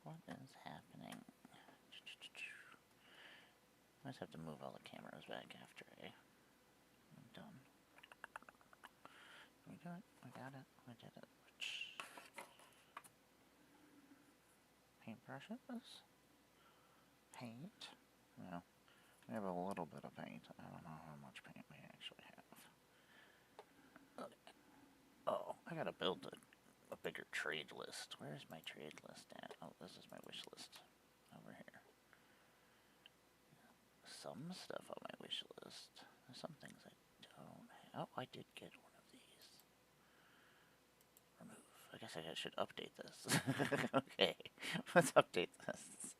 What is happening? I just have to move all the cameras back after I'm done. We do it. We got it. We did it. Paintbrushes. Paint. No. We have a little bit of paint. I don't know how much paint we actually have. Okay. Oh, I gotta build a bigger trade list. Where's my trade list at? Oh, this is my wish list. Over here. Some stuff on my wish list. There's some things I don't have. Oh, I did get one of these. Remove. I guess I should update this. Okay, let's update this.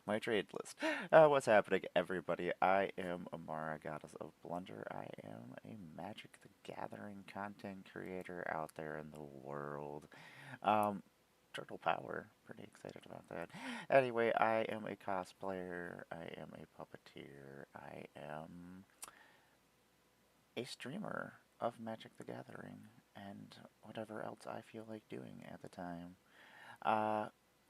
My trade list. What's happening, everybody? I am Emmara, Goddess of Blunder. I am a Magic the Gathering content creator out there in the world. Turtle Power. Pretty excited about that. Anyway, I am a cosplayer. I am a puppeteer. I am a streamer of Magic the Gathering and whatever else I feel like doing at the time.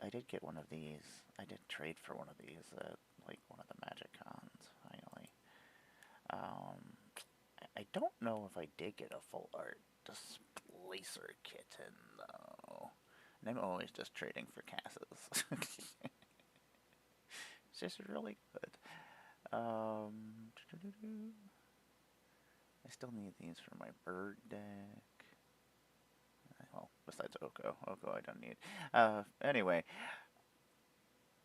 I did get one of these. I did trade for one of these at like one of the Magic Cons, finally. I don't know if I did get a full art displacer kitten though. And I'm always just trading for Casses. It's just really good. I still need these for my bird deck. Well, besides Oko. Oko I don't need. Anyway,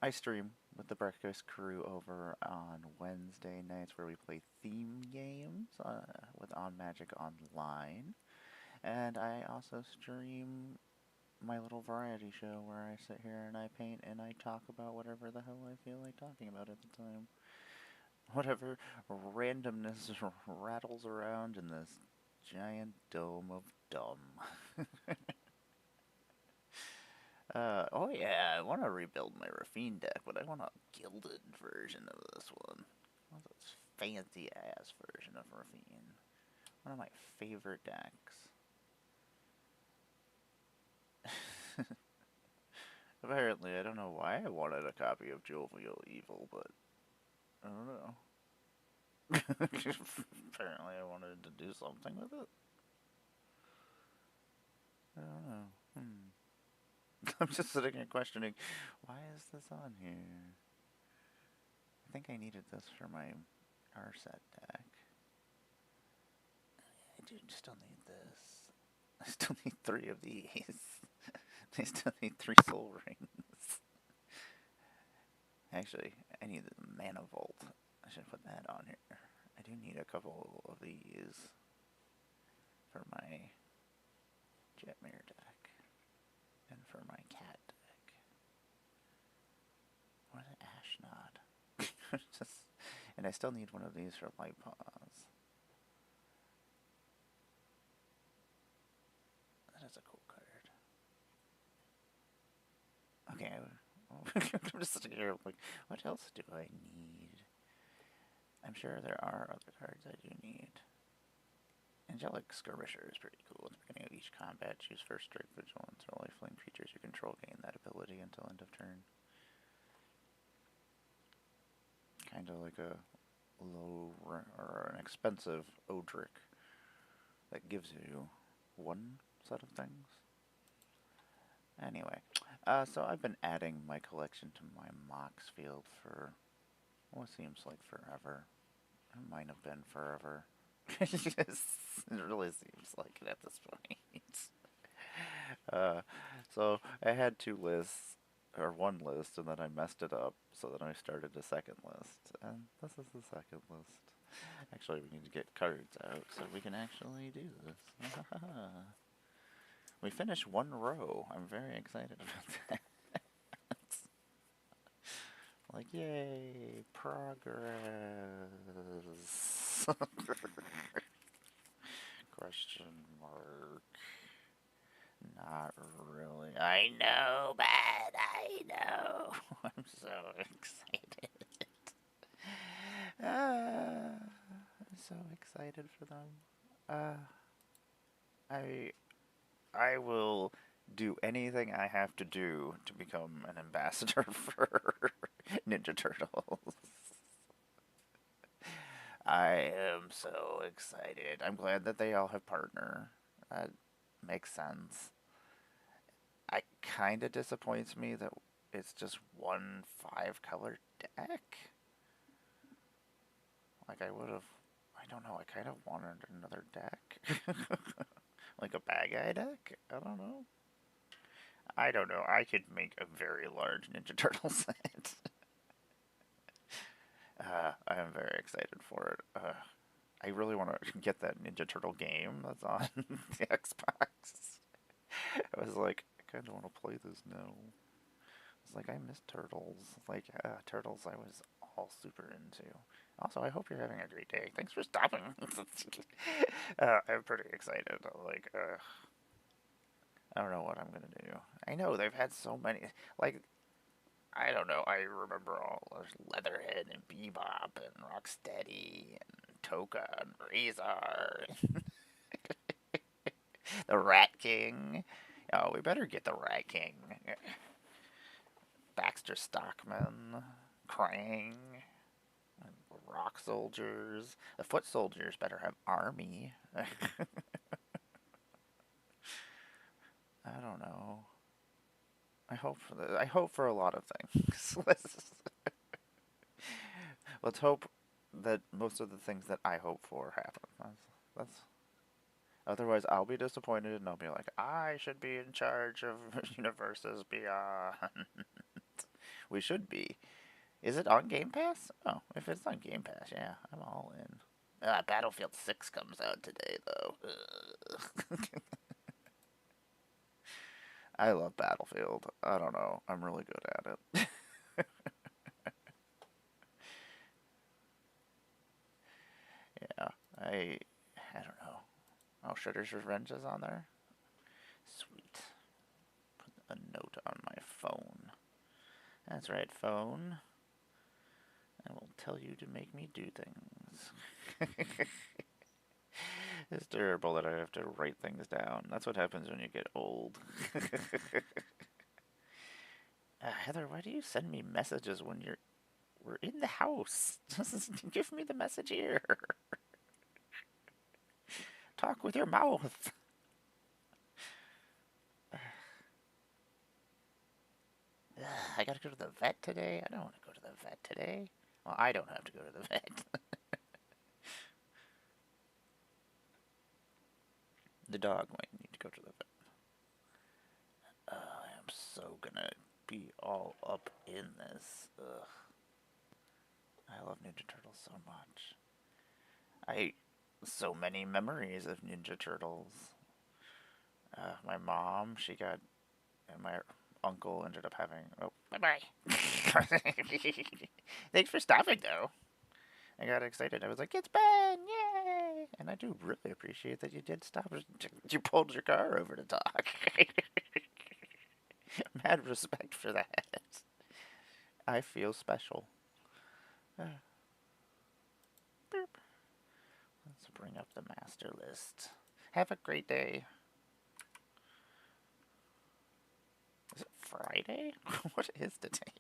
I stream with the Breakfast Crew over on Wednesday nights where we play theme games with On Magic Online. And I also stream my little variety show where I sit here and I paint and I talk about whatever the hell I feel like talking about at the time. Whatever randomness rattles around in this giant dome of dumb. Oh yeah, I want to rebuild my Rafine deck, but I want a gilded version of this one. I want this fancy ass version of Rafine. One of my favorite decks. Apparently, I don't know why I wanted a copy of Jovial Evil, but I don't know. Apparently, I wanted to do something with it. I don't know. I'm just sitting here questioning, why is this on here? I think I needed this for my R-set deck. I do still need this. I still need 3 of these. I still need 3 soul rings. Actually, I need the mana vault. I should put that on here. I do need a couple of these for my Jetmere deck and for my cat deck. What is Ashnod? Just, and I still need one of these for Light Paws. That is a cool card. Okay, I'm just sitting here like, what else do I need? I'm sure there are other cards I do need. Angelic Skirmisher is pretty cool. At the beginning of each combat, choose first strike, vigilance, or lifelink creatures you control gain that ability until end of turn. Kind of like a low or an expensive Odric that gives you one set of things. Anyway, so I've been adding my collection to my Mox field for what seems like forever. It might have been forever. It really seems like it at this point. So I had 2 lists, or 1 list, and then I messed it up, so then I started a second list, and this is the second list. Actually, we need to get cards out so we can actually do this. We finished 1 row. I'm very excited about that. Like, yay, progress. Question mark. Not really. I know, but I know. I'm so excited. I'm so excited for them. I will do anything I have to do to become an ambassador for Ninja Turtles. I am so excited. I'm glad that they all have partner. That makes sense. I kind of disappoints me that it's just one 5-color deck. Like I would have, I don't know. I kind of wanted another deck, like a bad guy deck. I don't know. I don't know. I could make a very large Ninja Turtle set. I am very excited for it. I really want to get that Ninja Turtle game that's on the Xbox. I was like, I kind of want to play this now. It's like I miss Turtles. Like Turtles, I was all super into. Also, I hope you're having a great day. Thanks for stopping. I'm pretty excited. Like, I don't know what I'm gonna do. I know they've had so many. Like, I don't know. I remember all Leatherhead and Bebop and Rocksteady and Toka and Razor, the Rat King. Oh, we better get the Rat King. Baxter Stockman, Krang, Rock Soldiers. The Foot Soldiers better have army. I don't know. I hope for a lot of things. Let's hope that most of the things that I hope for happen. That's otherwise I'll be disappointed and I'll be like, I should be in charge of universes beyond. We should be. Is it on Game Pass? Oh, if it's on Game Pass, yeah, I'm all in. Battlefield 6 comes out today, though. I love Battlefield. I don't know. I'm really good at it. Yeah, I don't know. Oh, Shredder's Revenge is on there? Sweet. Put a note on my phone. That's right, phone. I will tell you to make me do things. It's terrible that I have to write things down. That's what happens when you get old. Heather, why do you send me messages when we're in the house? Just give me the message here. Talk with your mouth. I gotta go to the vet today. I don't want to go to the vet today. Well, I don't have to go to the vet. The dog might need to go to the vet. I am so gonna be all up in this. Ugh. I love Ninja Turtles so much. So many memories of Ninja Turtles. My mom, she got, and my uncle ended up having. Oh, bye bye. Thanks for stopping, though. I got excited. I was like, "It's Ben, yay!" And I do really appreciate that you did stop. You pulled your car over to talk. Mad respect for that. I feel special. Boop. Let's bring up the master list. Have a great day. Is it Friday? What is the day?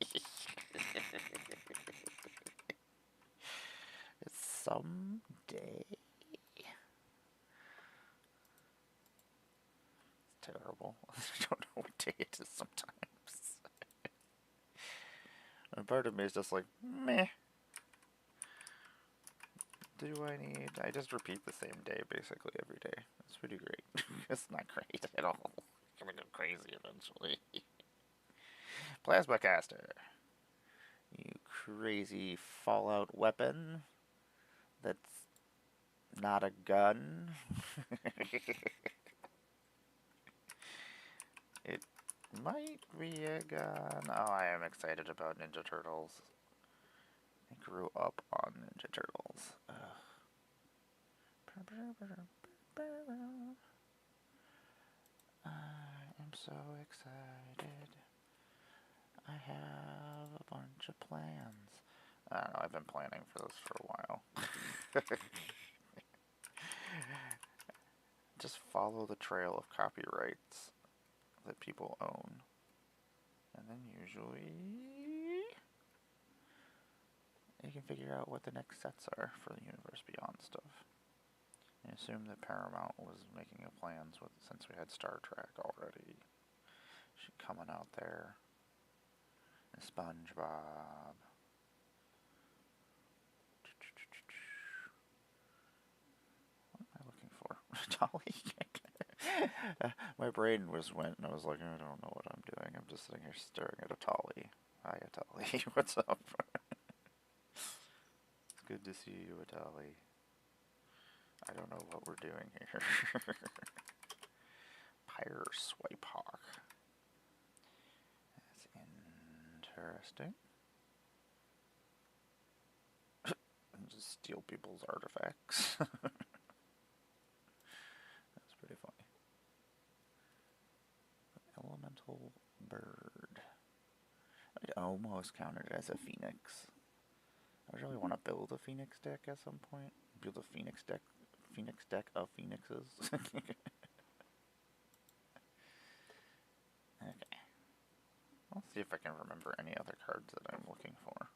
It's some day. It's terrible. I don't know what day it is sometimes. And part of me is just like, meh. Do I need... I just repeat the same day basically every day. It's pretty great. It's not great at all. I'm gonna go crazy eventually. Plasma Caster. You crazy Fallout weapon that's not a gun. It might be a gun. Oh, I am excited about Ninja Turtles. I grew up on Ninja Turtles. I am so excited. I have a bunch of plans. I don't know, I've been planning for this for a while. Just follow the trail of copyrights. that people own. And then usually you can figure out what the next sets are for the Universe Beyond stuff. I assume that Paramount was making plans with, since we had Star Trek already. Coming out there. And SpongeBob. What am I looking for? Dolly? My brain went and I was like, I don't know what I'm doing. I'm just sitting here staring at a Dolly. Hiya, Dolly. What's up? It's good to see you, Dolly. I don't know what we're doing here. Pyre Swipe Hawk. That's interesting. And just steal people's artifacts. That's pretty funny. Elemental bird. I'd almost count it as a phoenix. I really want to build a phoenix deck at some point. Build a phoenix deck of phoenixes. Okay. I'll see if I can remember any other cards that I'm looking for.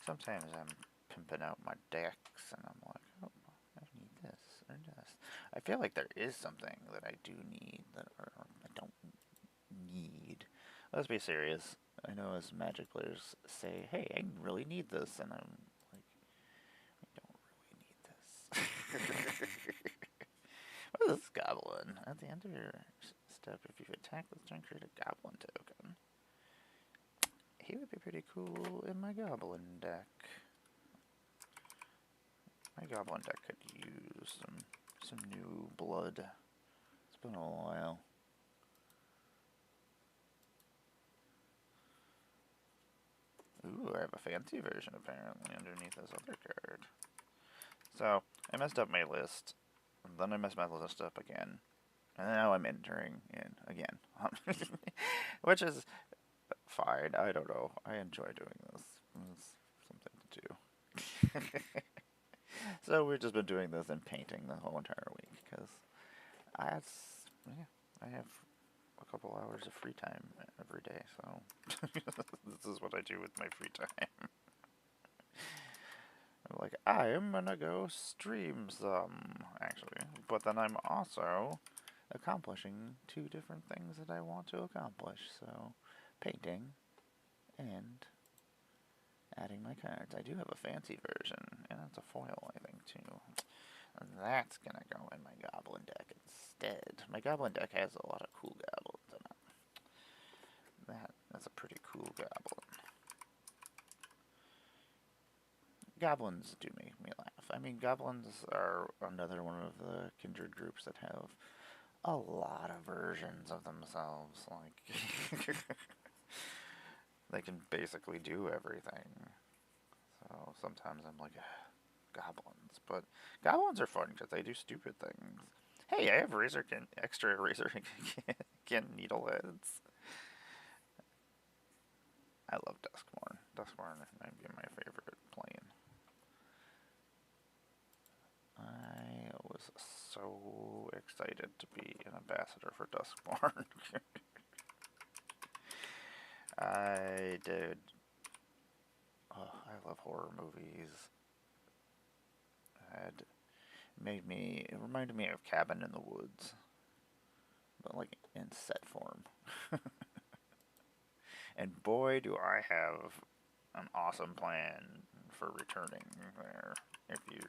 Sometimes I'm pimping out my decks and I'm like, oh, I need this or this. I feel like there is something that I do need that I don't need. Let's be serious. I know as Magic players say, hey, I really need this, and I'm like, I don't really need this. What is this goblin? At the end of your step, if you attack this turn, create a goblin token. He would be pretty cool in my goblin deck. My goblin deck could use some new blood. It's been a while. Ooh, I have a fancy version apparently underneath this other card. So, I messed up my list, and then I messed my list up again, and now I'm entering in again. Which is fine, I don't know. I enjoy doing this. It's something to do. So we've just been doing this and painting the whole entire week, because I have a couple hours of free time every day, so this is what I do with my free time. I'm like, I am gonna go stream some, actually, but then I'm also accomplishing two different things that I want to accomplish, so painting and adding my cards. I do have a fancy version, and it's a foil, I think, too. And that's gonna go in my goblin deck instead. My goblin deck has a lot of cool goblins in it. That's a pretty cool goblin. Goblins do make me laugh. I mean, goblins are another one of the kindred groups that have a lot of versions of themselves. Like, they can basically do everything. So sometimes I'm like, goblins. But goblins are fun because they do stupid things. Hey, I have extra razorkin needleheads. I love Duskmourn. Duskmourn might be my favorite plane. I was so excited to be an ambassador for Duskmourn. I did. Oh, I love horror movies. It reminded me of Cabin in the Woods, but like in set form. And boy, do I have an awesome plan for returning there. If you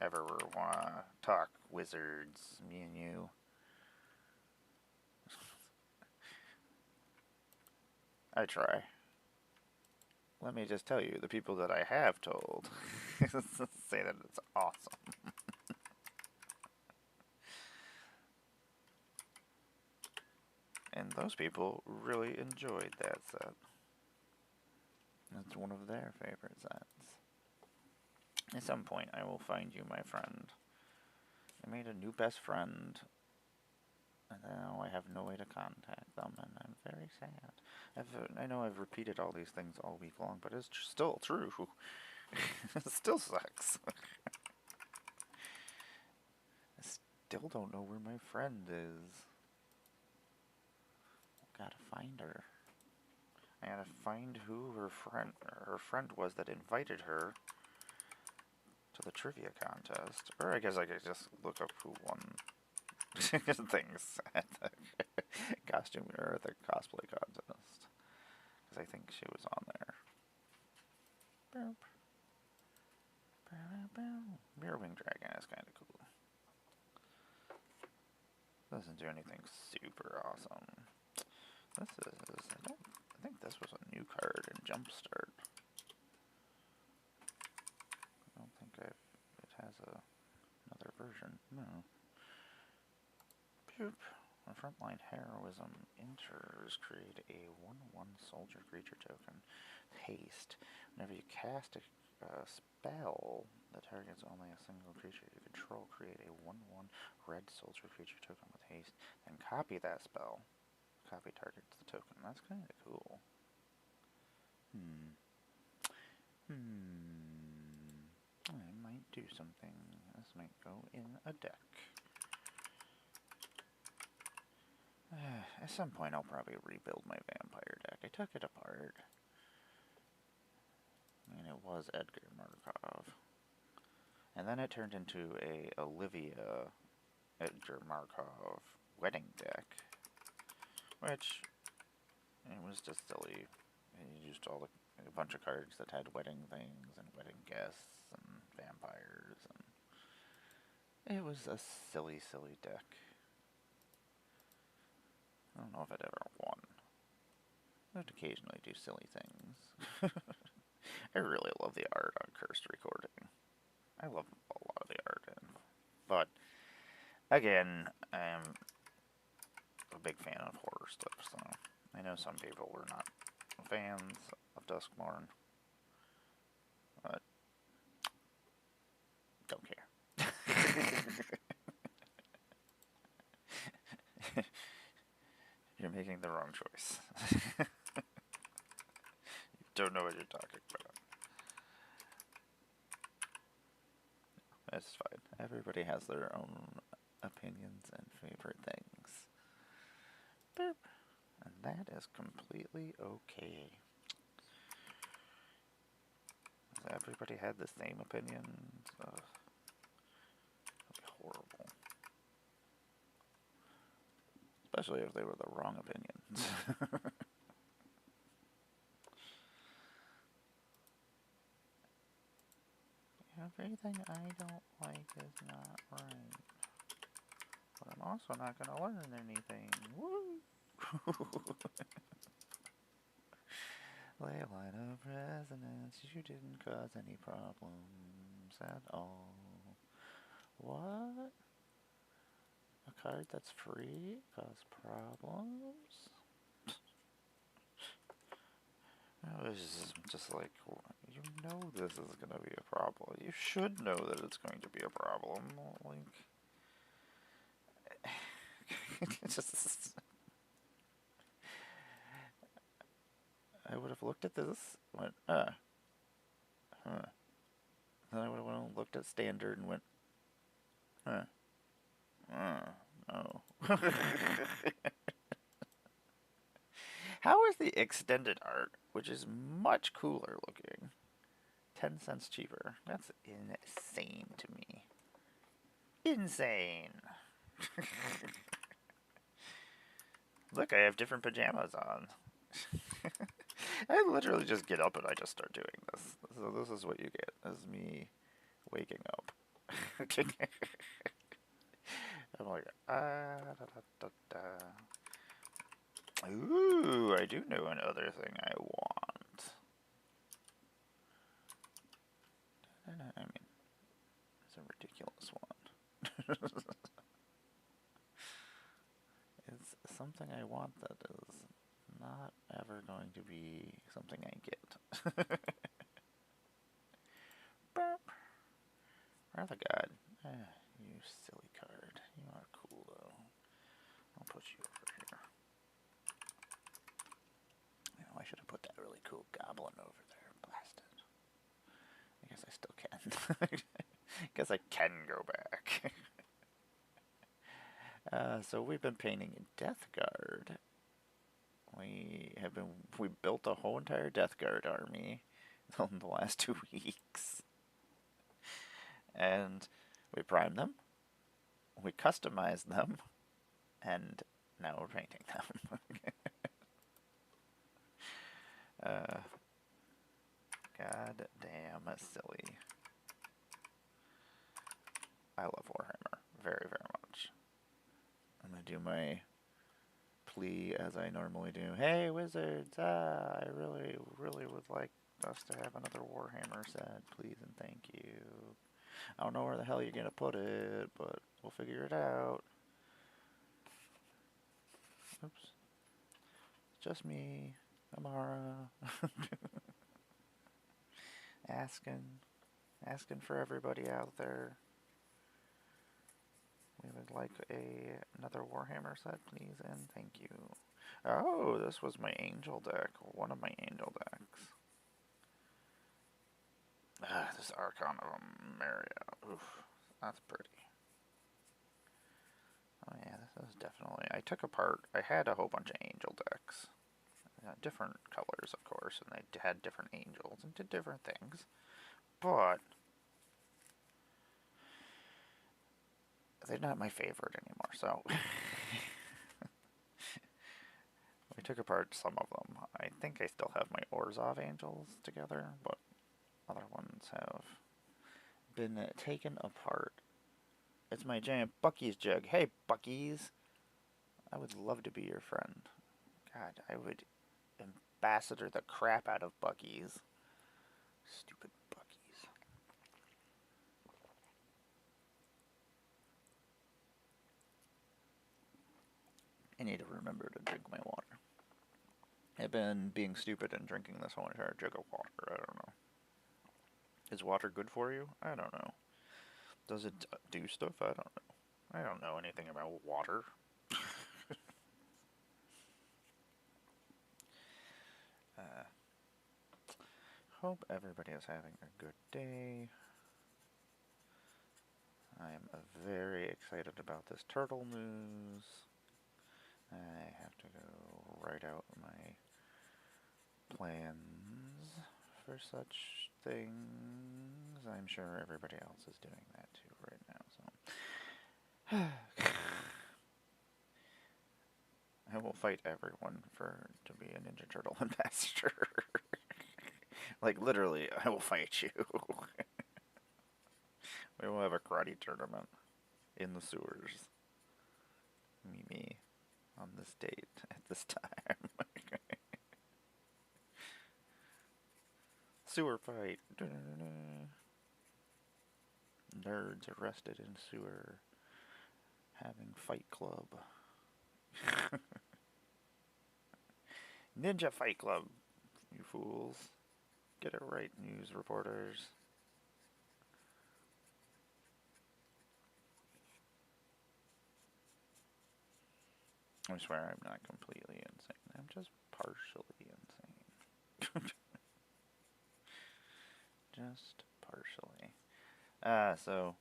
ever want to talk wizards, me and you. I try. Let me just tell you, the people that I have told say that it's awesome. And those people really enjoyed that set. It's one of their favorite sets. At some point, I will find you, my friend. I made a new best friend, and now I have no way to contact them, and I'm very sad. I know I've repeated all these things all week long, but it's still true. It still sucks. I still don't know where my friend is. Gotta find her. I gotta find who her friend was that invited her to the trivia contest. Or I guess I could just look up who won things at the costume or the cosplay contest. Because I think she was on there. Boop. Mirrorwing Dragon is kind of cool. Doesn't do anything super awesome. This is, I think this was a new card in Jumpstart. I don't think it has another version. No. Boop. On Frontline Heroism, enters create a 1/1 soldier creature token. Haste. Whenever you cast a spell that targets only a single creature you control, create a 1/1 red soldier creature token with haste, then copy that spell. Copy targets the token. That's kind of cool. I might do something. This might go in a deck. At some point I'll probably rebuild my vampire deck. I took it apart. I mean, it was Edgar Markov. And then it turned into a Olivia Edgar Markov wedding deck. Which, it was just silly. It used a bunch of cards that had wedding things and wedding guests and vampires. And it was a silly, silly deck. I don't know if it ever won. I would occasionally do silly things. I really love the art on Cursed Recording. I love a lot of the art in. But, again, I'm a big fan of horror stuff, so I know some people were not fans of Duskmourn, but don't care. You're making the wrong choice. You don't know what you're talking about. It's fine. Everybody has their own opinions and favorite things. Boop. And that is completely okay. Has everybody had the same opinions? That'd be horrible. Especially if they were the wrong opinions. Everything I don't like is not right. But I'm also not going to learn anything. Woo! Ley line of resonance, you didn't cause any problems at all. What? A card that's free cause problems? I was just like, you know this is going to be a problem. You should know that it's going to be a problem. Like, it's just... I would have looked at this, went, huh. Then I would have looked at standard and went, huh. No. How is the extended art, which is much cooler looking, 10 cents cheaper? That's insane to me. Insane. Look, I have different pajamas on. I literally just get up and I just start doing this. So this is what you get, is me waking up. I'm like, da, da, da. Ooh, I do know another thing I want. I mean, it's a ridiculous one. It's something I want that is not ever going to be something I get. Burp. Rather God. You silly card. You are cool though. I'll put you over here. You know, I should have put that really cool goblin over there. Blasted. I Guess I can go back. So we've been painting Death Guard. We built a whole entire Death Guard army in the last 2 weeks. And we primed them, we customized them, and now we're painting them. God damn silly. I love Warhammer very, very much. I'm gonna do my plea as I normally do. Hey, wizards! I really, really would like us to have another Warhammer set, please and thank you. I don't know where the hell you're gonna put it, but we'll figure it out. Oops. It's just me, Emmara. asking for everybody out there. We would like another Warhammer set, please, and thank you. Oh, this was my angel deck. One of my angel decks. This Archon of Emmara. Oof, that's pretty. Oh yeah, this is definitely... I took apart... I had a whole bunch of angel decks. Different colors, of course, and they had different angels and did different things. But... they're not my favorite anymore, so... we took apart some of them. I think I still have my Orzhov angels together, but other ones have been taken apart. It's my giant Bucky's jug. Hey, Bucky's! I would love to be your friend. God, I would ambassador the crap out of Bucky's. Stupid Bucky's. I need to remember to drink my water. I've been being stupid and drinking this whole entire jug of water. I don't know. Is water good for you? I don't know. Does it do stuff? I don't know. I don't know anything about water. Hope everybody is having a good day. I am very excited about this turtle news. I have to go write out my plans for such things. I'm sure everybody else is doing that too right now, so... I will fight everyone to be a Ninja Turtle ambassador. Like, literally, I will fight you. We will have a karate tournament in the sewers. Meet me on this date at this time. Sewer fight. Nerds arrested in sewer. Having fight club. Ninja Fight Club, you fools. Get it right, news reporters. I swear I'm not completely insane. I'm just partially insane. Just partially. So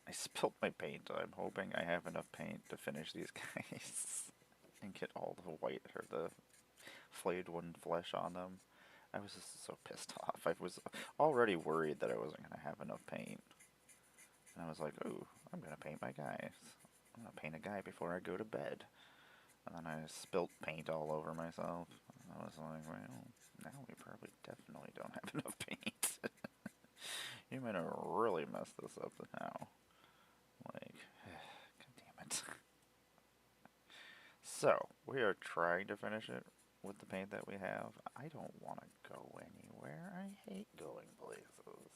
I spilled my paint. I'm hoping I have enough paint to finish these guys and get all the white or the flayed one flesh on them. I was just so pissed off. I was already worried that I wasn't going to have enough paint. And I was like, ooh, I'm going to paint my guys. I'm going to paint a guy before I go to bed. And then I spilt paint all over myself. And I was like, well, now we probably definitely don't have enough paint. You might have really messed this up now. Like, god damn it. So, we are trying to finish it with the paint that we have. I don't want to go anywhere. I hate going places.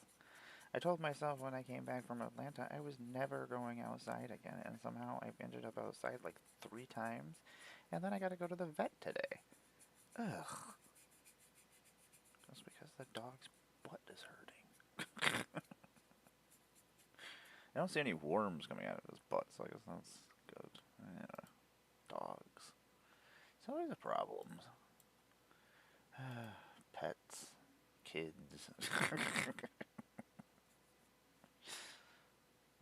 I told myself when I came back from Atlanta I was never going outside again, and somehow I've ended up outside like 3 times, and then I gotta go to the vet today. Ugh. Just because the dog's butt is hurting. I don't see any worms coming out of his butt, so I guess that's good. Yeah. Dogs. It's always a problem. Pets. Kids.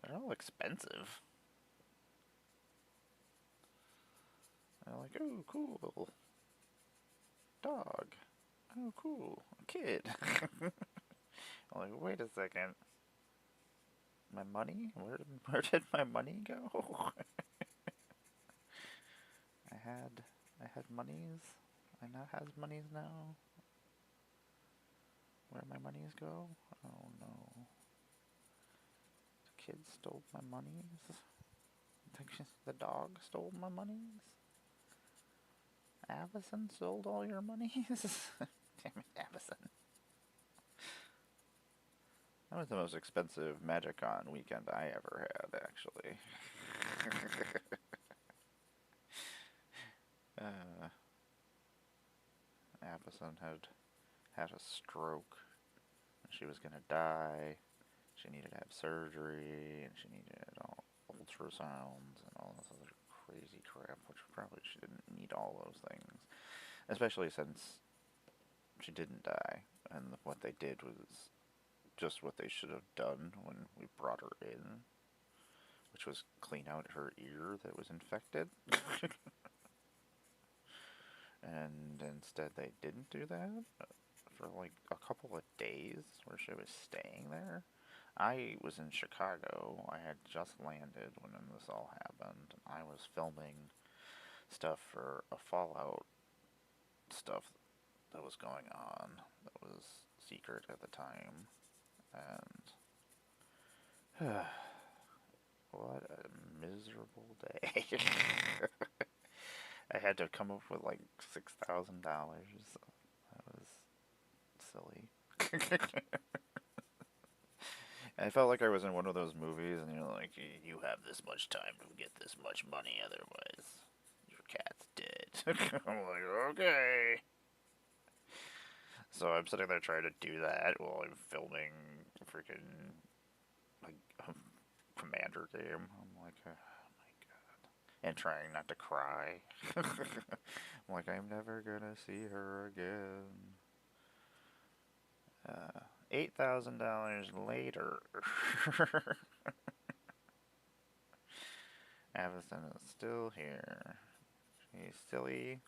They're all expensive. They're like, oh, cool. Dog. Oh, cool. A kid. I'm like, wait a second. My money? Where did my money go? I had monies. I now has monies now. Where my monies go? Oh no. The kid stole my monies. The dog stole my monies. Avison sold all your monies. Damn it, Avison. That was the most expensive MagicCon weekend I ever had, actually. Avison had a stroke. She was gonna die. She needed to have surgery, and she needed all ultrasounds and all this other crazy crap, which probably she didn't need all those things. Especially since she didn't die, and what they did was just what they should have done when we brought her in, which was clean out her ear that was infected. And instead they didn't do that for like a couple of days where she was staying there. I was in Chicago. I had just landed when this all happened. I was filming stuff for a Fallout stuff that was going on that was secret at the time. And what a miserable day. I had to come up with like $6,000. That was silly. I felt like I was in one of those movies, and you're like, you have this much time to get this much money, otherwise your cat's dead. I'm like, okay. So I'm sitting there trying to do that while I'm filming freaking like a Commander game. I'm like, oh my god. And trying not to cry. I'm like, I'm never gonna see her again. $8,000 later. Avison is still here. She's silly,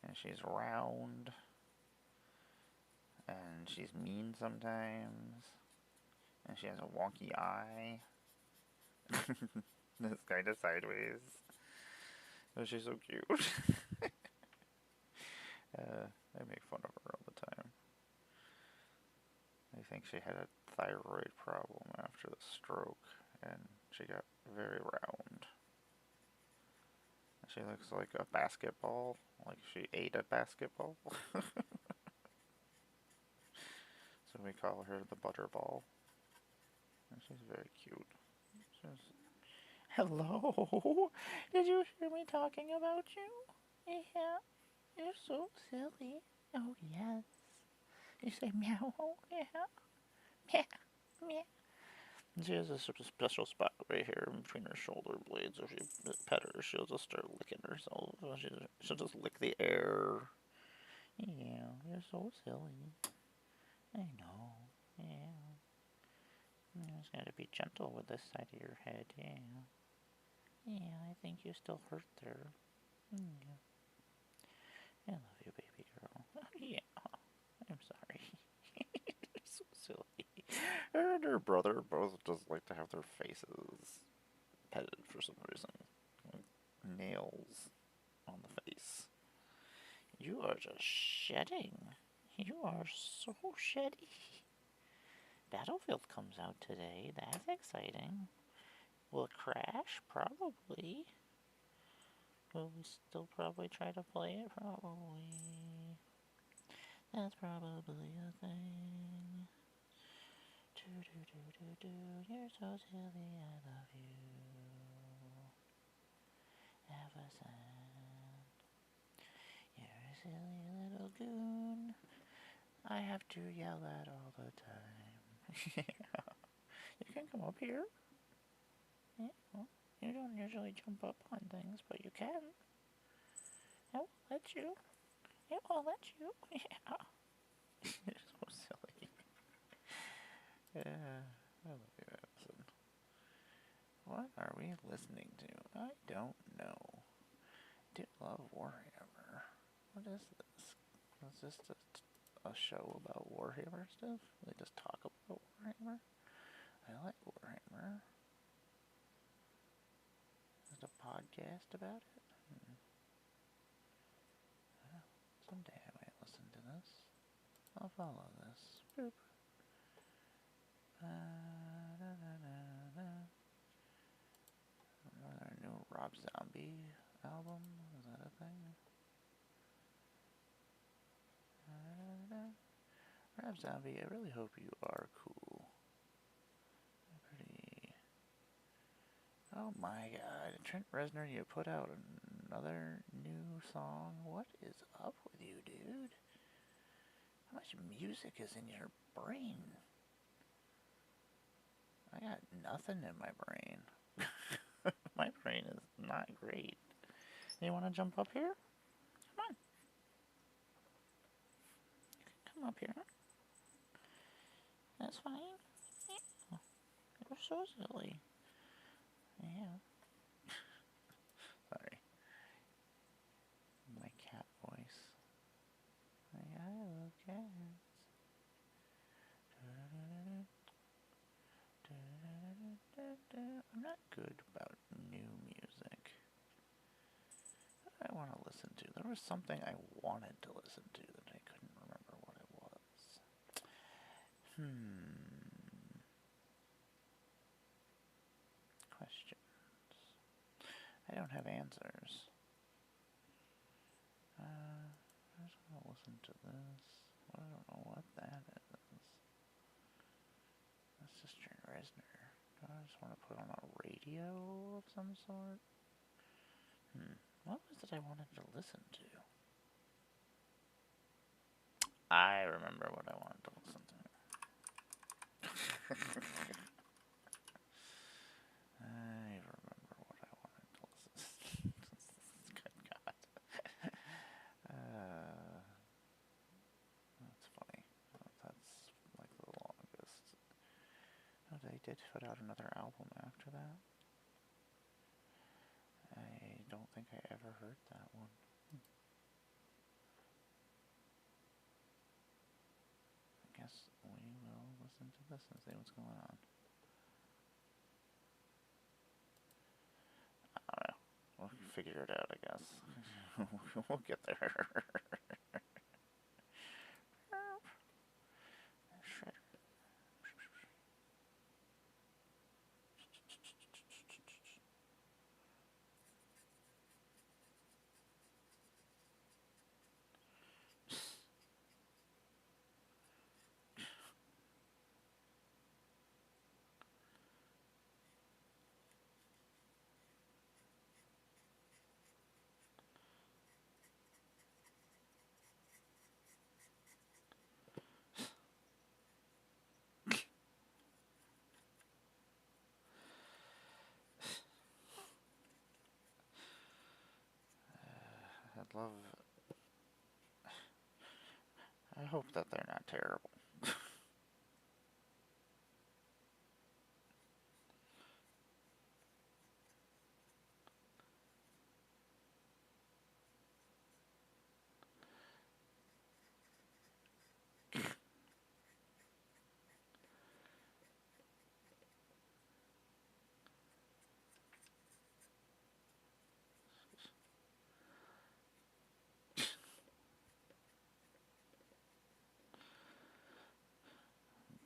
and she's round, and she's mean sometimes, and she has a wonky eye. It's kind of sideways. But she's so cute. I make fun of her all the time. I think she had a thyroid problem after the stroke, and she got very round. She looks like a basketball, like she ate a basketball. So we call her the Butterball. And she's very cute. She's... Hello? Did you hear me talking about you? Yeah. You're so silly. Oh, yes. You say meow? Yeah. Meow. Meow. She has a sort of special spot right here in between her shoulder blades. If you pet her, she'll just start licking herself. She'll just lick the air. Yeah, you're so silly. I know. Yeah. You just gotta be gentle with this side of your head. Yeah. Yeah, I think you still hurt there. Yeah. I love you, baby girl. Yeah. I'm sorry. You're so silly. Her and her brother both just like to have their faces petted for some reason. Like nails on the face. You are just shedding. You are so sheddy. Battlefield comes out today. That's exciting. Will it crash? Probably. Will we still probably try to play it? Probably. That's probably a thing. You're so silly, I love you. Avison. You're a silly little goon. I have to yell at all the time. Yeah. You can come up here. Yeah, well, you don't usually jump up on things, but you can. I will let you. I will let you. Yeah. You're so silly. Yeah, I love you, Avison. What are we listening to? I don't know. I do love Warhammer. What is this? Is this a show about Warhammer stuff? They just talk about Warhammer? I like Warhammer. Is it a podcast about it? Well, someday I might listen to this. I'll follow this. Boop. Another new Rob Zombie album? Is that a thing? Rob Zombie, I really hope you are cool. Pretty. Oh my god, Trent Reznor, you put out another new song? What is up with you, dude? How much music is in your brain? I got nothing in my brain. My brain is not great. You want to jump up here? Come on. Come up here. That's fine. Yeah. You're so silly. Yeah. Sorry. My cat voice. I love cats. I'm not good about new music. What did I want to listen to? There was something I wanted to listen to that I couldn't remember what it was. Questions. I don't have answers. I just want to listen to this. I don't know what that is. That's just Trent Reznor. Do I just want to put on a radio of some sort? What was it I wanted to listen to? I remember what I wanted to listen to. I remember what I wanted to listen to. Good God. That's funny. That's like the longest. Oh, they did put out another album after that. I don't think I ever heard that one. I guess we will listen to this and see what's going on. I don't know. We'll figure it out, I guess. We'll get there. I'd love. I hope that they're not terrible.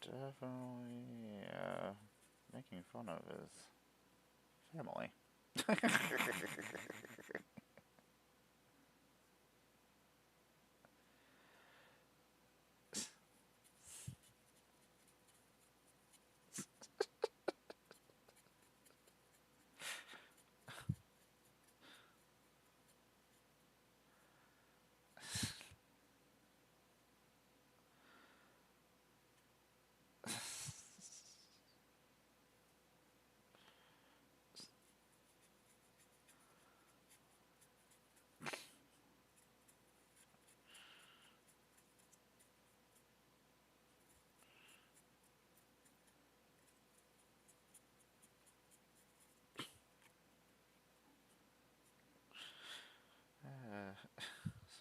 Definitely making fun of his family.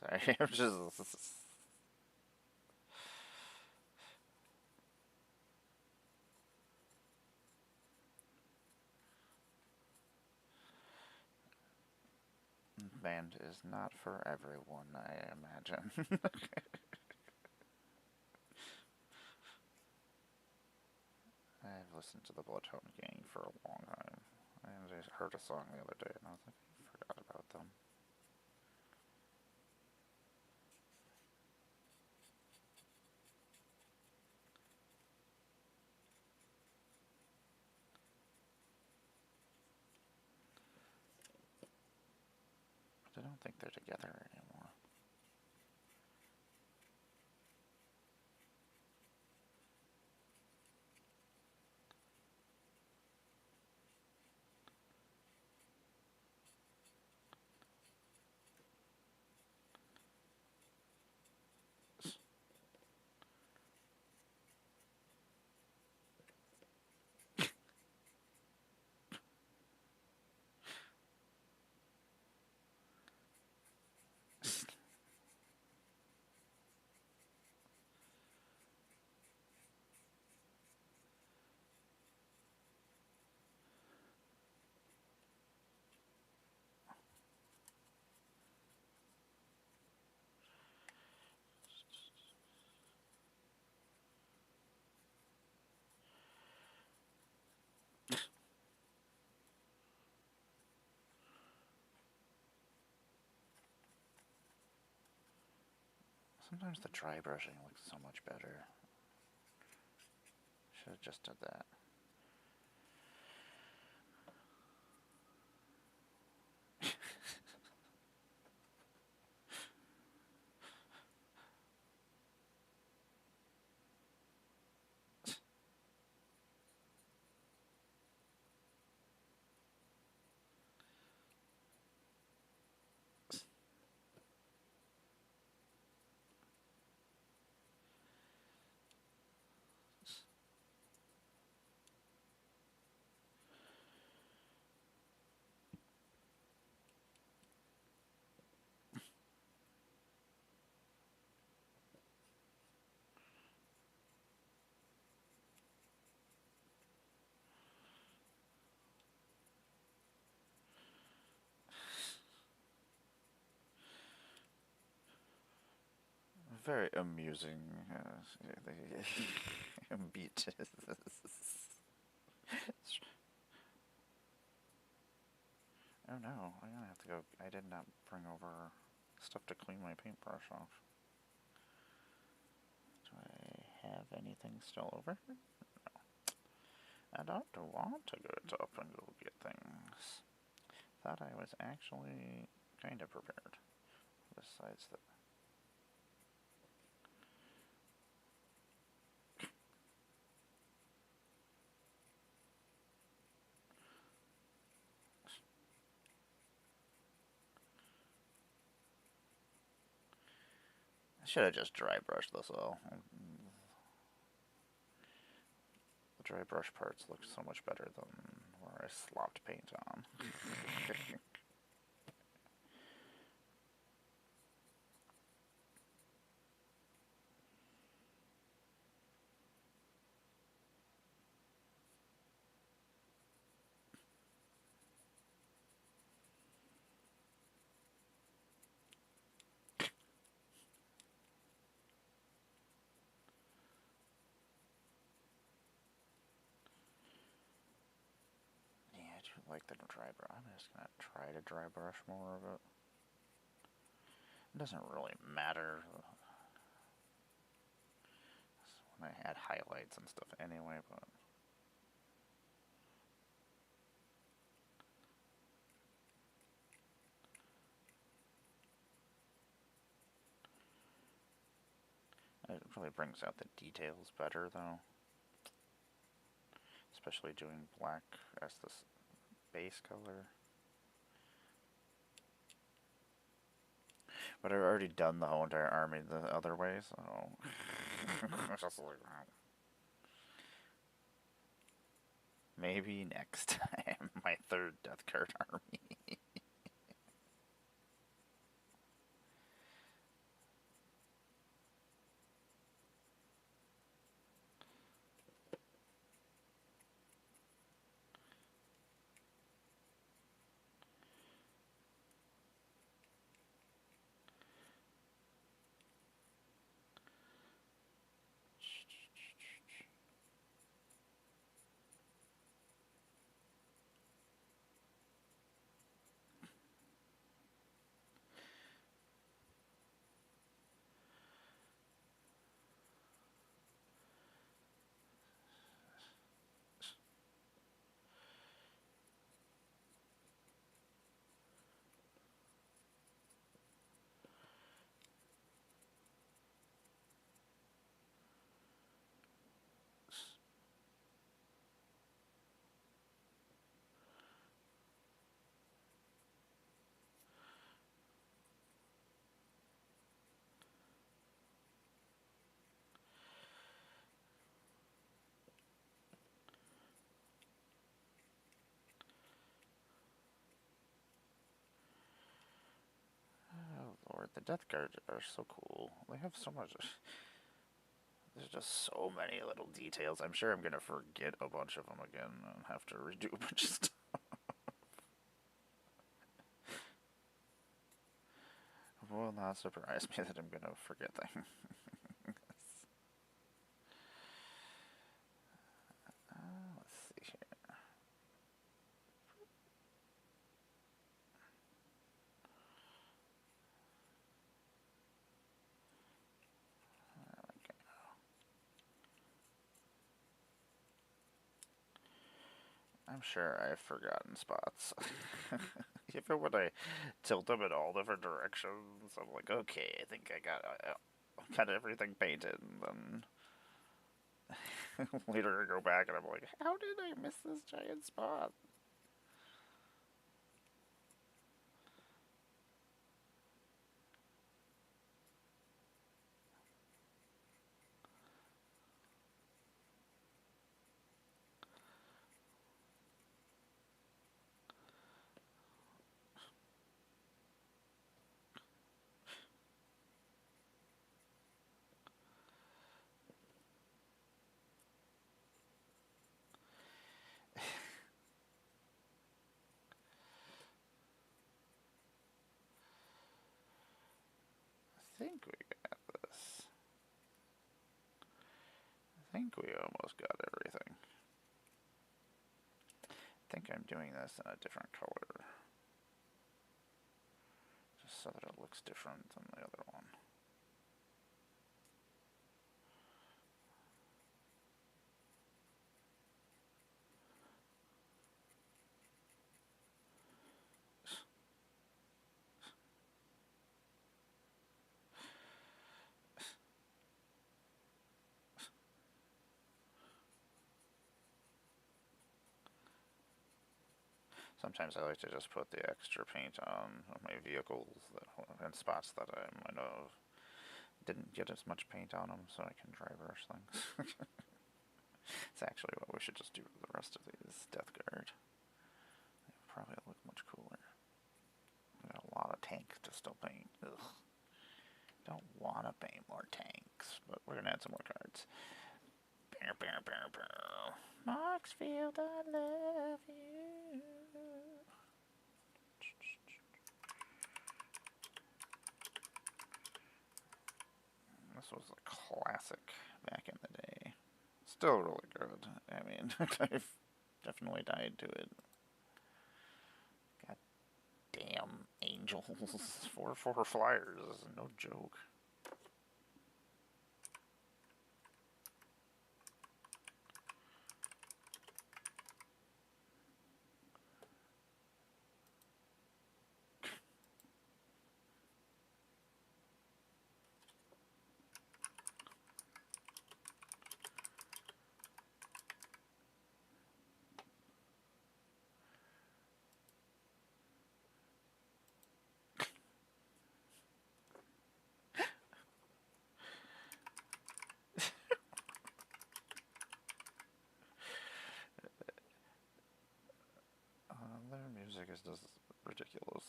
Sorry, I'm just. Band is not for everyone, I imagine. I've listened to the Bloodhound Gang for a long time. I just heard a song the other day and I was like, I forgot about them. But I don't think they're together anymore. Sometimes the dry brushing looks so much better. Should have just done that. Very amusing beat. Oh no, I'm gonna have to go. I did not bring over stuff to clean my paintbrush off. Do I have anything still over here? No. I don't want to get up and go get things. Thought I was actually kind of prepared. Besides that. I should have just dry brushed this all. The dry brush parts look so much better than where I slopped paint on. Yeah, I do like the dry brush. I'm just gonna try to dry brush more of it. It doesn't really matter when I had highlights and stuff anyway, but it really brings out the details better though. Especially doing black as the base color. But I've already done the whole entire army the other way, so just like that. Maybe next time, my third Death Card army. Oh Lord, the Death Guard are so cool. They have so much. There's just so many little details. I'm sure I'm gonna forget a bunch of them again and have to redo a bunch of stuff. Will not surprise me that I'm gonna forget things. Let's see here. Okay. I'm sure I've forgotten spots. Even when I tilt them in all different directions, I'm like, okay, I think I got everything painted, and then later I go back and I'm like, how did I miss this giant spot? I think we got this. I think we almost got everything. I think I'm doing this in a different color, just so that it looks different than the other one. Sometimes I like to just put the extra paint on my vehicles and spots that I might have didn't get as much paint on them, so I can dry brush things. It's actually what we should just do with the rest of these Death Guard. They would probably look much cooler. We got a lot of tanks to still paint. Ugh. Don't want to paint more tanks, but we're gonna add some more cards. Marksfield, I love you. This was a classic back in the day. Still really good. I mean, I've definitely died to it. God damn angels. 4/4 flyers is no joke. Their music is just ridiculous.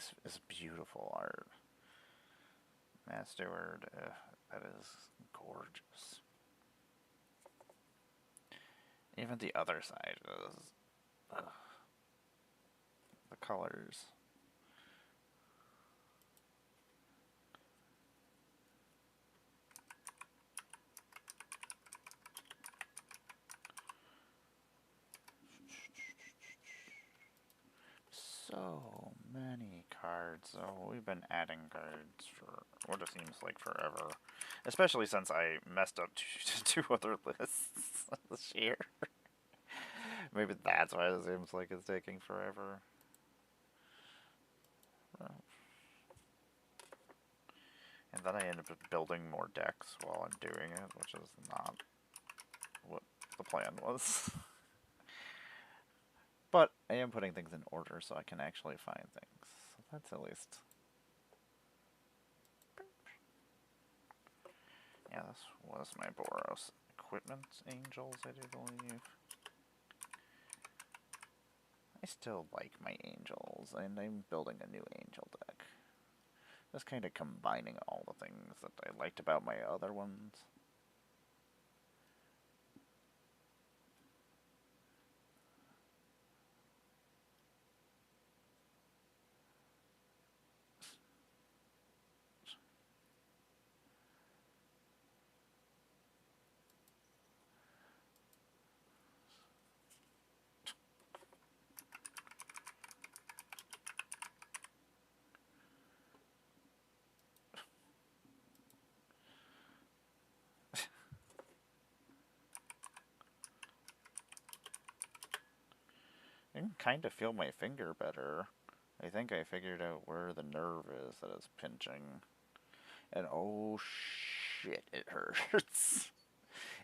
This is beautiful art. Matt Stewart, that is gorgeous. Even the other side is the colors. So many cards. Oh, we've been adding cards for what it seems like forever. Especially since I messed up two other lists this year. Maybe that's why it seems like it's taking forever. And then I end up building more decks while I'm doing it, which is not what the plan was. But I am putting things in order so I can actually find things. So that's at least... Yeah, this was my Boros Equipment Angels, I do believe. I still like my angels, and I'm building a new angel deck. Just kind of combining all the things that I liked about my other ones. I can kind of feel my finger better. I think I figured out where the nerve is that is pinching. And oh shit, it hurts.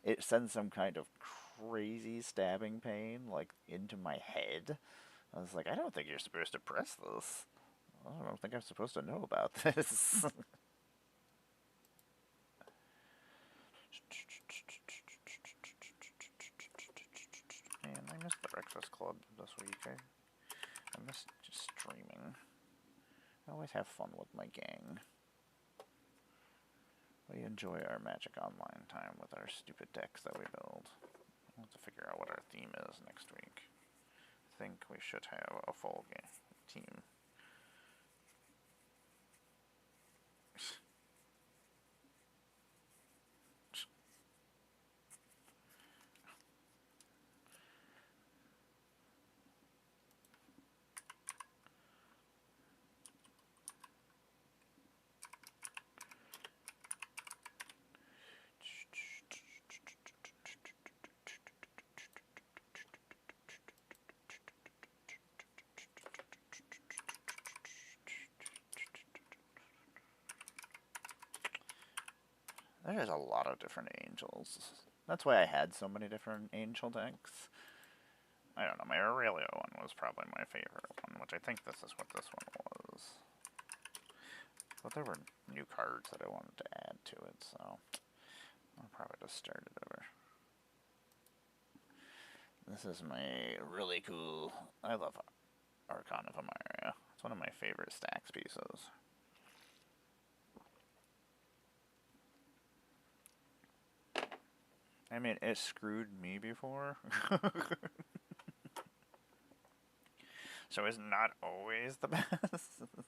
It sends some kind of crazy stabbing pain, like, into my head. I was like, I don't think you're supposed to press this. I don't think I'm supposed to know about this. Man, I missed the Breakfast Club this week. I missed just streaming. I always have fun with my gang. We enjoy our Magic Online time with our stupid decks that we build. We'll have to figure out what our theme is next week. I think we should have a full game team. There's a lot of different angels. That's why I had so many different angel decks. I don't know, my Aurelio one was probably my favorite one, which I think this is what this one was. But there were new cards that I wanted to add to it, so I'll probably just start it over. This is my really cool... I love Archon of Emmara. It's one of my favorite Stax pieces. I mean, it screwed me before. So it's not always the best. Okay.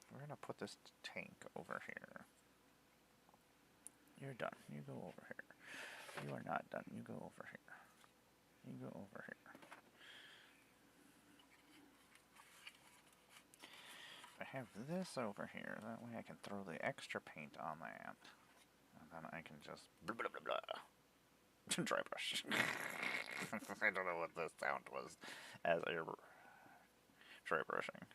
We're gonna put this tank over here. You're done. You go over here. You are not done. You go over here. You go over here. If I have this over here, that way I can throw the extra paint on that. And then I can just blah blah blah blah. Dry brush. I don't know what the sound was as I dry brushing.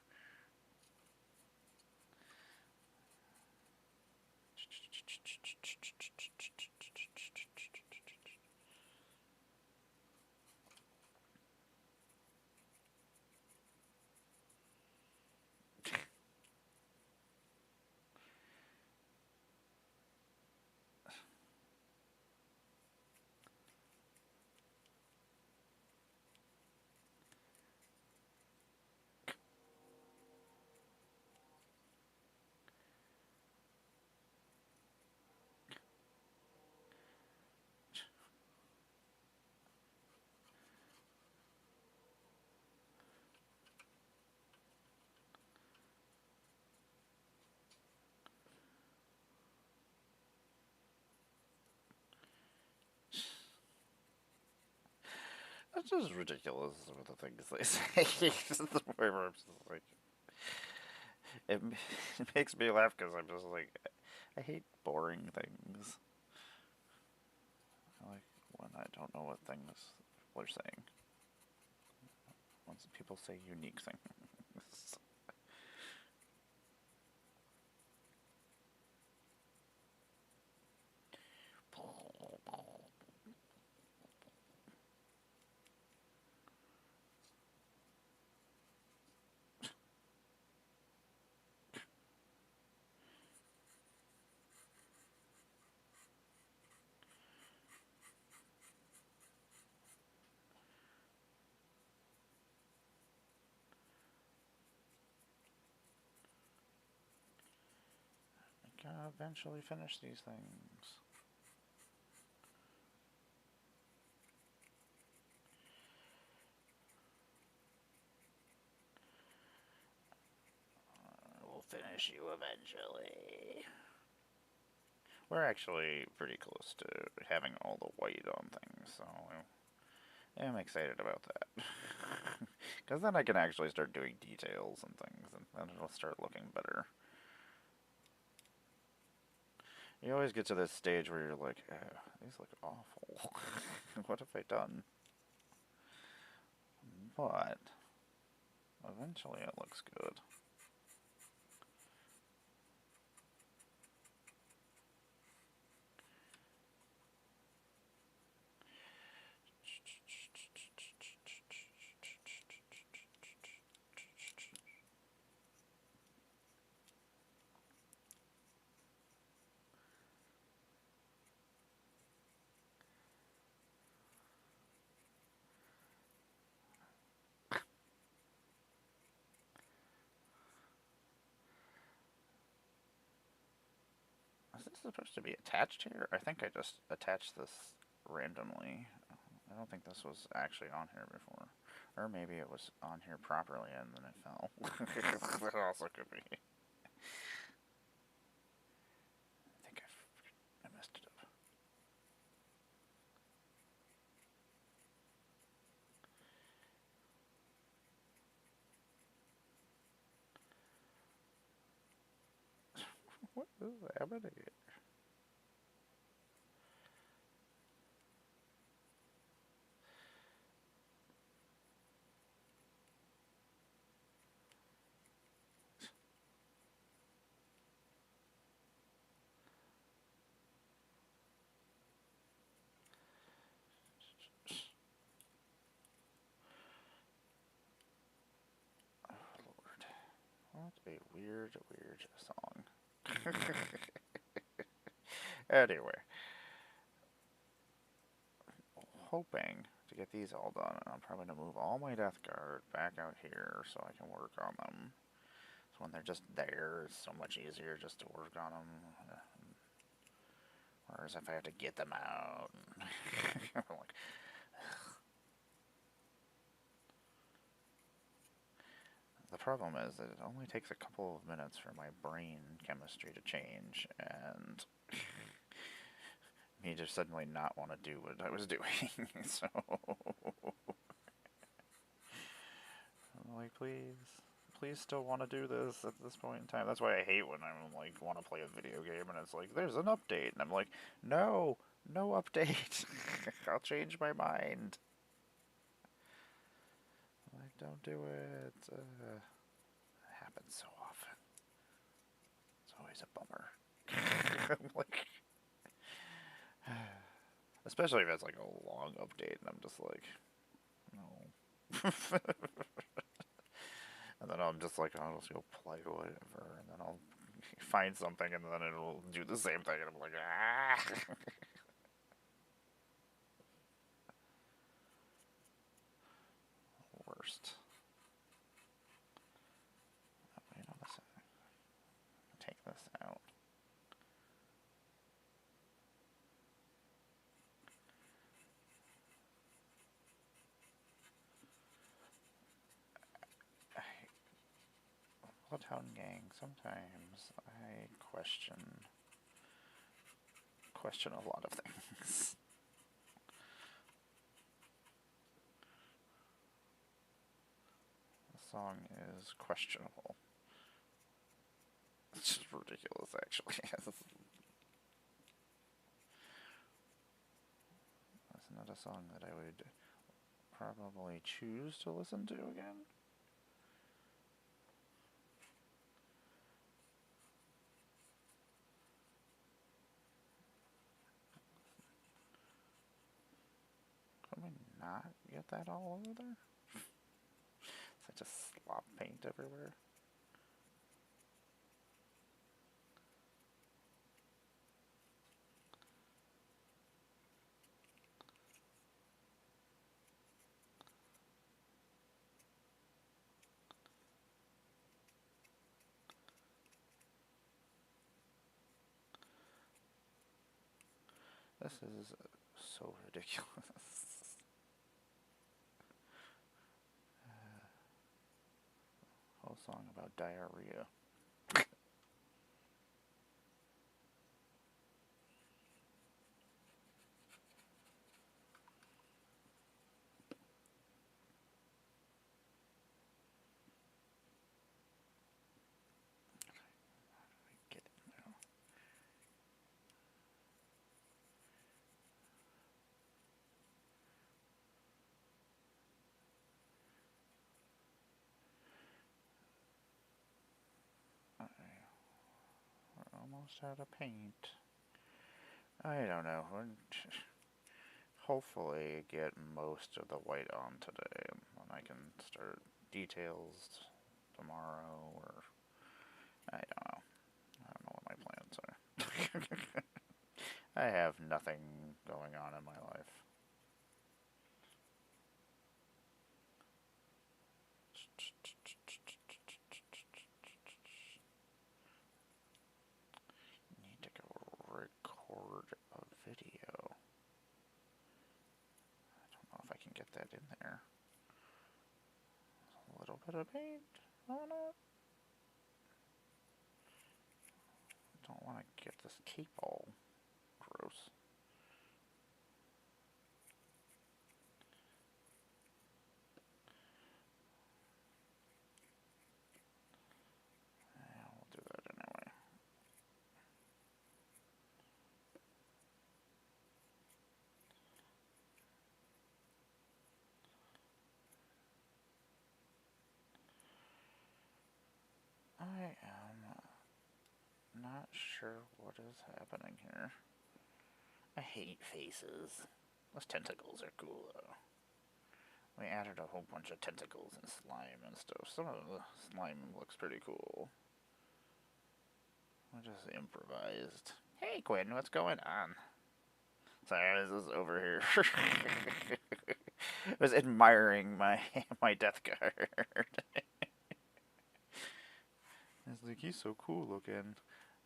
It's just ridiculous with the things they say. Just the way where I'm just like, it makes me laugh because I'm just like, I hate boring things. I like when I don't know what things people are saying. Once people say unique things. I gotta eventually finish these things. We'll finish you eventually. We're actually pretty close to having all the white on things, so I'm excited about that. Because then I can actually start doing details and things, and then it'll start looking better. You always get to this stage where you're like, oh, these look awful. What have I done? But eventually it looks good. Is this supposed to be attached here? I think I just attached this randomly. I don't think this was actually on here before. Or maybe it was on here properly and then it fell. That also could be. I think I messed it up. What is happening? Oh, Lord. What a weird, weird song. Anyway. Hoping to get these all done, and I'm probably going to move all my Death Guard back out here so I can work on them. So when they're just there, it's so much easier just to work on them. Whereas if I have to get them out, I'm like, the problem is that it only takes a couple of minutes for my brain chemistry to change, and me just suddenly not want to do what I was doing. So, I'm like, please still want to do this at this point in time. That's why I hate when I'm like, want to play a video game and it's like, there's an update. And I'm like, no update. I'll change my mind. Like, don't do it. It happens so often. It's always a bummer. I'm like, especially if it's like a long update and I'm just like, no. And then I'm just like, I'll just go play whatever, and then I'll find something, and then it'll do the same thing, and I'm like, ah. Worst. Oh, wait on this. Take this out. Bloodhound Gang. Sometimes I question a lot of things. song is questionable. It's just ridiculous, actually. That's not a song that I would probably choose to listen to again. Can we not get that all over there? Is that just slop paint everywhere? This is so ridiculous. Whole song about diarrhea. Get in there. We're almost out of paint. I don't know. Hopefully get most of the white on today, and I can start details tomorrow, or I don't know. I don't know what my plans are. I have nothing going on in my life. Need to go record a video. I don't know if I can get that in there. A little bit of paint on it. I don't want to get this cape all gross. Yeah, we'll do that anyway. I am not sure what is happening here. I hate faces. Those tentacles are cool though. We added a whole bunch of tentacles and slime and stuff. Some of the slime looks pretty cool. I just improvised. Hey Quinn, what's going on? Sorry, I was over here. I was admiring my death card. I was like, he's so cool looking.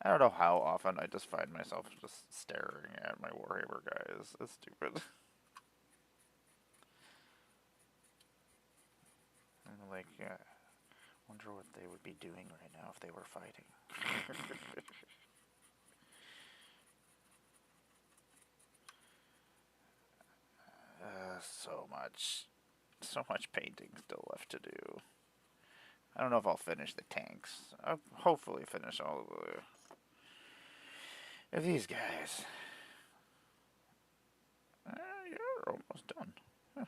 I don't know how often I just find myself just staring at my Warhammer guys. It's stupid. I'm like, yeah, wonder what they would be doing right now if they were fighting. So much painting still left to do. I don't know if I'll finish the tanks. I'll hopefully finish all of these guys. You're almost done. Huh.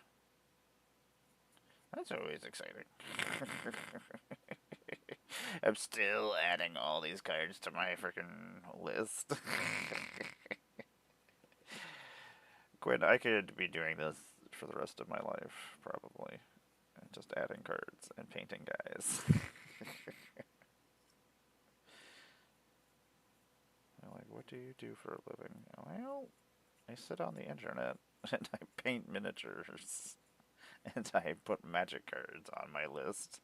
That's always exciting. I'm still adding all these cards to my freaking list. Quinn, I could be doing this for the rest of my life, probably. Just adding cards and painting guys. I'm like, what do you do for a living? Well, I sit on the internet and I paint miniatures. And I put magic cards on my list.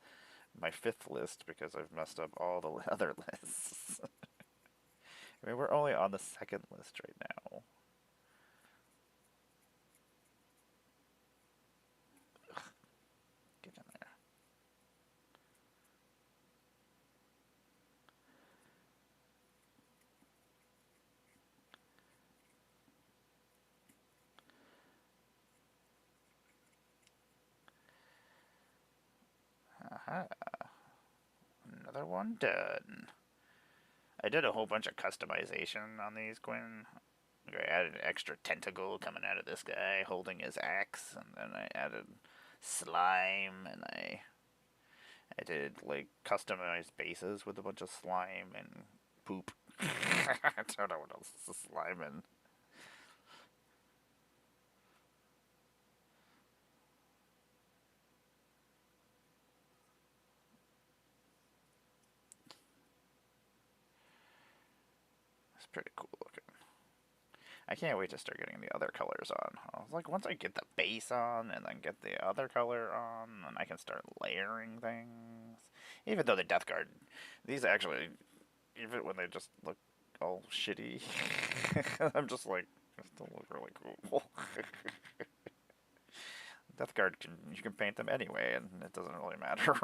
My 5th list because I've messed up all the other lists. I mean, we're only on the 2nd list right now. Ugh, get in there. Ah, another one done. I did a whole bunch of customization on these, Quinn. I added an extra tentacle coming out of this guy holding his axe, and then I added slime, and I did like customized bases with a bunch of slime and poop. I don't know what else is slime and it's pretty cool looking. I can't wait to start getting the other colors on. I was like, once I get the base on and then get the other color on, then I can start layering things. Even though the Death Guard, these actually, even when they just look all shitty, I'm just like, they still look really cool. Death Guard, you can paint them anyway, and it doesn't really matter.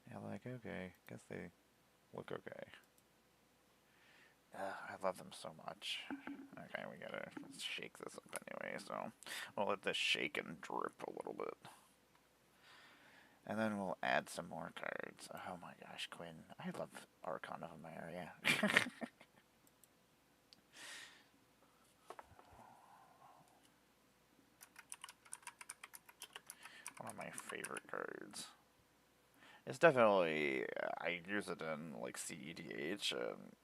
Yeah, like, okay, guess they look okay. I love them so much. Okay, we gotta shake this up anyway, so we'll let this shake and drip a little bit. And then we'll add some more cards. Oh my gosh, Quinn. I love Archon of Emmara. One of my favorite cards. It's definitely, I use it in like CEDH, and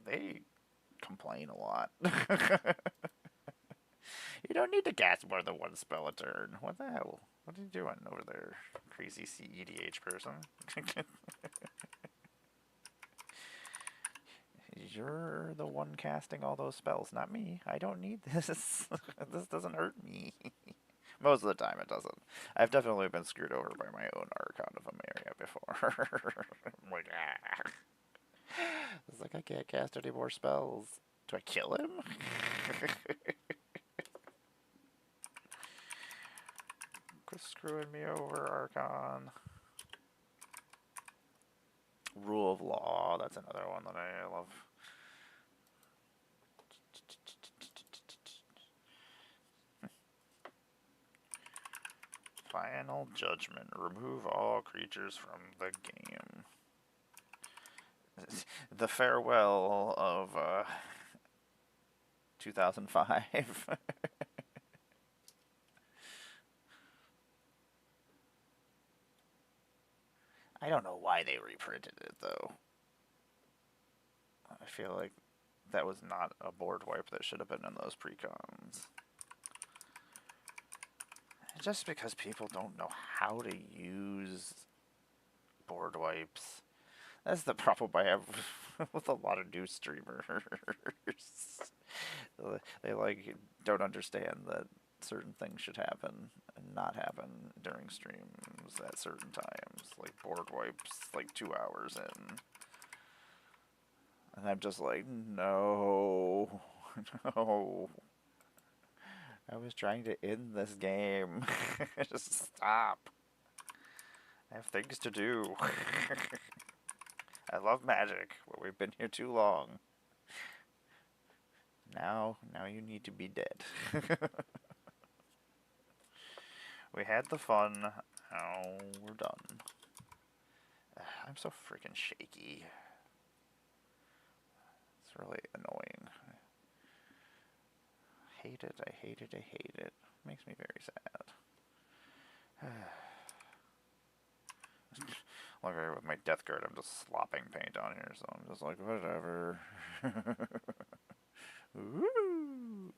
they complain a lot. You don't need to cast more than one spell a turn. What the hell? What are you doing over there, crazy CEDH person? You're the one casting all those spells, not me. I don't need this. This doesn't hurt me. Most of the time it doesn't. I've definitely been screwed over by my own Archon of Emmara before. I'm like, ah. It's like, I can't cast any more spells. Do I kill him? Quit screwing me over, Archon. Rule of Law, that's another one that I love. Final Judgment. Remove all creatures from the game. The farewell of 2005. I don't know why they reprinted it, though. I feel like that was not a board wipe that should have been in those precons. Just because people don't know how to use board wipes. That's the problem I have with a lot of new streamers. They like don't understand that certain things should happen and not happen during streams at certain times. Like board wipes, like 2 hours in. And I'm just like, no, no. I was trying to end this game. Just stop. I have things to do. I love magic, but we've been here too long. Now you need to be dead. We had the fun. Now we're done. I'm so freaking shaky. It's really annoying. I hate it, I hate it, I hate it. Makes me very sad. Like with my Death Guard, I'm just slopping paint on here, so I'm just like, whatever. Woo!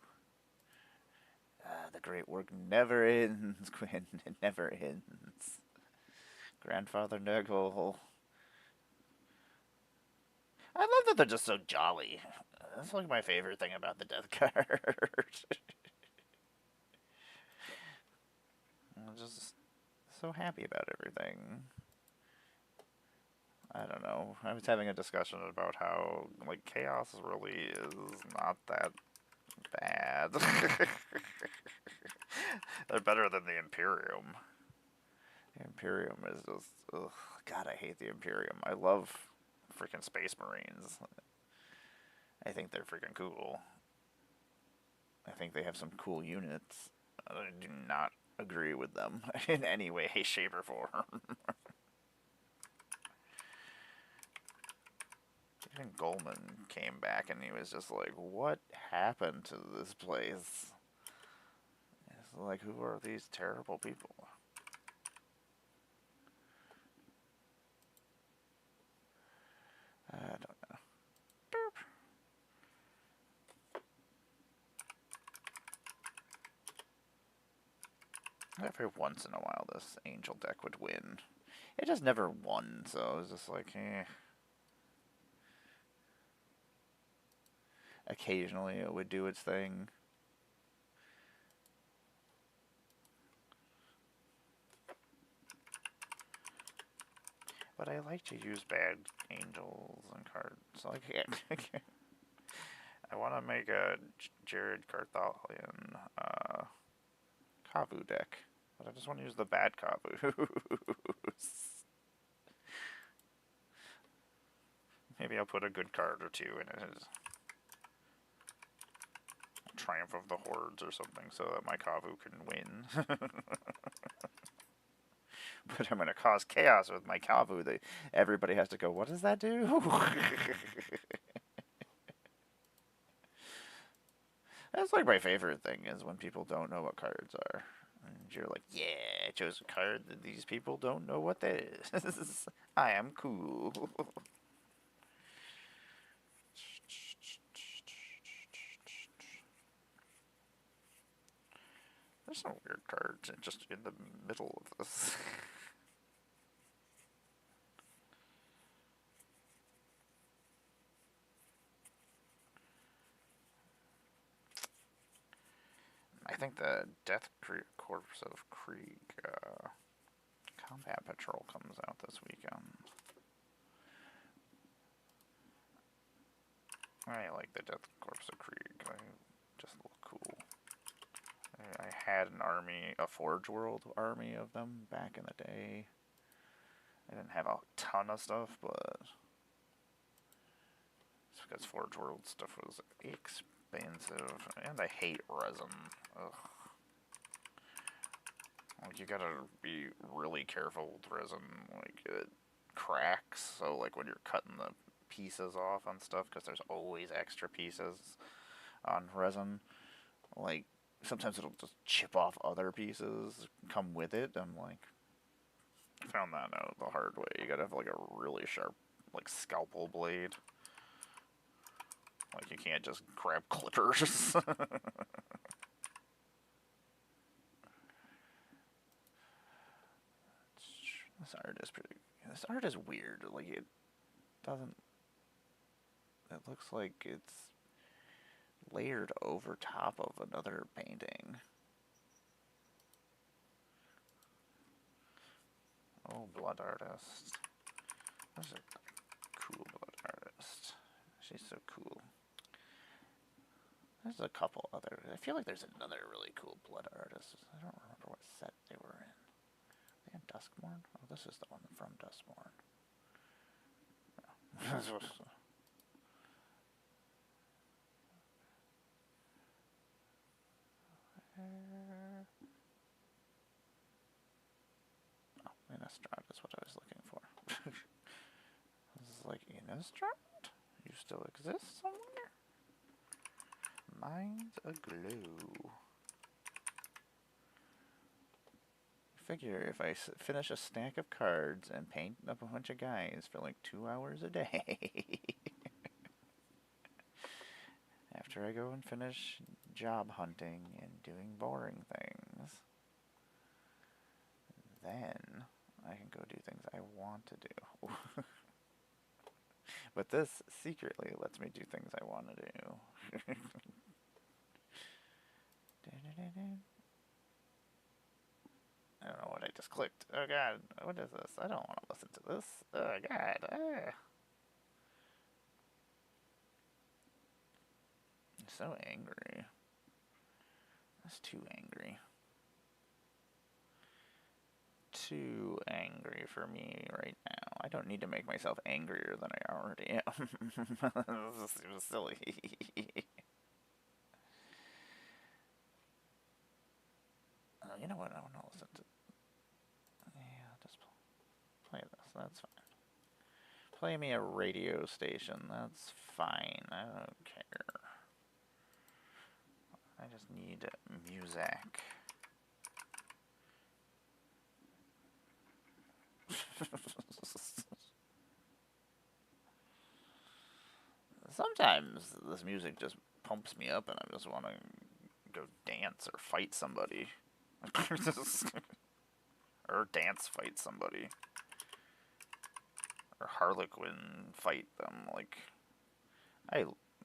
The great work never ends, Quinn. It never ends. Grandfather Nurgle. I love that they're just so jolly. That's like my favorite thing about the Death Guard. I'm just so happy about everything. I don't know. I was having a discussion about how, like, Chaos really is not that bad. They're better than the Imperium. The Imperium is just, ugh, God, I hate the Imperium. I love freaking Space Marines. I think they're freaking cool. I think they have some cool units. I do not agree with them in any way, shape, or form. Even Goldman came back and he was just like, what happened to this place? It's like, who are these terrible people? I don't know. Boop. Every once in a while this angel deck would win. It just never won, so it was just like, eh. Occasionally it would do its thing. But I like to use bad angels and cards. Like, I want to make a Jared Carthalion Kavu deck. But I just want to use the bad Kavus. Maybe I'll put a good card or two in it. Triumph of the Hordes or something so that my Kavu can win. But I'm going to cause chaos with my Kavu. Everybody has to go, what does that do? That's like my favorite thing is when people don't know what cards are. And you're like, yeah, I chose a card that these people don't know what that is. I am cool. There's some weird cards just in the middle of this. I think the Death Corpse of Krieg Combat Patrol comes out this weekend. I like the Death Corpse of Krieg. They just look cool. I had an army, a Forge World army of them back in the day. I didn't have a ton of stuff, but it's because Forge World stuff was expensive, and I hate resin. Ugh. Like, you gotta be really careful with resin. Like, it cracks, so like when you're cutting the pieces off on stuff, because there's always extra pieces on resin, like, sometimes it'll just chip off other pieces, come with it. I'm like, I found that out the hard way. You gotta have like a really sharp, like, scalpel blade. Like, you can't just grab clippers. This art is pretty. This art is weird. Like, it doesn't. It looks like it's layered over top of another painting. Oh, blood artist. That's a cool blood artist. She's so cool. There's a couple other. I feel like there's another really cool blood artist. I don't remember what set they were in. Are they in Duskmourn? Oh, this is the one from Duskmourn. No. Oh, Innistrad is what I was looking for. This is like, Innistrad? You still exist somewhere? Mind's aglow. Figure if I finish a stack of cards and paint up a bunch of guys for like 2 hours a day. After I go and finish job hunting and doing boring things, then I can go do things I want to do. But this secretly lets me do things I want to do. I don't know what I just clicked. Oh god, what is this? I don't want to listen to this. Oh god. Ah. I'm so angry. That's too angry. Too angry for me right now. I don't need to make myself angrier than I already am. This seems silly. You know what? I want to listen to. Yeah, just play this. That's fine. Play me a radio station. That's fine. I don't care. I just need music. Sometimes this music just pumps me up and I just want to go dance or fight somebody. Or dance fight somebody. Or Harlequin fight them. Like,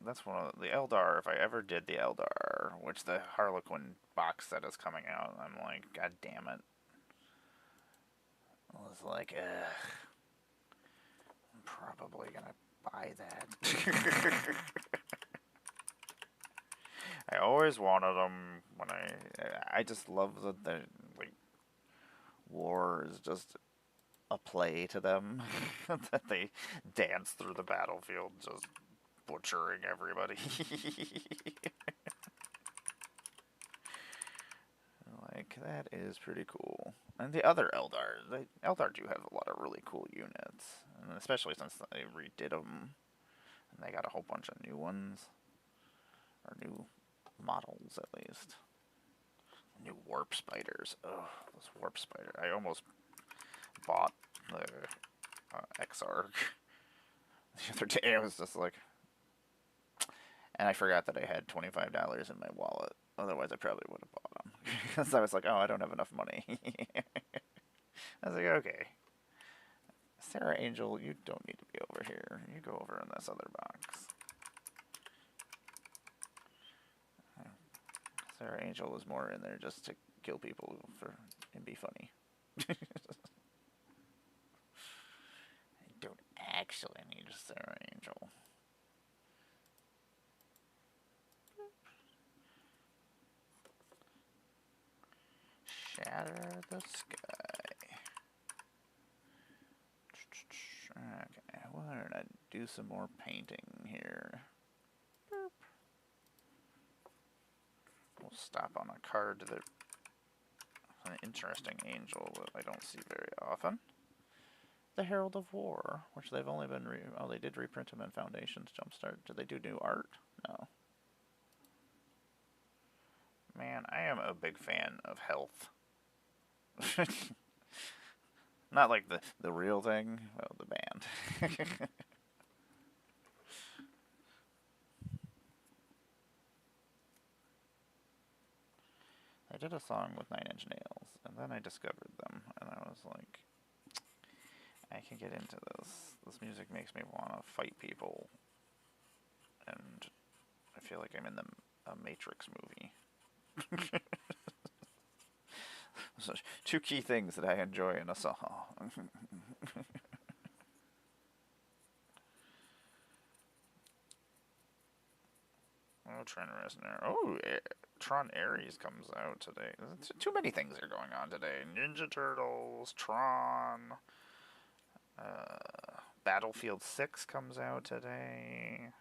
that's one of the Eldar. If I ever did the Eldar, which the Harlequin box set is coming out, I'm like, God damn it. I was like, ugh. I'm probably gonna buy that. I always wanted them when I just love that the like war is just a play to them. That they dance through the battlefield just butchering everybody. Like, that is pretty cool. And the other Eldar do have a lot of really cool units, and especially since they redid them, and they got a whole bunch of new ones, or new models at least. New warp spiders. Oh, those warp spiders! I almost bought the X-Arc the other day. I was just like, and I forgot that I had $25 in my wallet. Otherwise, I probably would have bought them. Because I was like, oh, I don't have enough money. I was like, okay. Sarah Angel, you don't need to be over here. You go over in this other box. Sarah Angel was more in there just to kill people and be funny. I don't actually need Sarah Angel. Shatter the sky. Okay, we're gonna do some more painting here. Boop. We'll stop on a card that an interesting angel that I don't see very often. The Herald of War, which they've only been they did reprint them in Foundations Jumpstart. Did they do new art? No. Man, I am a big fan of health. Not like the real thing, well, the band. I did a song with 9 Inch Nails, and then I discovered them, and I was like, I can get into this. This music makes me want to fight people, and I feel like I'm in a Matrix movie. So, two key things that I enjoy in a song. Oh, Tron Reznor. Oh, Tron Ares comes out today. Too many things are going on today. Ninja Turtles, Tron, Battlefield 6 comes out today.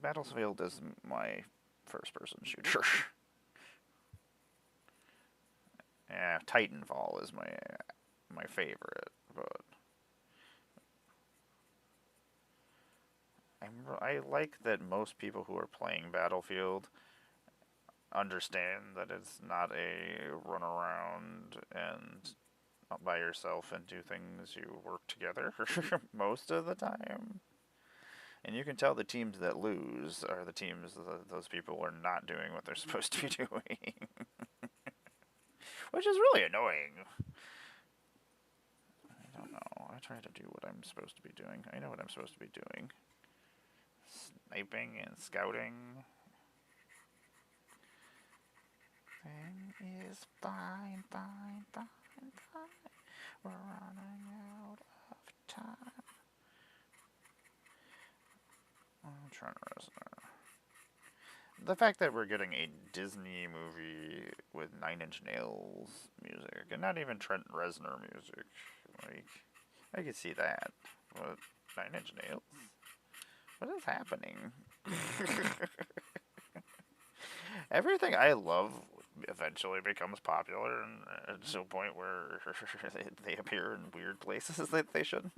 Battlefield is my first-person shooter. Yeah, Titanfall is my favorite, but I like that most people who are playing Battlefield understand that it's not a run around and by yourself and do things. You work together most of the time. And you can tell the teams that lose are the teams that those people are not doing what they're supposed to be doing. Which is really annoying. I don't know. I try to do what I'm supposed to be doing. I know what I'm supposed to be doing. Sniping and scouting. Thing is fine, fine, fine, fine. We're running out of time. I'm trying to Reznor. The fact that we're getting a Disney movie with 9 Inch Nails music, and not even Trent Reznor music, like, I could see that. But 9 Inch Nails? What is happening? Everything I love eventually becomes popular and to a point where they appear in weird places that they shouldn't.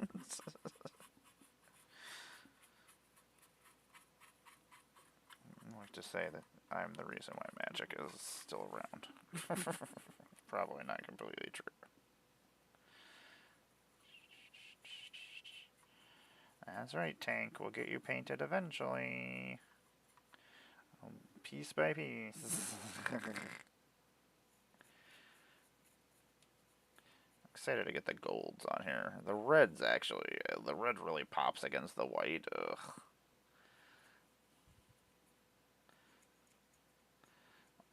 I like to say that I'm the reason why magic is still around. Probably not completely true. That's right, Tank. We'll get you painted eventually. Piece by piece. Excited to get the golds on here. The reds, actually. The red really pops against the white. Ugh.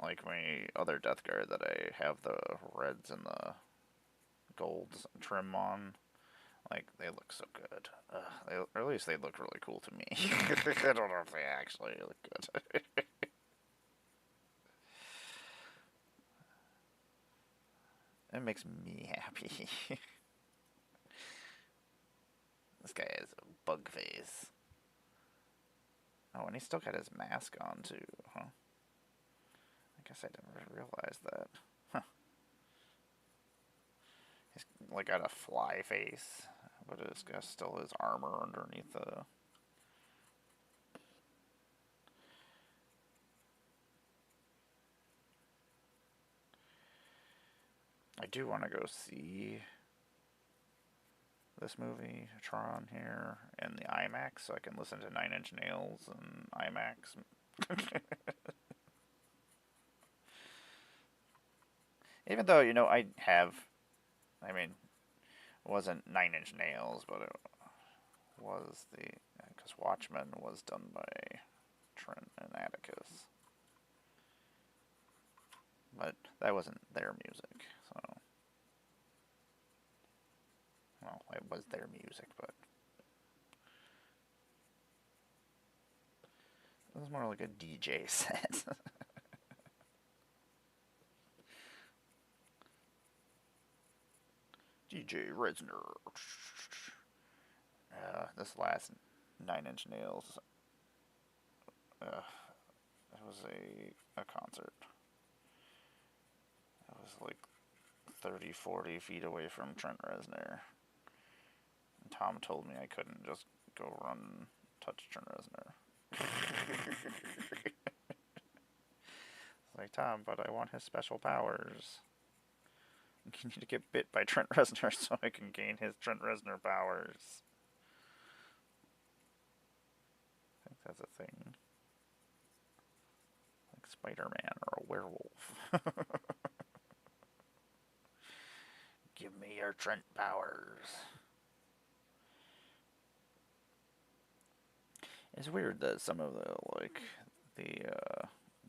Like my other Death Guard that I have the reds and the golds trim on. Like, they look so good. Or at least they look really cool to me. I don't know if they actually look good. It makes me happy. This guy has a bug face. Oh, and he's still got his mask on, too, huh? I guess I didn't realize that. Huh. He's like got a fly face, but it's got still his armor underneath the... I do want to go see this movie, Tron, here in the IMAX, so I can listen to Nine Inch Nails and IMAX. Even though, you know, I mean, it wasn't Nine Inch Nails, but it was because Watchmen was done by Trent and Atticus. But that wasn't their music, so... Well, it was their music, but... It was more like a DJ set. DJ Reznor. This last Nine Inch Nails... it was a concert. It was like 30, 40 feet away from Trent Reznor. And Tom told me I couldn't just go run and touch Trent Reznor. It's like, Tom, but I want his special powers. You need to get bit by Trent Reznor so I can gain his Trent Reznor powers. I think that's a thing. Like Spider-Man or a werewolf. Give me your Trent powers. It's weird that some of the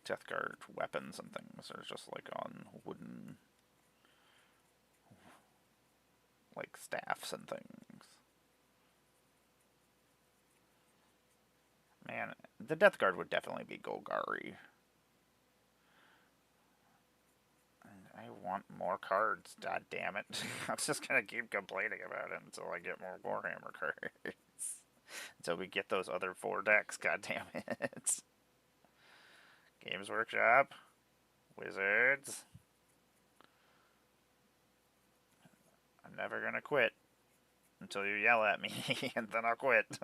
Death Guard weapons and things are just like on wooden, like staffs and things. Man, the Death Guard would definitely be Golgari. I want more cards, god damn it. I'm just gonna keep complaining about it until I get more Warhammer cards. Until we get those other 4 decks, god damn it. Games Workshop. Wizards. I'm never gonna quit. Until you yell at me, and then I'll quit.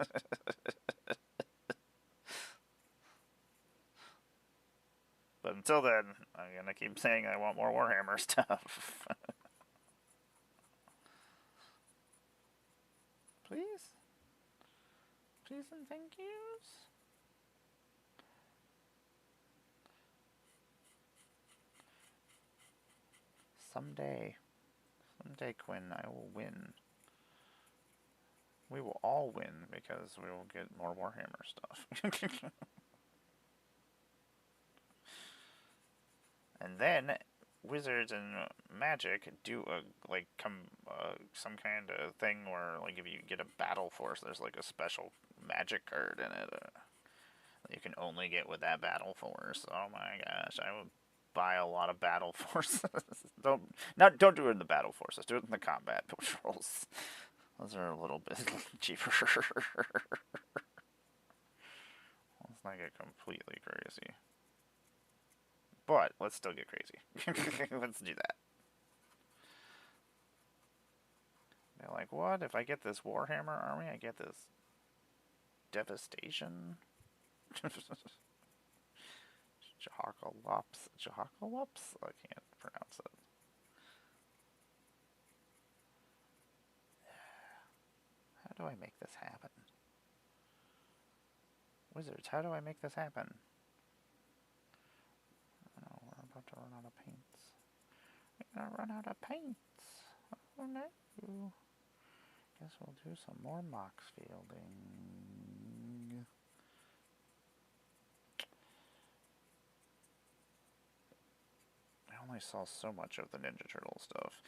But until then, I'm gonna keep saying I want more Warhammer stuff. Please? Please and thank yous? Someday, Quinn, I will win. We will all win because we will get more Warhammer stuff. And then Wizards and Magic do some kind of thing where like if you get a battle force, there's like a special magic card in it that you can only get with that battle force. Oh my gosh, I would buy a lot of battle forces. Don't do it in the battle forces. Do it in the combat patrols. Those are a little bit cheaper. Let's not get completely crazy. But let's still get crazy. Let's do that. They're like, what? If I get this Warhammer army, I get this devastation? Jahakalops? Jahakalops? I can't pronounce it. How do I make this happen? Wizards, how do I make this happen? Oh, we're about to run out of paints. We're gonna run out of paints. Oh no. Guess we'll do some more mox fielding. I only saw so much of the Ninja Turtle stuff.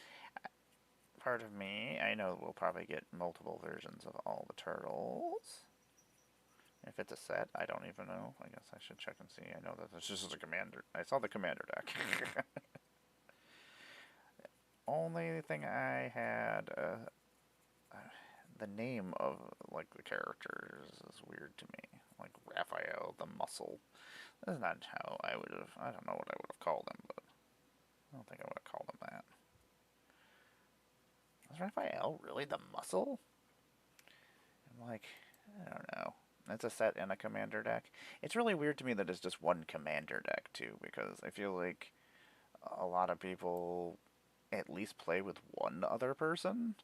Part of me, I know we'll probably get multiple versions of all the turtles. If it's a set, I don't even know. I guess I should check and see. I know that this is a commander. I saw the commander deck. Only thing I had, the name of, like, the characters is weird to me. Like, Raphael the Muscle. That's not how I would have, I don't know what I would have called him, but I don't think I would have called him that. Is Raphael really the Muscle? I'm like, I don't know. It's a set and a commander deck. It's really weird to me that it's just one commander deck, too, because I feel like a lot of people at least play with one other person.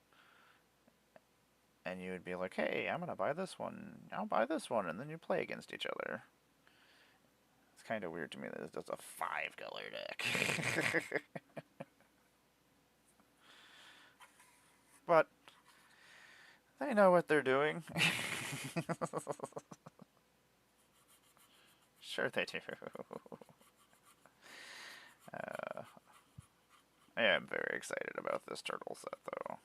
And you would be like, hey, I'm going to buy this one. I'll buy this one. And then you play against each other. It's kind of weird to me that it's just a 5-color deck. But they know what they're doing. Sure they do. I am very excited about this turtle set, though.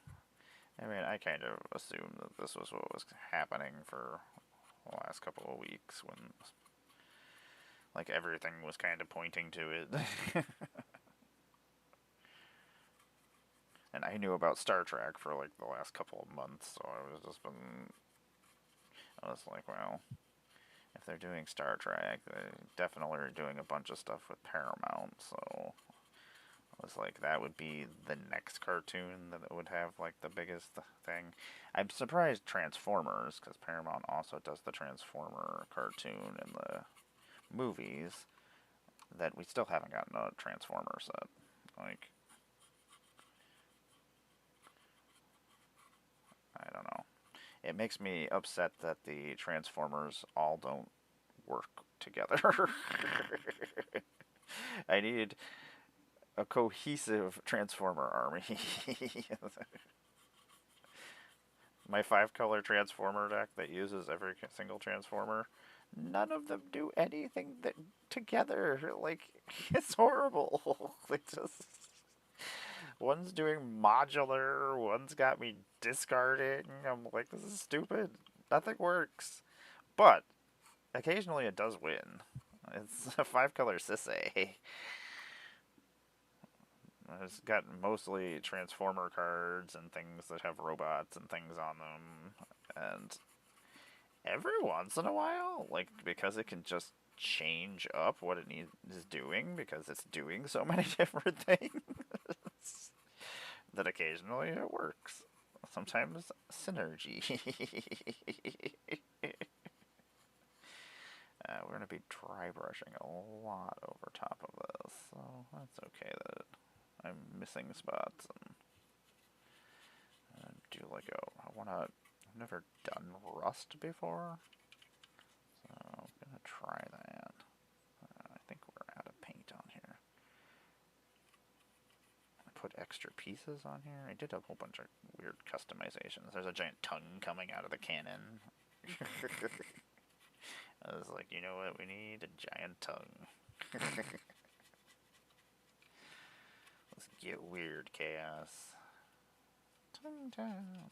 I mean, I kind of assumed that this was what was happening for the last couple of weeks when, like, everything was kind of pointing to it. And I knew about Star Trek for, like, the last couple of months, so I was like, well, if they're doing Star Trek, they definitely are doing a bunch of stuff with Paramount, so I was like, that would be the next cartoon that would have, like, the biggest thing. I'm surprised Transformers, because Paramount also does the Transformer cartoon in the movies, that we still haven't gotten a Transformer set. Like, I don't know. It makes me upset that the Transformers all don't work together. I need a cohesive Transformer army. My 5-color Transformer deck that uses every single Transformer, none of them do anything that together. Like, it's horrible. Like, just one's doing modular, one's got me discarding. I'm like, this is stupid. Nothing works. But occasionally it does win. It's a 5-color Sisay. It's got mostly Transformer cards and things that have robots and things on them. And every once in a while, like, because it can just change up what it is doing, because it's doing so many different things, that occasionally it works. Sometimes synergy. We're going to be dry brushing a lot over top of this, so that's okay that I'm missing spots and do like I've never done rust before, so I'm going to try that. I think we're out of paint on here. I put extra pieces on here. I did a whole bunch of weird customizations. There's a giant tongue coming out of the cannon. I was like, you know what, we need a giant tongue. Let's get weird, chaos. Tongue down.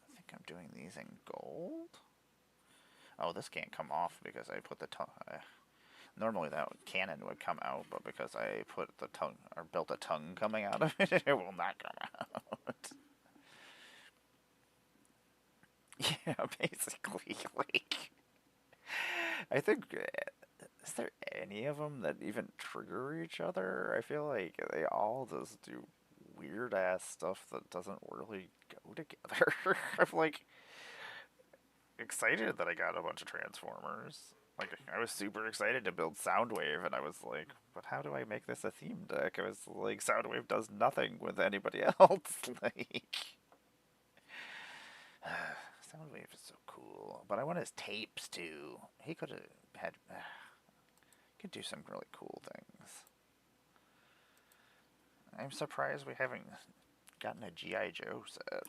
I think I'm doing these in gold. Oh, this can't come off because I put the tongue. Normally that cannon would come out, but because I put the tongue, or built a tongue coming out of it, it will not come out. Yeah, basically, like, I think, is there any of them that even trigger each other? I feel like they all just do weird ass stuff that doesn't really go together. I'm like excited that I got a bunch of Transformers. Like, I was super excited to build Soundwave, and I was like, but how do I make this a theme deck? I was like, Soundwave does nothing with anybody else. Like, Soundwave is so cool. But I want his tapes, too. He could have had... could do some really cool things. I'm surprised we haven't gotten a G.I. Joe set.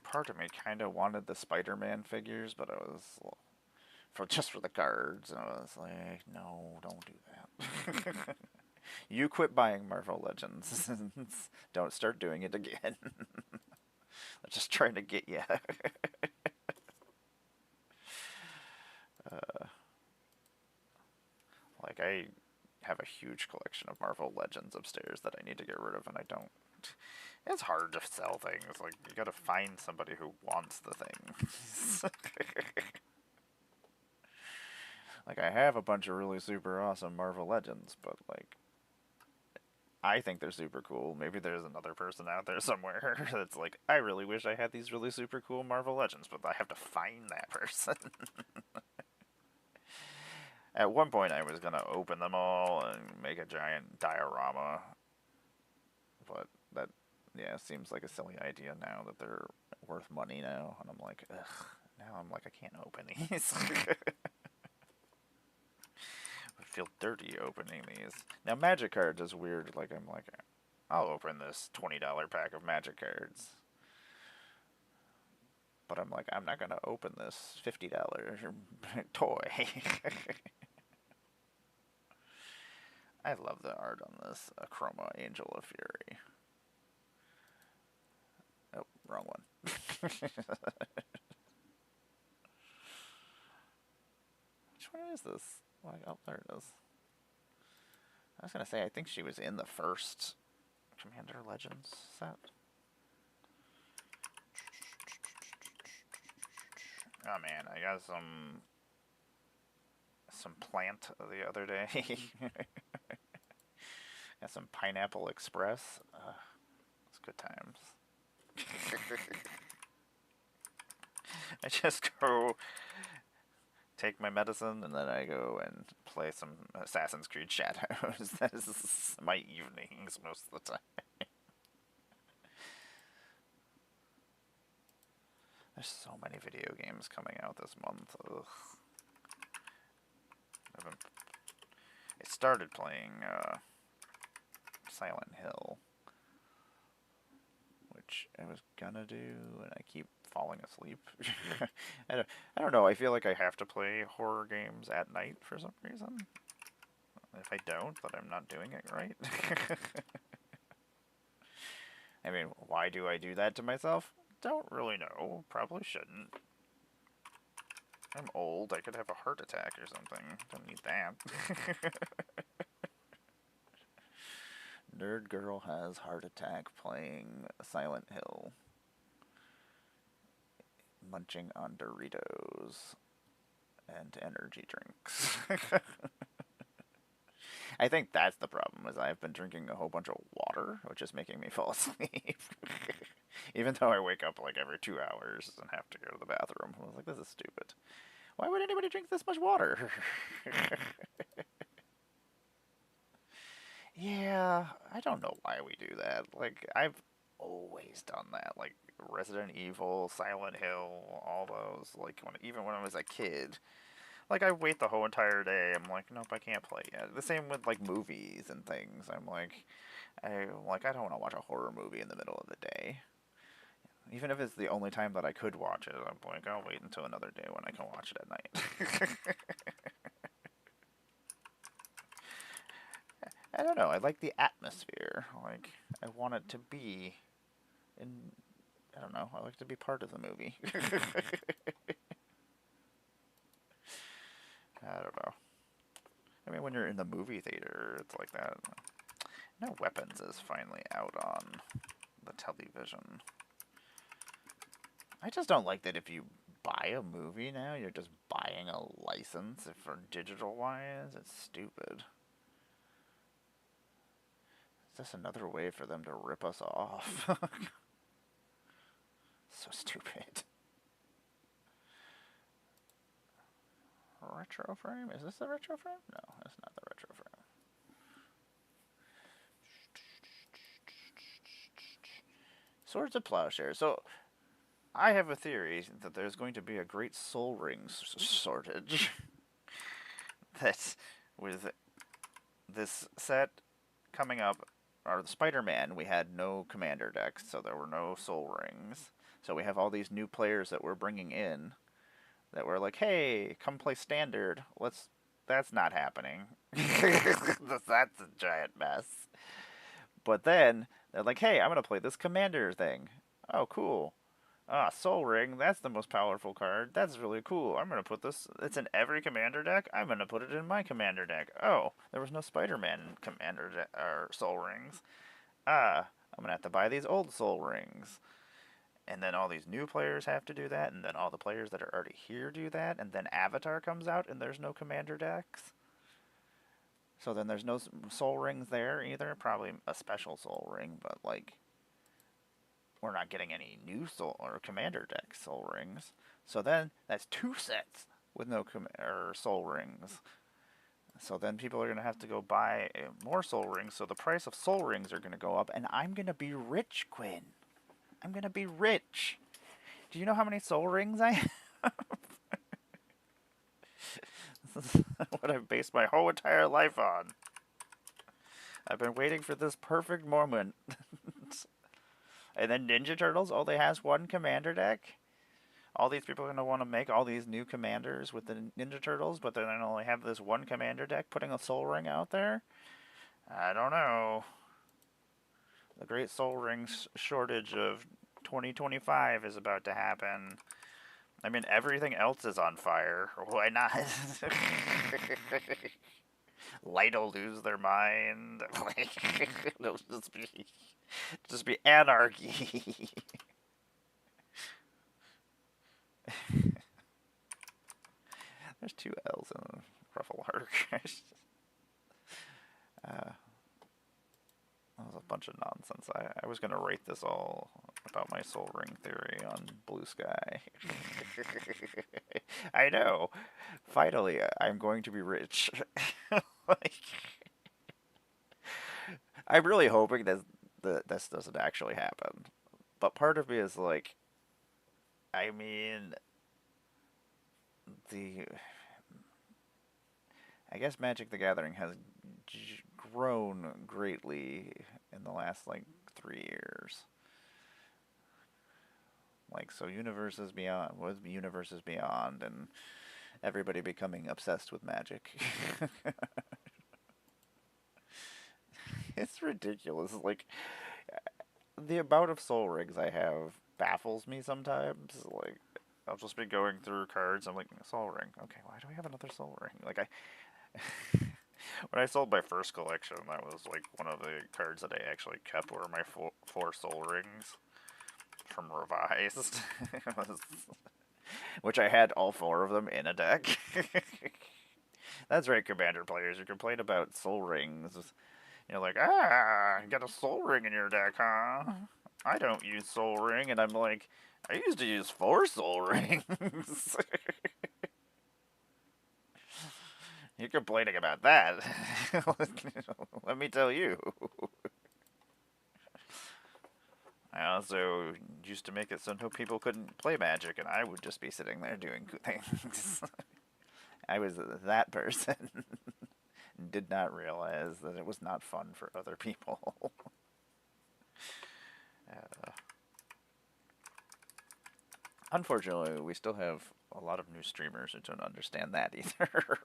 Part of me kind of wanted the Spider-Man figures, but I was just for the cards, and I was like, no, don't do that. You quit buying Marvel Legends. Don't start doing it again. I'm just trying to get you. Like, I have a huge collection of Marvel Legends upstairs that I need to get rid of, and I don't. It's hard to sell things. Like, you gotta find somebody who wants the things. Like, I have a bunch of really super awesome Marvel Legends, but, like, I think they're super cool. Maybe there's another person out there somewhere that's like, I really wish I had these really super cool Marvel Legends, but I have to find that person. At one point, I was gonna open them all and make a giant diorama, but that, yeah, seems like a silly idea now that they're worth money now, and I'm like, ugh. Now I'm like, I can't open these. I feel dirty opening these. Now, Magic cards is weird. Like, I'm like, I'll open this $20 pack of Magic cards. But I'm like, I'm not gonna open this $50 toy. I love the art on this Chroma Angel of Fury. Oh, wrong one. Which one is this? Like, oh, there it is. I was gonna say, I think she was in the first Commander Legends set. Oh man, I got some plant the other day. Got some Pineapple Express. It's good times. I just go take my medicine and then I go and play some Assassin's Creed Shadows. That is my evenings most of the time. There's so many video games coming out this month. Ugh. I started playing Silent Hill, which I was gonna do, and I keep falling asleep. I don't know. I feel like I have to play horror games at night for some reason. If I don't, then I'm not doing it right. I mean, why do I do that to myself? Don't really know. Probably shouldn't. I'm old. I could have a heart attack or something. Don't need that. Nerd girl has heart attack playing Silent Hill. Munching on Doritos and energy drinks. I think that's the problem, is I've been drinking a whole bunch of water, which is making me fall asleep. Even though I wake up like every 2 hours and have to go to the bathroom. I was like, this is stupid. Why would anybody drink this much water? Yeah, I don't know why we do that. Like, I've always done that. Like, Resident Evil, Silent Hill, all those. Like, even when I was a kid. Like, I wait the whole entire day. I'm like, nope, I can't play yet. The same with, like, movies and things. I'm like, I don't want to watch a horror movie in the middle of the day. Even if it's the only time that I could watch it, I'm like, I'll wait until another day when I can watch it at night. I don't know. I like the atmosphere. Like, I want it to be in. I don't know. I like to be part of the movie. I don't know. I mean, when you're in the movie theater, it's like that. No Weapons is finally out on the television. I just don't like that if you buy a movie now, you're just buying a license for digital-wise. It's stupid. It's just another way for them to rip us off. So stupid. Retro frame? Is this the retro frame? No, that's not the retro frame. Swords of Plowshare. So, I have a theory that there's going to be a great Soul Rings shortage. That with this set coming up, or the Spider-Man, we had no commander decks, so there were no Soul Rings. So we have all these new players that we're bringing in that were like, hey, come play Standard. That's not happening. That's a giant mess. But then they're like, hey, I'm gonna play this commander thing. Oh, cool. Ah, Soul Ring, that's the most powerful card. That's really cool. I'm gonna put this. It's in every commander deck. I'm gonna put it in my commander deck. Oh, there was no Spider-Man commander or Soul Rings. Ah, I'm gonna have to buy these old Soul Rings. And then all these new players have to do that, and then all the players that are already here do that, and then Avatar comes out, and there's no commander decks. So then there's no Soul Rings there either. Probably a special Soul Ring, but like, we're not getting any new Soul or commander deck Soul Rings. So then that's 2 sets with no Soul Rings. So then people are going to have to go buy more Soul Rings, so the price of Soul Rings are going to go up, and I'm going to be rich, Quinn. I'm gonna be rich. Do you know how many Soul Rings I have? This is what I've based my whole entire life on. I've been waiting for this perfect moment. And then Ninja Turtles only has one commander deck. All these people are going to want to make all these new commanders with the Ninja Turtles, but then only have this one commander deck putting a Soul Ring out there? I don't know. The Great Soul Rings shortage of 2025 is about to happen. I mean, everything else is on fire. Why not? Light'll lose their mind. Like, it'll just be anarchy. There's 2 L's in Ruffle Arc. That was a bunch of nonsense. I was going to rate this all about my Soul Ring theory on Blue Sky. I know. Finally, I'm going to be rich. Like, I'm really hoping that this doesn't actually happen. But part of me is like, I mean, I guess Magic the Gathering has grown greatly in the last like 3 years. Like, so Universes Beyond was Universes Beyond, and everybody becoming obsessed with Magic. It's ridiculous. Like, the amount of Soul Rings I have baffles me sometimes. Like, I'll just be going through cards. I'm like, Soul Ring. Okay, why do we have another Soul Ring? Like, when I sold my first collection, that was like one of the cards that I actually kept were my 4 Soul Rings from Revised. Which I had all 4 of them in a deck. That's right, Commander players. You complain about Soul Rings. You're like, you got a Soul Ring in your deck, huh? I don't use Soul Ring, and I'm like, I used to use 4 Soul Rings. You're complaining about that. Let me tell you. I also used to make it so no people couldn't play Magic, and I would just be sitting there doing things. I was that person. Did not realize that it was not fun for other people. Unfortunately, we still have a lot of new streamers who don't understand that either.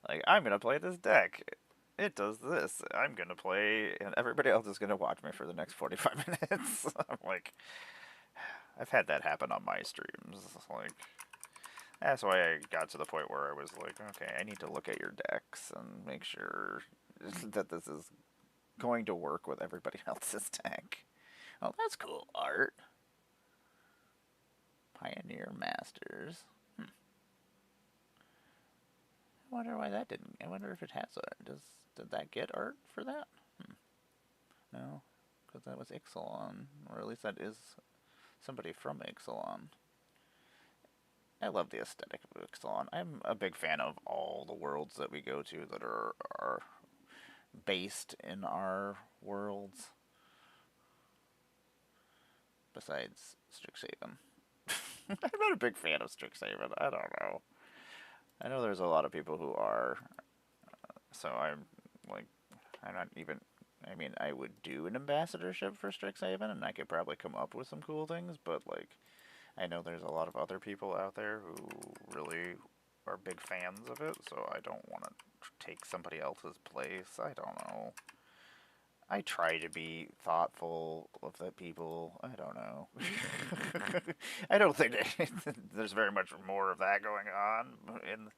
Like, I'm gonna play this deck. It does this. I'm gonna play, and everybody else is gonna watch me for the next 45 minutes. I'm like, I've had that happen on my streams. Like, that's why I got to the point where I was like, okay, I need to look at your decks and make sure that this is going to work with everybody else's tech. Oh, that's cool art. Pioneer Masters. I wonder why that didn't. I wonder if it has art. Did that get art for that? No, because that was Ixalan, or at least that is somebody from Ixalan. I love the aesthetic of Ixalan. I'm a big fan of all the worlds that we go to that are based in our worlds. Besides Strixhaven. I'm not a big fan of Strixhaven. I don't know. I know there's a lot of people who are. So I'm like, I'm not even. I mean, I would do an ambassadorship for Strixhaven, and I could probably come up with some cool things, but like, I know there's a lot of other people out there who really are big fans of it, so I don't want to take somebody else's place. I don't know. I try to be thoughtful of the people. I don't know. I don't think there's very much more of that going on.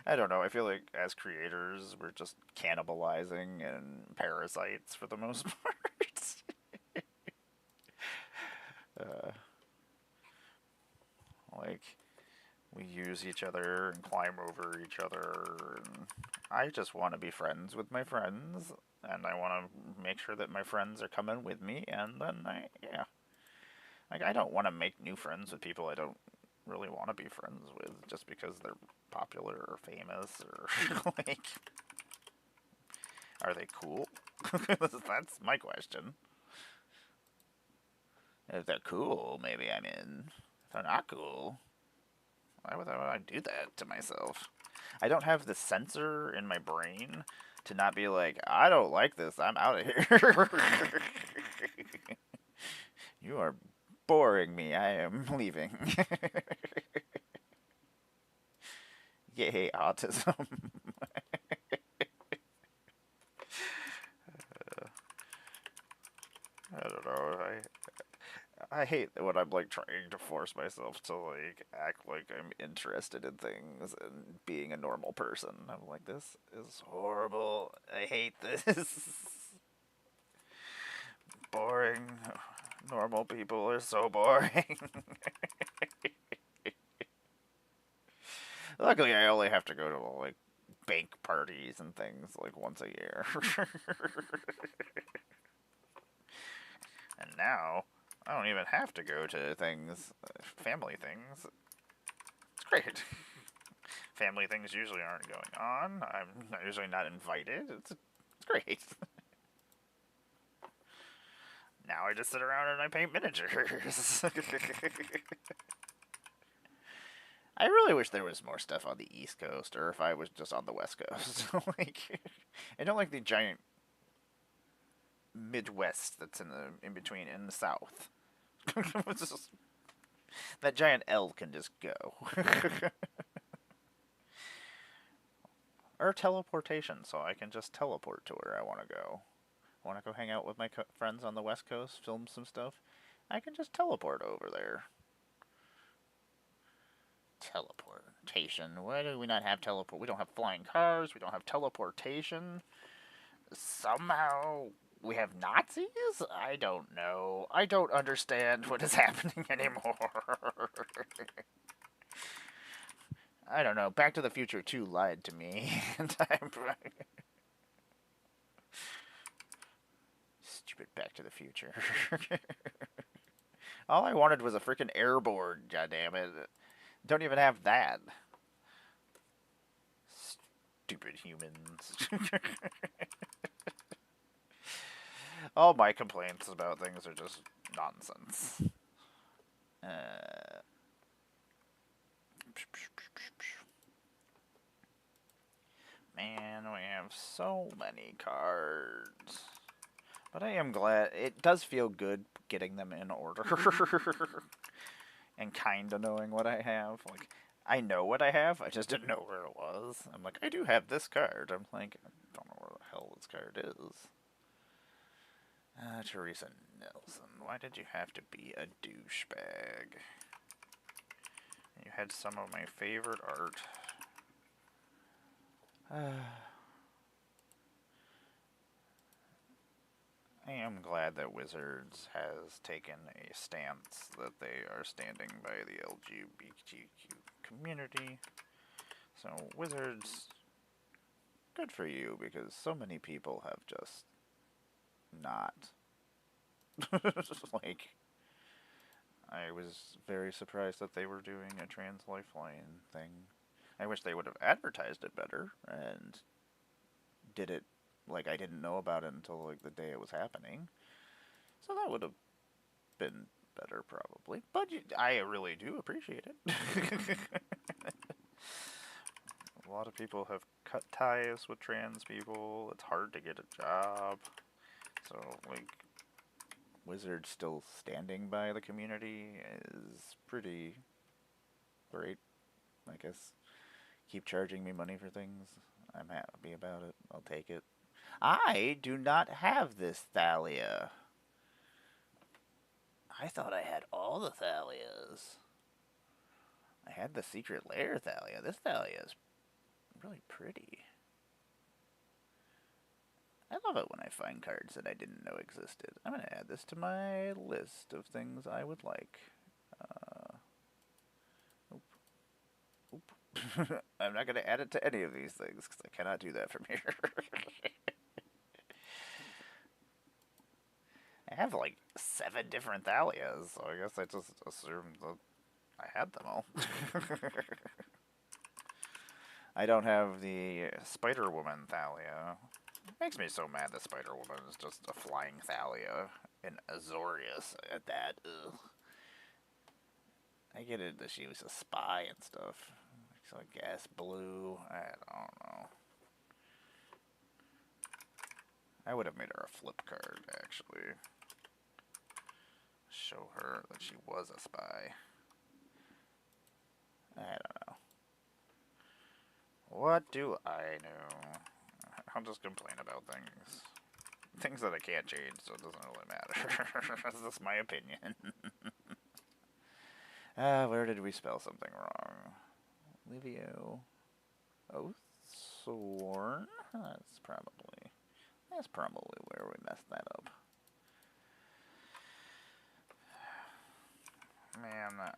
I don't know. I feel like as creators, we're just cannibalizing and parasites for the most part. uh, like, we use each other and climb over each other. And I just want to be friends with my friends, and I want to make sure that my friends are coming with me. And then yeah, like I don't want to make new friends with people I don't really want to be friends with just because they're popular or famous or like, are they cool? That's my question. If they're cool, maybe I'm in. If they're not cool, why would I do that to myself? I don't have the sensor in my brain to not be like, I don't like this, I'm out of here. You are boring me, I am leaving. Yay, autism. I don't know. I hate when I'm like trying to force myself to like act like I'm interested in things and being a normal person. I'm like, this is horrible. I hate this. Boring. Normal people are so boring. Luckily, I only have to go to like bank parties and things like once a year. And now, I don't even have to go to things, family things. It's great. Family things usually aren't going on. I'm usually not invited. It's great. Now I just sit around and I paint miniatures. I really wish there was more stuff on the East Coast, or if I was just on the West Coast. Like, I don't like the giant Midwest that's in between in the South. Just, that giant L can just go. Or teleportation, so I can just teleport to where I want to go. I want to go hang out with my friends on the West Coast, film some stuff. I can just teleport over there. Teleportation. Why do we not have teleport? We don't have flying cars. We don't have teleportation. Somehow we have Nazis? I don't know. I don't understand what is happening anymore. I don't know. Back to the Future 2 lied to me. And Stupid Back to the Future. All I wanted was a freaking airboard, goddammit. Don't even have that. Stupid humans. All my complaints about things are just nonsense. Man, we have so many cards. But I am glad. It does feel good getting them in order. And kind of knowing what I have. Like, I know what I have, I just didn't know where it was. I'm like, I do have this card. I'm like, I don't know where the hell this card is. Teresa Nelson, why did you have to be a douchebag? You had some of my favorite art. I am glad that Wizards has taken a stance that they are standing by the LGBTQ community. So, Wizards, good for you, because so many people have just not. Like, I was very surprised that they were doing a trans lifeline thing. I wish they would have advertised it better and did it like I didn't know about it until like the day it was happening. So that would have been better probably. But I really do appreciate it. A lot of people have cut ties with trans people. It's hard to get a job. So like Wizard still standing by the community is pretty great. I guess keep charging me money for things. I'm happy about it. I'll take it. I do not have this Thalia. I thought I had all the Thalias. I had the secret lair Thalia. This Thalia is really pretty. I love it when I find cards that I didn't know existed. I'm going to add this to my list of things I would like. Oop. I'm not going to add it to any of these things because I cannot do that from here. I have like 7 different Thalias, so I guess I just assumed that I had them all. I don't have the Spider-Woman Thalia. It makes me so mad that Spider-Woman is just a flying Thalia and Azorius at that. Ugh. I get it that she was a spy and stuff. So I guess blue. I don't know. I would have made her a flip card, actually. Show her that she was a spy. I don't know. What do I know? I'll just complain about things. Things that I can't change, so it doesn't really matter. That's just my opinion. Where did we spell something wrong? Livio Oathsworn? That's probably where we messed that up. Man,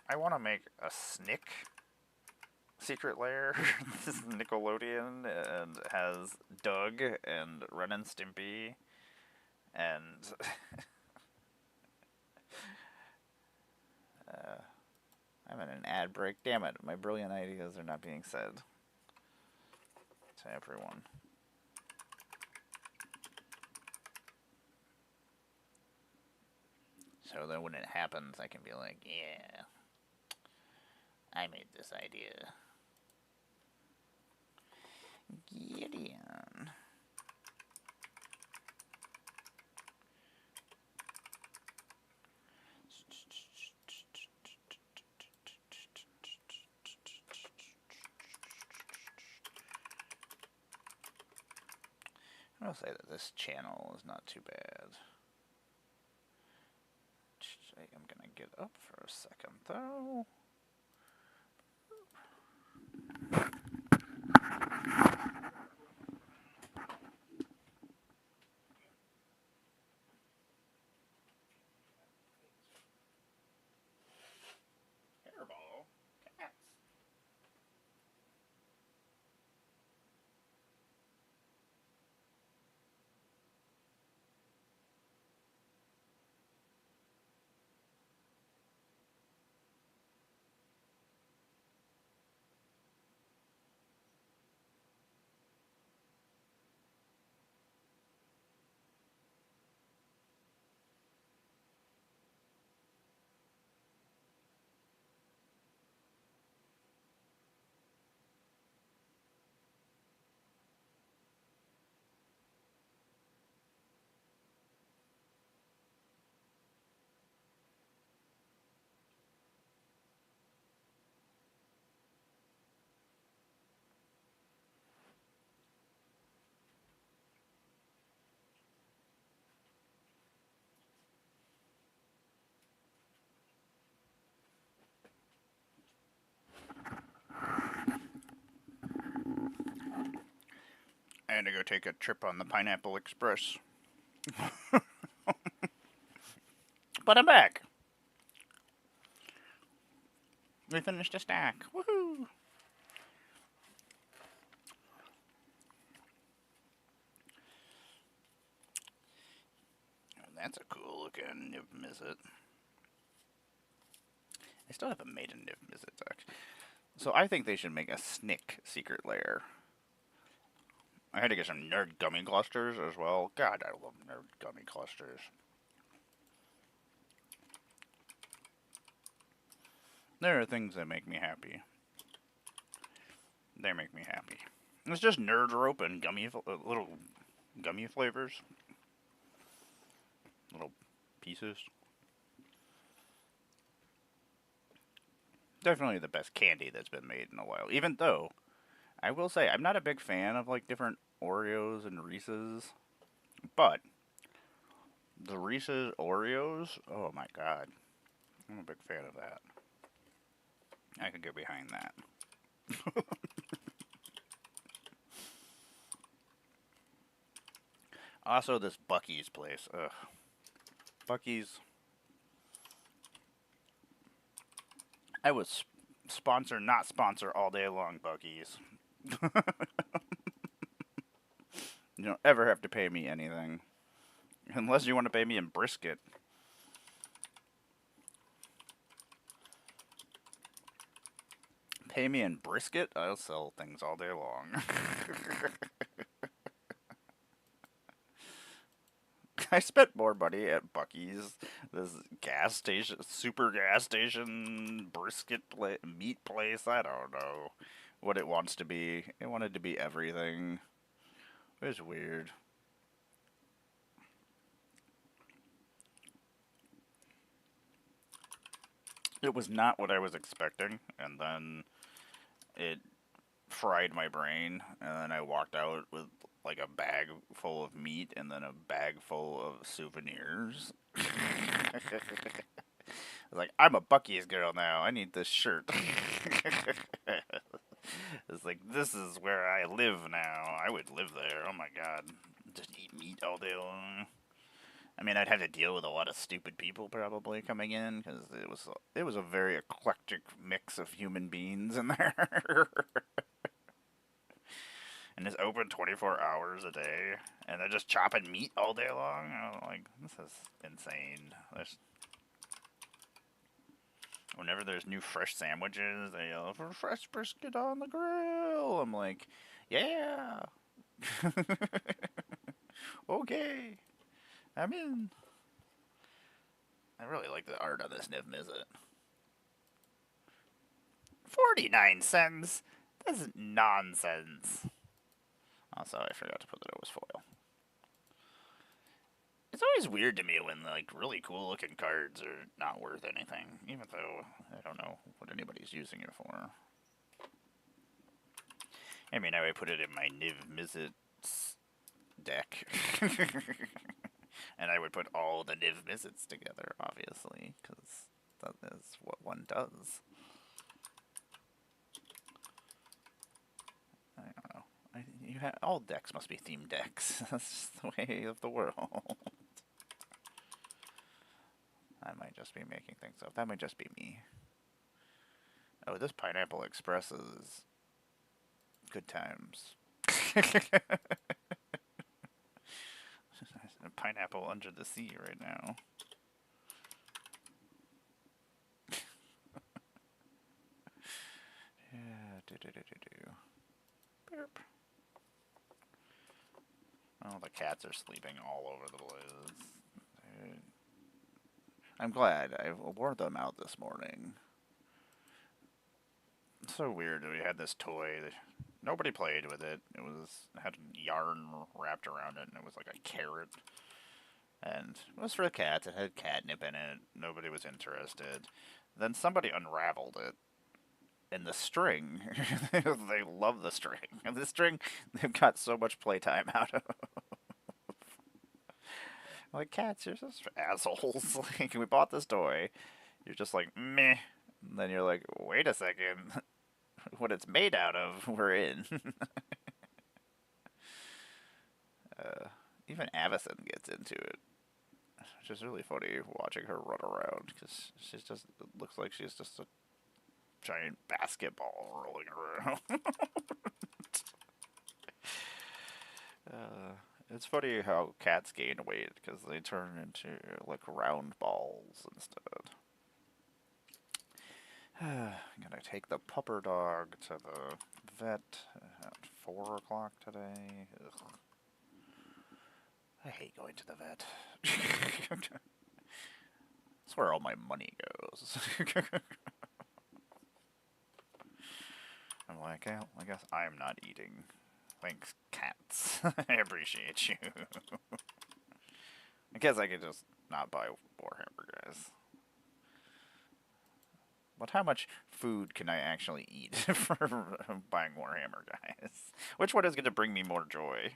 I want to make a Snick secret lair. This is Nickelodeon and has Doug and Ren and Stimpy and I'm in an ad break. Damn it, my brilliant ideas are not being said to everyone. So then when it happens, I can be like, yeah, I made this idea. Gideon. I'll say that this channel is not too bad. I'm gonna get up for a second though. Hairball. Cats. I had to go take a trip on the Pineapple Express. But I'm back. We finished a stack. Woohoo! That's a cool looking Nib Mizzet. I still haven't made a Nib Mizzet deck. So I think they should make a Snick secret lair. I had to get some nerd gummy clusters as well. God, I love nerd gummy clusters. There are things that make me happy. They make me happy. It's just nerd rope and gummy, little gummy flavors. Little pieces. Definitely the best candy that's been made in a while. Even though, I will say, I'm not a big fan of like different Oreos and Reese's. But, the Reese's Oreos, oh my god. I'm a big fan of that. I could get behind that. Also, this Buc-ee's place. Ugh. Buc-ee's. I would sponsor, not sponsor all day long, Buc-ee's. You don't ever have to pay me anything. Unless you want to pay me in brisket. Pay me in brisket? I'll sell things all day long. I spent more money at Buc-ee's, this gas station, super gas station, brisket meat place. I don't know what it wants to be. It wanted to be everything. It was weird. It was not what I was expecting, and then it fried my brain, and then I walked out with like a bag full of meat and then a bag full of souvenirs. I was like, I'm a Buc-ee's girl now. I need this shirt. It's like, this is where I live now. I would live there. Oh my god. Just eat meat all day long. I mean, I'd have to deal with a lot of stupid people probably coming in because it was a very eclectic mix of human beings in there. And it's open 24 hours a day, and they're just chopping meat all day long. I'm like, this is insane. Whenever there's new fresh sandwiches, they yell for fresh brisket on the grill. I'm like, yeah. Okay. I'm in. I really like the art on this Niv Mizzet. 49 cents? That's nonsense. Also, I forgot to put that it was foil. It's always weird to me when like really cool looking cards are not worth anything, even though I don't know what anybody's using it for. I mean, I would put it in my Niv Mizzet deck. And I would put all the Niv Mizzets together, obviously, because that is what one does. I don't know. All decks must be themed decks. That's just the way of the world. I might just be making things up. That might just be me. Oh, this Pineapple Express is good times. A pineapple under the sea right now. Yeah, Burp. Oh, the cats are sleeping all over the place. I'm glad. I wore them out this morning. It's so weird. We had this toy. Nobody played with it. It had yarn wrapped around it, and it was like a carrot. And it was for the cats. It had catnip in it. Nobody was interested. Then somebody unraveled it. And the string, they love the string. And the string, they've got so much playtime out of. Like, cats, you're such assholes. Like, we bought this toy. You're just like, meh. And then you're like, wait a second. What it's made out of, we're in. Even Avison gets into it. It's just really funny watching her run around because she's just it looks like she's just a giant basketball rolling around. uh, it's funny how cats gain weight because they turn into like round balls instead. I'm gonna take the pupper dog to the vet at 4 o'clock today. Ugh. I hate going to the vet. That's where all my money goes. I'm like, well, I guess I'm not eating. Thanks, cats. I appreciate you. I guess I could just not buy Warhammer, guys. But how much food can I actually eat for buying Warhammer, guys? Which one is going to bring me more joy?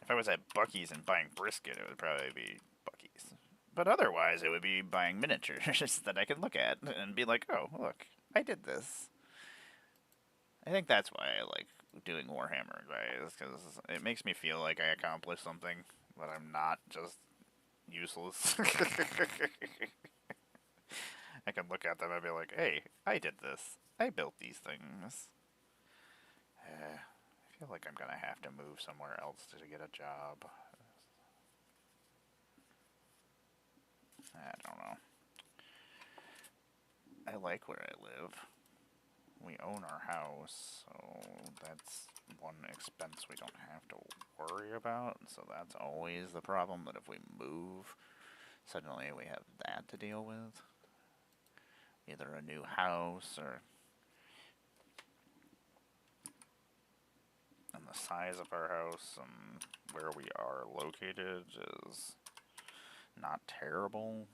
If I was at Buc-ee's and buying brisket, it would probably be Buc-ee's. But otherwise, it would be buying miniatures that I can look at and be like, oh, look, I did this. I think that's why I like doing Warhammer, guys, because it makes me feel like I accomplished something, but I'm not just useless. I can look at them and be like, hey, I did this. I built these things. I feel like I'm going to have to move somewhere else to get a job. I don't know. I like where I live. We own our house, so that's one expense we don't have to worry about. So that's always the problem, that if we move, suddenly we have that to deal with. Either a new house or... And the size of our house and where we are located is not terrible.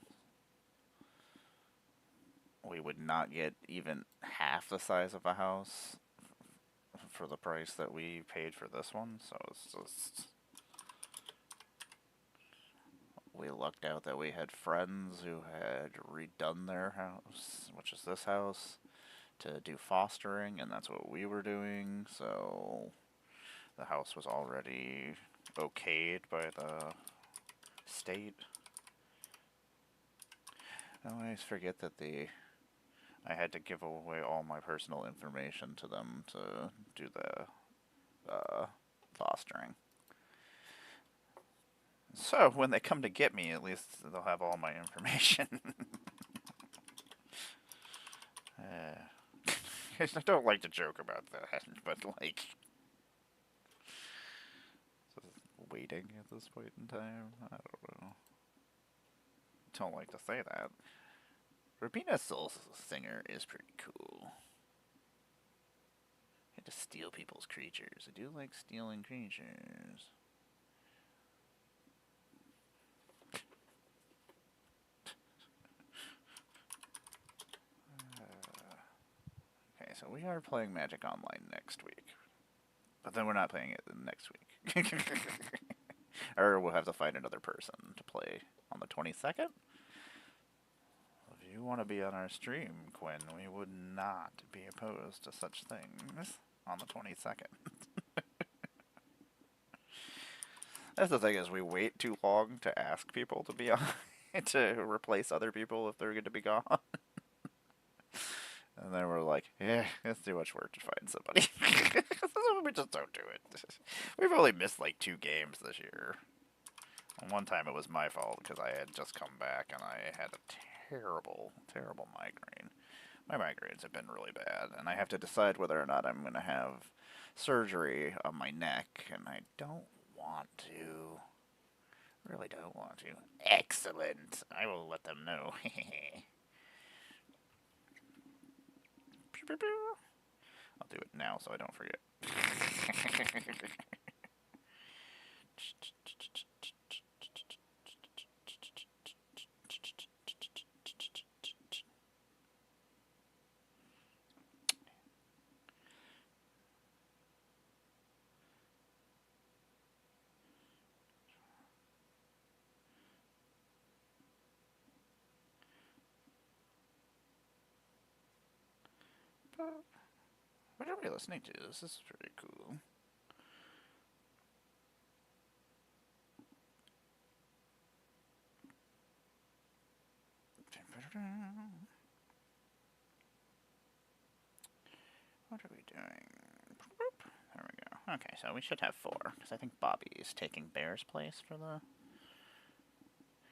We would not get even half the size of a house for the price that we paid for this one, so it's just... We lucked out that we had friends who had redone their house, which is this house, to do fostering, and that's what we were doing, so the house was already okayed by the state. I always forget that I had to give away all my personal information to them to do the fostering. So, when they come to get me, at least they'll have all my information. I don't like to joke about that, but like... waiting at this point in time? I don't know. Don't like to say that. Rabina Soul Singer is pretty cool. I had to steal people's creatures. I do like stealing creatures. Okay, so we are playing Magic Online next week. But then we're not playing it next week. Or we'll have to find another person to play on the 22nd. If you want to be on our stream, Quinn, we would not be opposed to such things on the 22nd. That's the thing, is we wait too long to ask people to be on, to replace other people if they're going to be gone. And then we're like, yeah, it's too much work to find somebody. We just don't do it. We've only missed like 2 games this year. And one time it was my fault because I had just come back and I had a terrible, terrible migraine. My migraines have been really bad, and I have to decide whether or not I'm going to have surgery on my neck, and I don't want to. Really don't want to. Excellent. I will let them know. I'll do it now so I don't forget. What are we listening to? This is pretty cool. What are we doing? There we go. Okay, so we should have 4, because I think Bobby is taking Bear's place for the...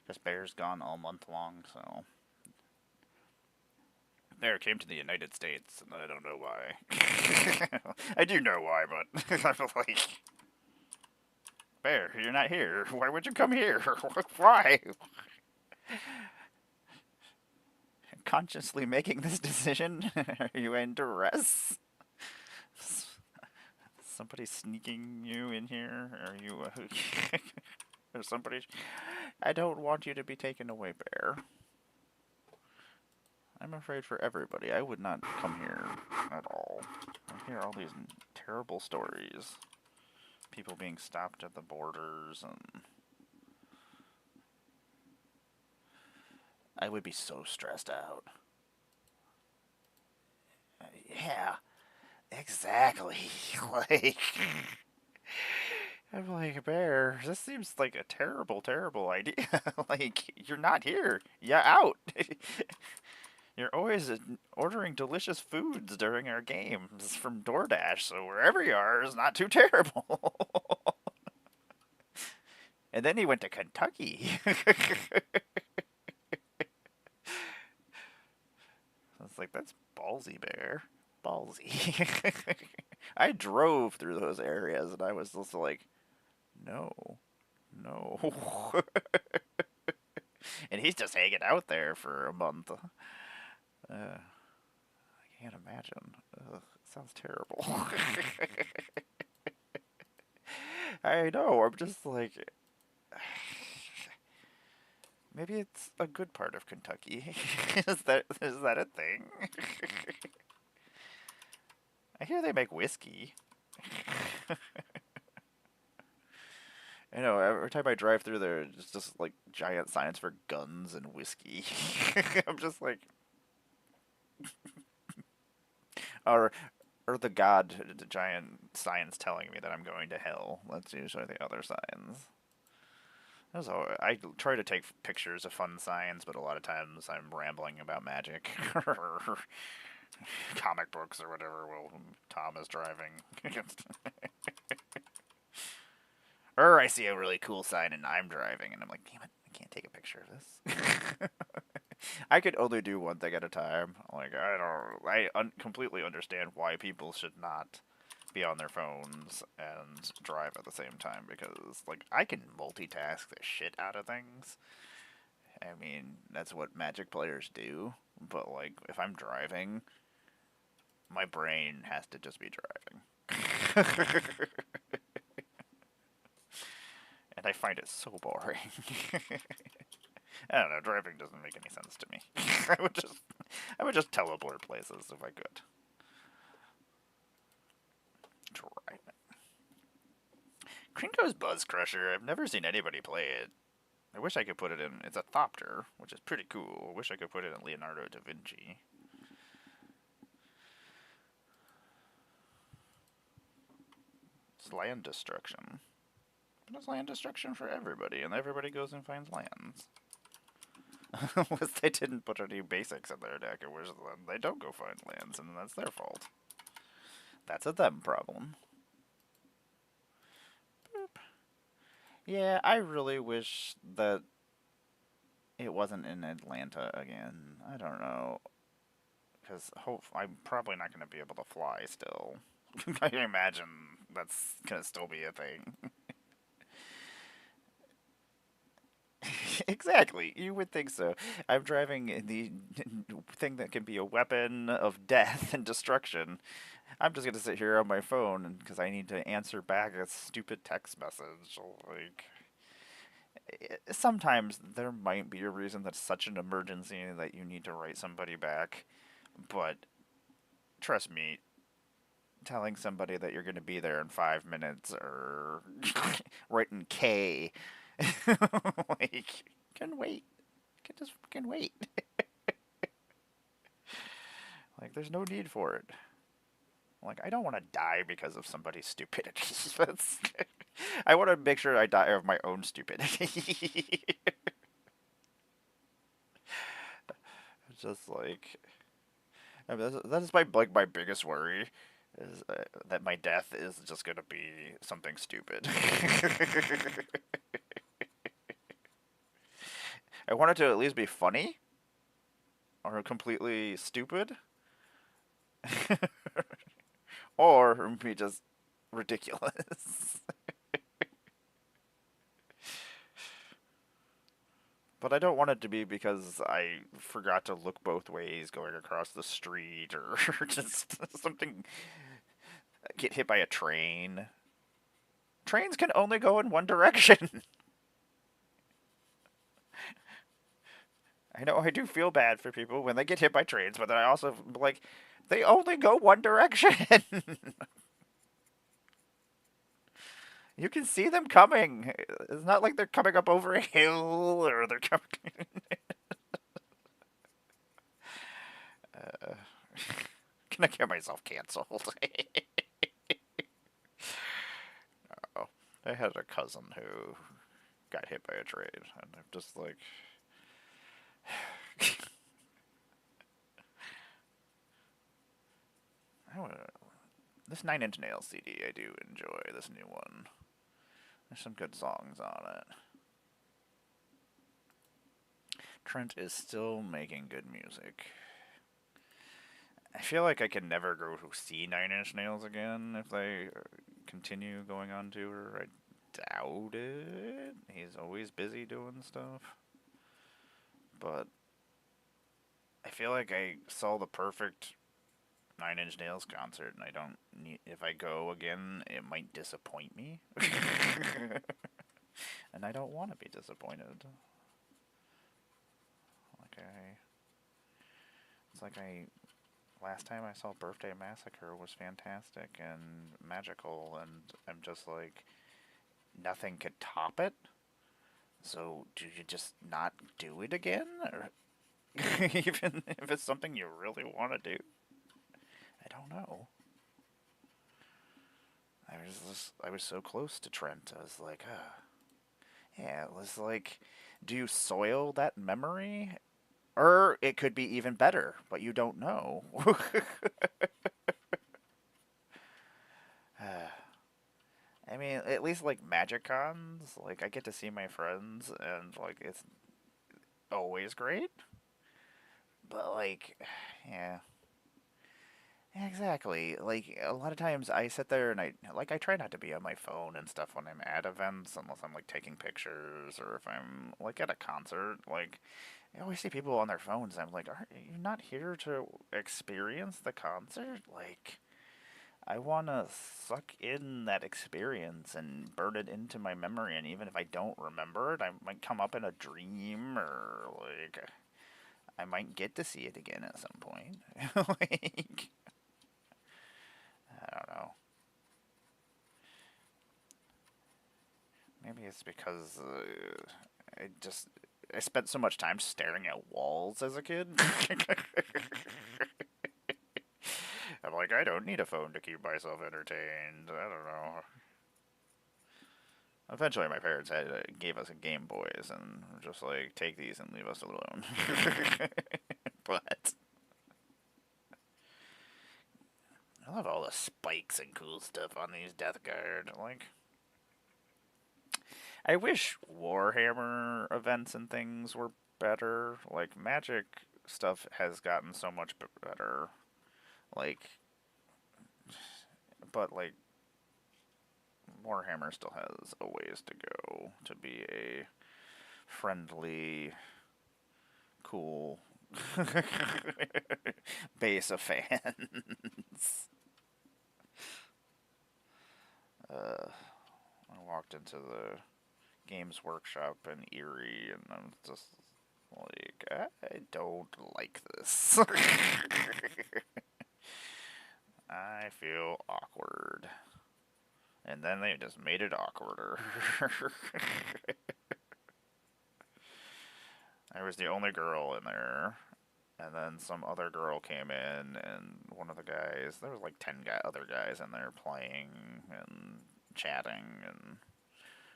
Because Bear's gone all month long, so... Bear came to the United States, and I don't know why. I do know why, but I'm like... Bear, you're not here. Why would you come here? Why? Consciously making this decision? Are you in duress? Somebody sneaking you in here? Are you... or somebody... I don't want you to be taken away, Bear. I'm afraid for everybody. I would not come here at all. I hear all these terrible stories. People being stopped at the borders, and... I would be so stressed out. Yeah, exactly. Like... I'm like, Bear, this seems like a terrible, terrible idea. Like, you're not here. You're out. You're always ordering delicious foods during our games from DoorDash, so wherever you are is not too terrible. And then he went to Kentucky. It's like, that's ballsy, Bear. Ballsy. I drove through those areas, and I was just like, no. No. And he's just hanging out there for a month. I can't imagine. Ugh, it sounds terrible. I know, I'm just like... Maybe it's a good part of Kentucky. Is that a thing? I hear they make whiskey. I know, every time I drive through there, it's just like giant signs for guns and whiskey. I'm just like... or the giant signs telling me that I'm going to hell. That's usually the other signs. I try to take pictures of fun signs, but a lot of times I'm rambling about magic or comic books or whatever while Tom is driving. Or I see a really cool sign and I'm driving, and I'm like, damn it, I can't take a picture of this. I could only do one thing at a time. Like, I completely understand why people should not be on their phones and drive at the same time, because, like, I can multitask the shit out of things. I mean, that's what Magic players do, but, like, if I'm driving, my brain has to just be driving. And I find it so boring. I don't know, driving doesn't make any sense to me. I would just teleport places if I could. Driving. Krinko's Buzz Crusher, I've never seen anybody play it. I wish I could put it in... It's a Thopter, which is pretty cool. I wish I could put it in Leonardo da Vinci. It's land destruction. But it's land destruction for everybody, and everybody goes and finds lands. Unless they didn't put any basics in their deck, or they don't go find lands, and that's their fault. That's a them problem. Boop. Yeah, I really wish that it wasn't in Atlanta again. I don't know. Because I'm probably not going to be able to fly still. I can imagine that's going to still be a thing. Exactly, you would think so. I'm driving the thing that can be a weapon of death and destruction. I'm just gonna sit here on my phone because I need to answer back a stupid text message. Like, sometimes there might be a reason that's such an emergency that you need to write somebody back, but trust me, telling somebody that you're gonna be there in 5 minutes or writing K. Like, can wait. Can wait. Like, there's no need for it. Like, I don't want to die because of somebody's stupidity. I want to make sure I die of my own stupidity. Just like I mean, that is my like my biggest worry is that my death is just gonna be something stupid. I want it to at least be funny or completely stupid, or be just ridiculous. But I don't want it to be because I forgot to look both ways going across the street or just something get hit by a train. Trains can only go in one direction. I know I do feel bad for people when they get hit by trains, but then I also like they only go one direction. You can see them coming. It's not like they're coming up over a hill or they're coming. uh, can I get myself canceled? Oh, I had a cousin who got hit by a train, and I'm just like, I wanna, this Nine Inch Nails CD I do enjoy. This new one, there's some good songs on it. Trent is still making good music. I feel like I can never go to see Nine Inch Nails again if they continue going on tour. I doubt it. He's always busy doing stuff. But I feel like I saw the perfect Nine Inch Nails concert, and I don't need. If I go again, it might disappoint me, and I don't want to be disappointed. Like it's like I last time I saw Birthday Massacre was fantastic and magical, and I'm just like nothing could top it. So do you just not do it again, or even if it's something you really want to do? I don't know. I was so close to Trent. I was like, yeah. It was like, do you soil that memory, or it could be even better, but you don't know. I mean, at least like Magic Cons, like I get to see my friends, and like it's always great. But like, yeah, exactly. Like a lot of times I sit there and I try not to be on my phone and stuff when I'm at events unless I'm like taking pictures or if I'm like at a concert. Like I always see people on their phones. I'm like, are you not here to experience the concert? Like I want to suck in that experience and burn it into my memory. And even if I don't remember it, I might come up in a dream or like I might get to see it again at some point. Like I don't know. Maybe it's because I spent so much time staring at walls as a kid. I'm like, I don't need a phone to keep myself entertained. I don't know. Eventually, my parents gave us a Game Boys and were just like, take these and leave us alone. But I love all the spikes and cool stuff on these Death Guard. Like, I wish Warhammer events and things were better. Like, Magic stuff has gotten so much better. Like, but like, Warhammer still has a ways to go to be a friendly, cool base of fans. I walked into the Games Workshop in Erie, and I'm just like, I don't like this. I feel awkward. And then they just made it awkwarder. I was the only girl in there. And then some other girl came in, and one of the guys, there was like 10 other guys in there playing and chatting and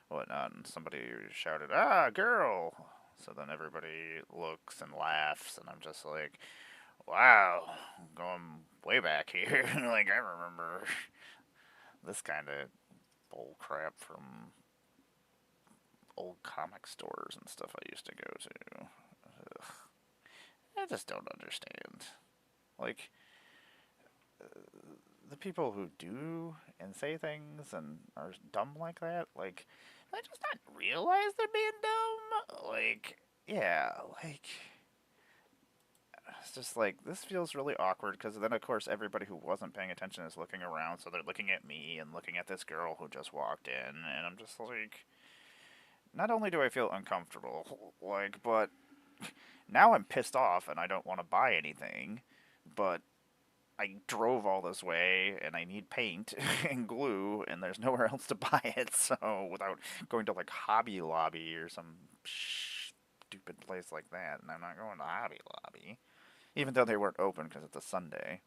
whatnot. And somebody shouted, "Ah, girl!" So then everybody looks and laughs, and I'm just like, wow, I'm going way back here. Like, I remember this kind of bull crap from old comic stores and stuff I used to go to. Ugh. I just don't understand. Like, the people who do and say things and are dumb like that, like, they just not realize they're being dumb. Like, yeah, like, it's just like, this feels really awkward because then, of course, everybody who wasn't paying attention is looking around, so they're looking at me and looking at this girl who just walked in, and I'm just like, not only do I feel uncomfortable, like, but now I'm pissed off and I don't want to buy anything, but I drove all this way and I need paint and glue and there's nowhere else to buy it. So without going to like Hobby Lobby or some stupid place like that, and I'm not going to Hobby Lobby, even though they weren't open because it's a Sunday.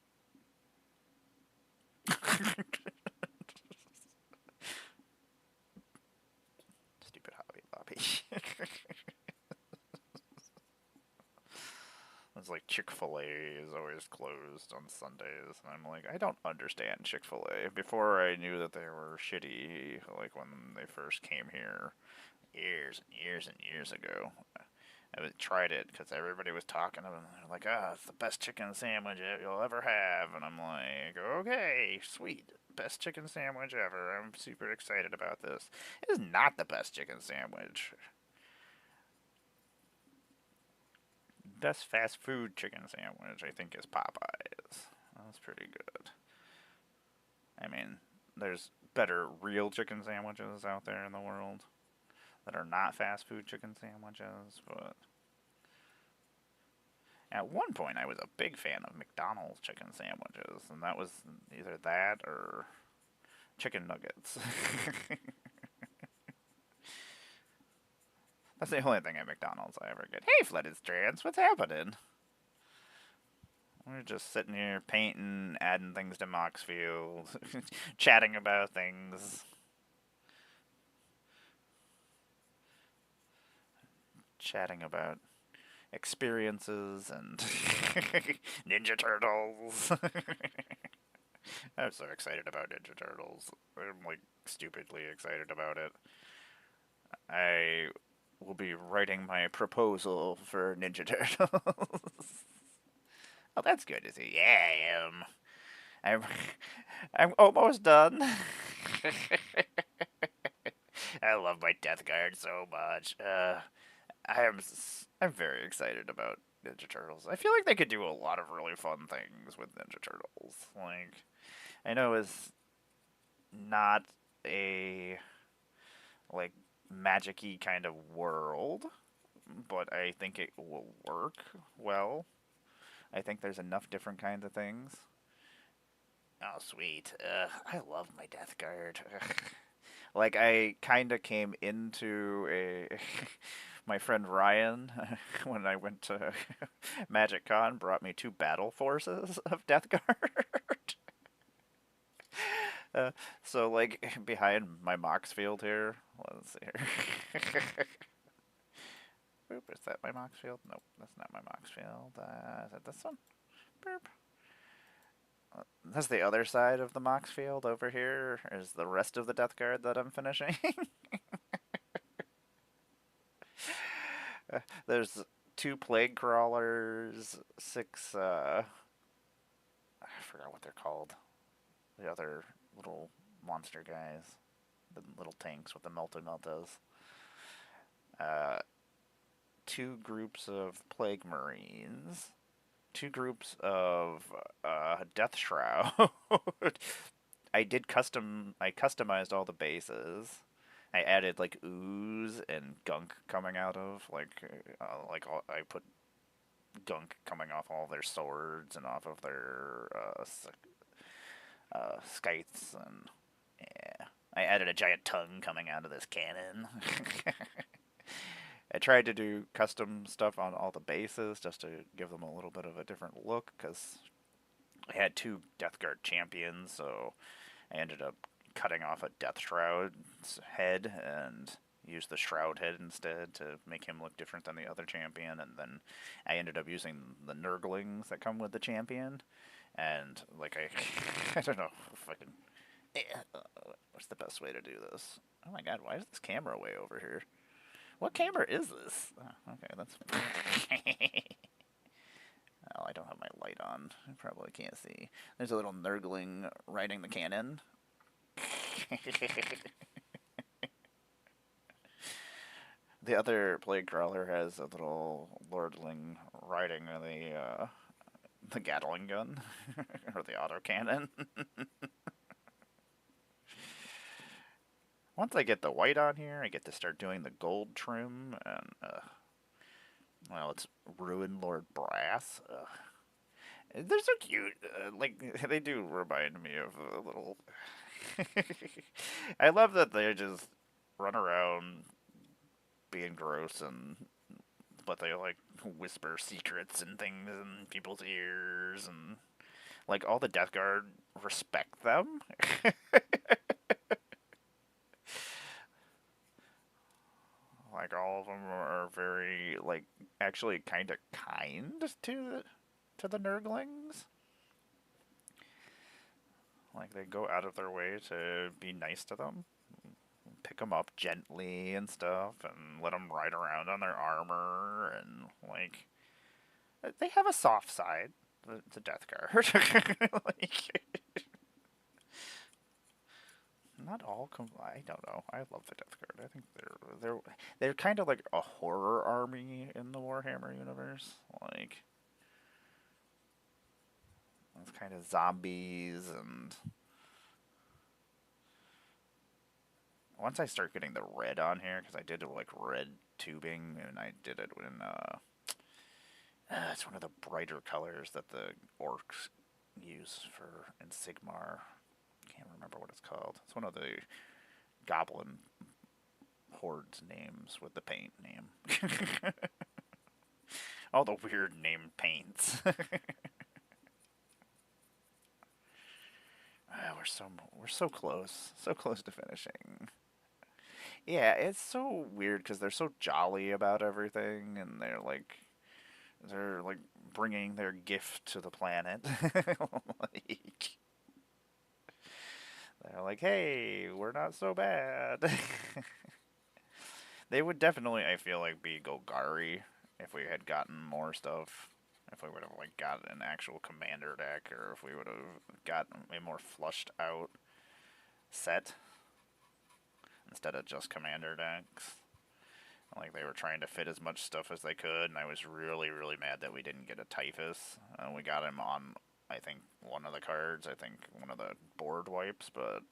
Stupid Hobby Lobby. It's like Chick-fil-A is always closed on Sundays, and I'm like, I don't understand Chick-fil-A. Before I knew that they were shitty, like when they first came here, years and years and years ago, I tried it because everybody was talking about it. They're like, ah, it's the best chicken sandwich you'll ever have. And I'm like, okay, sweet. Best chicken sandwich ever. I'm super excited about this. It is not the best chicken sandwich. Best fast food chicken sandwich, I think, is Popeyes. That's pretty good. I mean, there's better real chicken sandwiches out there in the world that are not fast food chicken sandwiches, but at one point I was a big fan of McDonald's chicken sandwiches, and that was either that or chicken nuggets. That's the only thing at McDonald's I ever get. Hey, Flooded Strands, what's happening? We're just sitting here painting, adding things to Moxfield, chatting about things. Chatting about experiences and Ninja Turtles. I'm so excited about Ninja Turtles. I'm like stupidly excited about it. I will be writing my proposal for Ninja Turtles. Oh, that's good to see. Yeah, I am. I'm, I'm almost done. I love my Death Guard so much. I'm very excited about Ninja Turtles. I feel like they could do a lot of really fun things with Ninja Turtles. Like, I know it's not a like magic-y kind of world, but I think it will work well. I think there's enough different kinds of things. Oh, sweet. I love my Death Guard. Like, I kind of came into a. My friend Ryan, when I went to Magic Con, brought me two battle forces of Death Guard. uh, so, like, behind my Mox field here, let's see here. Boop, is that my Mox field? Nope, that's not my Mox field. Is that this one? Boop. That's the other side of the Mox field over here is the rest of the Death Guard that I'm finishing. There's two plague crawlers, six I forgot what they're called. The other little monster guys. The little tanks with the meltas. Uh two groups of plague marines. Two groups of Death Shroud. I customized all the bases. I added like ooze and gunk coming out of I put gunk coming off all their swords and off of their scythes, and yeah, I added a giant tongue coming out of this cannon. I tried to do custom stuff on all the bases just to give them a little bit of a different look because I had two Death Guard champions, so I ended up cutting off a Death Shroud's head and use the shroud head instead to make him look different than the other champion, and then I ended up using the Nurglings that come with the champion, and like I don't know if I can. What's the best way to do this? Oh my god, why is this camera way over here? What camera is this? Oh, okay, that's. Oh, I don't have my light on. I probably can't see. There's a little Nurgling riding the cannon. The other plague crawler has a little lordling riding the Gatling gun or the autocannon. Once I get the white on here, I get to start doing the gold trim, and well, it's Ruin Lord Brass. They're so cute. Like they do remind me of a little. I love that they just run around being gross, and but they like whisper secrets and things in people's ears, and like all the Death Guard respect them. Like all of them are very like actually kind of kind to the Nurglings. Like they go out of their way to be nice to them, pick them up gently and stuff, and let them ride around on their armor, and like they have a soft side. The Death Guard, like not all. I don't know. I love the Death Guard. I think they're kind of like a horror army in the Warhammer universe. Like it's kind of zombies, and once I start getting the red on here, because I did like red tubing, and I did it in it's one of the brighter colors that the orcs use for in Sigmar. Can't remember what it's called. It's one of the goblin horde's names with the paint name. All the weird named paints. We're so close to finishing. Yeah, it's so weird because they're so jolly about everything, and they're like bringing their gift to the planet. Like they're like, hey, we're not so bad. They would definitely, I feel like, be Golgari if we had gotten more stuff. If we would have like gotten an actual commander deck, or if we would have gotten a more flushed out set instead of just commander decks. Like they were trying to fit as much stuff as they could, and I was really, really mad that we didn't get a Typhus. We got him on, I think, one of the cards. I think one of the board wipes, but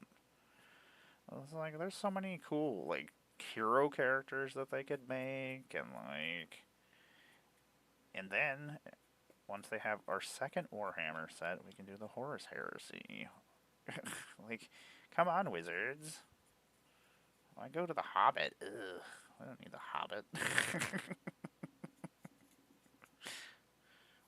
I was like, there's so many cool like hero characters that they could make, and then once they have our second Warhammer set, we can do the Horus Heresy. Like, come on, wizards. I go to the Hobbit. Ugh, I don't need the Hobbit.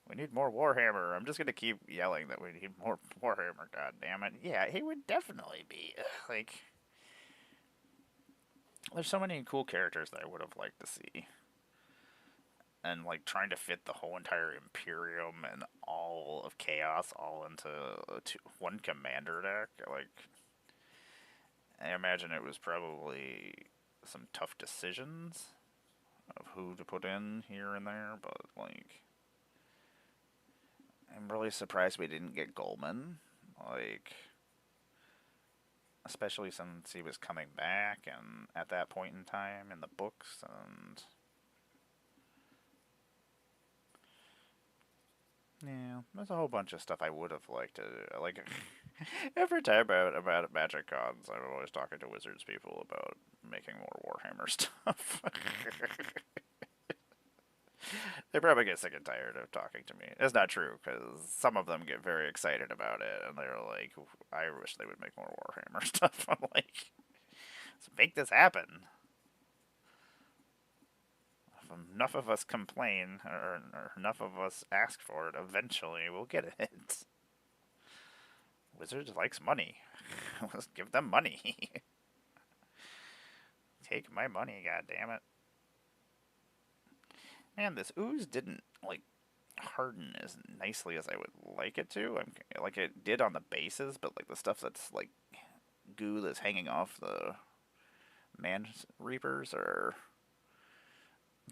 We need more Warhammer. I'm just gonna keep yelling that we need more Warhammer. God damn it! Yeah, he would definitely be like. There's so many cool characters that I would have liked to see, and like trying to fit the whole entire Imperium and all of Chaos all into one commander deck. Like, I imagine it was probably some tough decisions of who to put in here and there, but like, I'm really surprised we didn't get Goldman. Like, especially since he was coming back and at that point in time in the books, and yeah, there's a whole bunch of stuff I would have liked to like. Every time about Magic Cons, I'm always talking to Wizards people about making more Warhammer stuff. They probably get sick and tired of talking to me. It's not true, because some of them get very excited about it, and they're like, I wish they would make more Warhammer stuff. I'm like, let's make this happen. If enough of us complain, or enough of us ask for it, eventually we'll get it. Wizards likes money. Let's give them money. Take my money, god damn it. Man, this ooze didn't, like, harden as nicely as I would like it to. Like, it did on the bases, but, like, the stuff that's, like, goo that's hanging off the man reapers are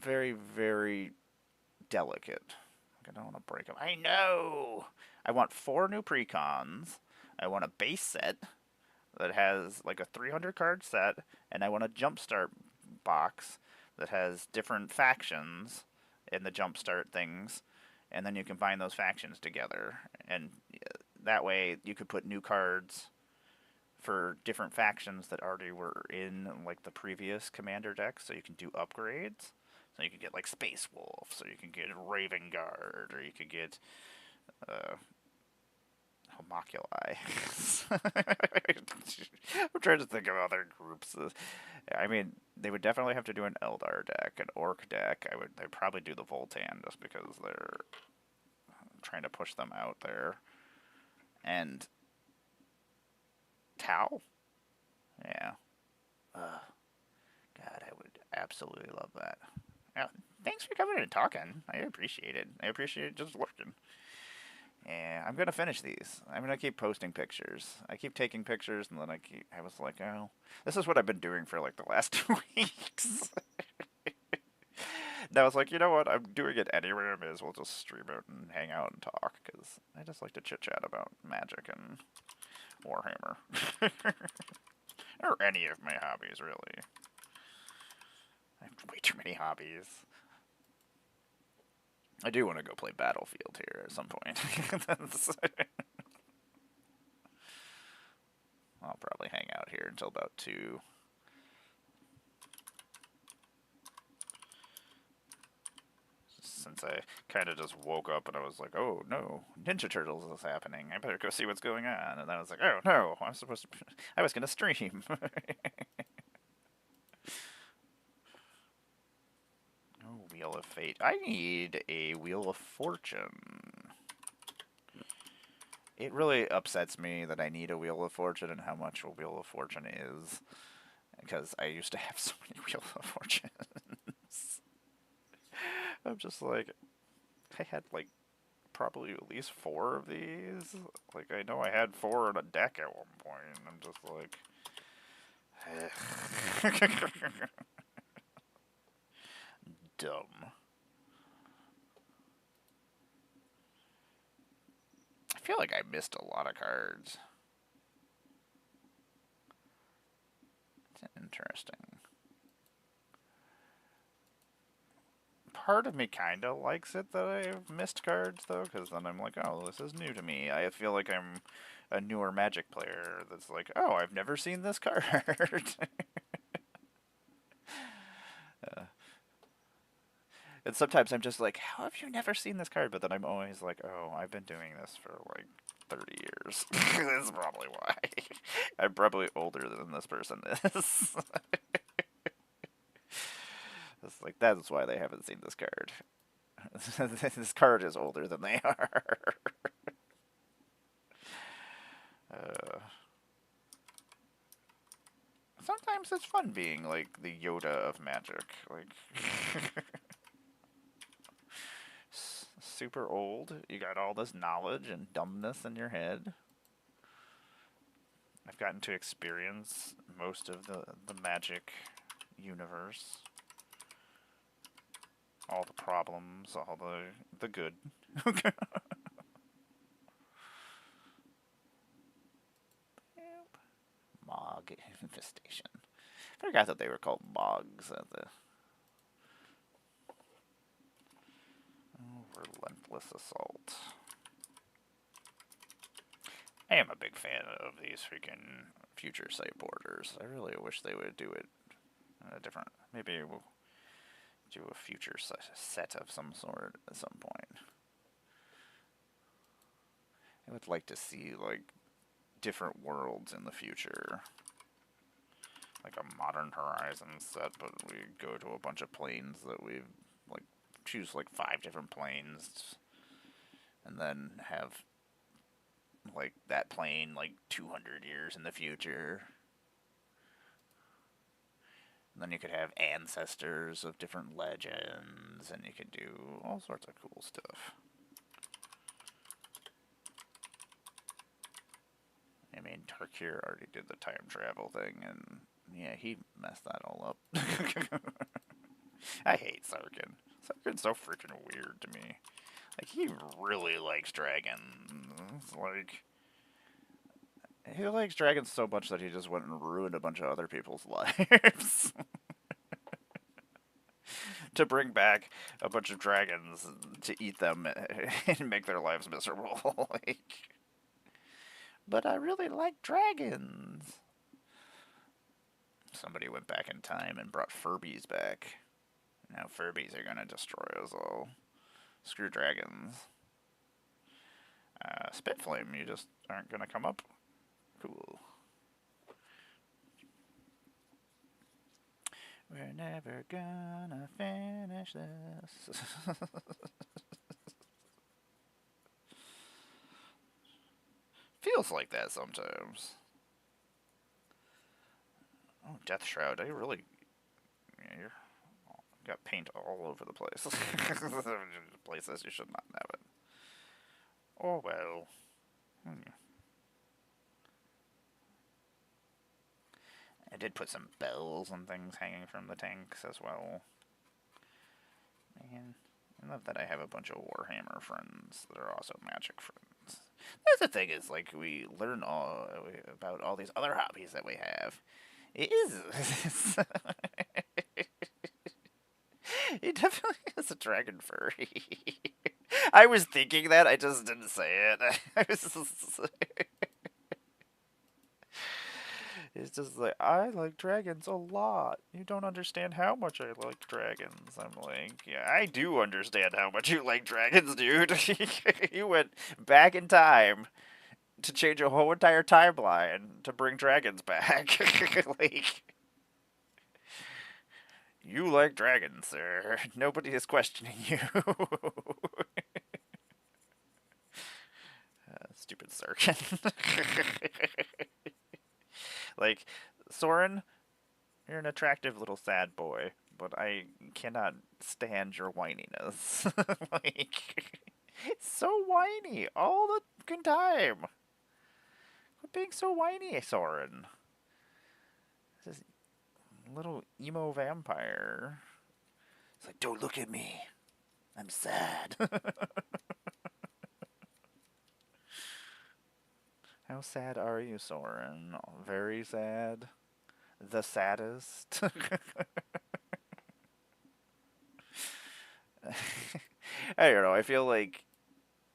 very, very delicate. Like, I don't want to break them. I know! I want 4 new precons. I want a base set that has, like, a 300 card set, and I want a jumpstart box that has different factions in the jumpstart things, and then you combine those factions together, and that way you could put new cards for different factions that already were in, like, the previous commander deck, so you can do upgrades. So you could get, like, Space Wolf, so you can get Raven Guard, or you could get Homoculi. I'm trying to think of other groups. I mean, they would definitely have to do an Eldar deck, an Orc deck. They'd probably do the Voltan just because they're trying to push them out there. And Tau? Yeah. God, I would absolutely love that. Yeah, thanks for coming and talking. I appreciate it. I appreciate just working. Yeah, I'm gonna finish these. I'm gonna keep posting pictures. I keep taking pictures, and then I was like, oh, this is what I've been doing for like the last 2 weeks. And I was like, you know what? I'm doing it anyway. I may as well just stream it and hang out and talk, because I just like to chit chat about Magic and Warhammer, or any of my hobbies, really. I have way too many hobbies. I do want to go play Battlefield here at some point. I'll probably hang out here until about 2. Since I kind of just woke up and I was like, oh no, Ninja Turtles is happening. I better go see what's going on. And then I was like, oh no, I was going to stream. Oh, Wheel of Fate. I need a Wheel of Fortune. It really upsets me that I need a Wheel of Fortune and how much a Wheel of Fortune is, because I used to have so many Wheel of Fortunes. I'm just like, I had like probably at least 4 of these. Like, I know I had 4 in a deck at one point, and I'm just like, dumb. I feel like I missed a lot of cards. It's interesting. Part of me kind of likes it that I've missed cards, though, because then I'm like, oh, this is new to me. I feel like I'm a newer Magic player that's like, oh, I've never seen this card. And sometimes I'm just like, how have you never seen this card? But then I'm always like, oh, I've been doing this for like 30 years. That's probably why. I'm probably older than this person is. It's like, that's why they haven't seen this card. This card is older than they are. Sometimes it's fun being like the Yoda of Magic. Like, super old. You got all this knowledge and dumbness in your head. I've gotten to experience most of the Magic universe. All the problems, all the good. Mog infestation. I forgot that they were called mogs at the relentless assault. I am a big fan of these freaking future sight borders. I really wish they would do it different. Maybe we'll do a future set of some sort at some point. I would like to see like different worlds in the future, like a Modern Horizons set, but we go to a bunch of planes that we like choose like 5 different planes, and then have like that plane like 200 years in the future. And then you could have ancestors of different legends, and you could do all sorts of cool stuff. I mean, Tarkir already did the time travel thing, and yeah, he messed that all up. I hate Sarkin. Sarkin's so freaking weird to me. Like, he really likes dragons. Like, he likes dragons so much that he just went and ruined a bunch of other people's lives. To bring back a bunch of dragons to eat them and make their lives miserable. Like, but I really like dragons. Somebody went back in time and brought Furbies back. Now Furbies are gonna destroy us all. Screw dragons. Spitflame, you just aren't gonna come up? Cool. We're never gonna finish this. Feels like that sometimes. Oh, Death Shroud. I really... Yeah, got paint all over the place. Places you should not have it. Oh well. I did put some bells and things hanging from the tanks as well. Man, I love that I have a bunch of Warhammer friends that are also Magic friends. That's the thing is, like, we learn all about all these other hobbies that we have. It is... He definitely is a dragon furry. I was thinking that, I just didn't say it. It's just like, I like dragons a lot. You don't understand how much I like dragons. I'm like, yeah, I do understand how much you like dragons, dude. You went back in time to change a whole entire timeline to bring dragons back. Like, you like dragons, sir. Nobody is questioning you. Stupid Sarkin. Like, Soren, you're an attractive little sad boy, but I cannot stand your whininess. Like, it's so whiny all the fucking time. Quit being so whiny, Soren. This little emo vampire. It's like, don't look at me. I'm sad. How sad are you, Soren? Very sad. The saddest. I don't know. I feel like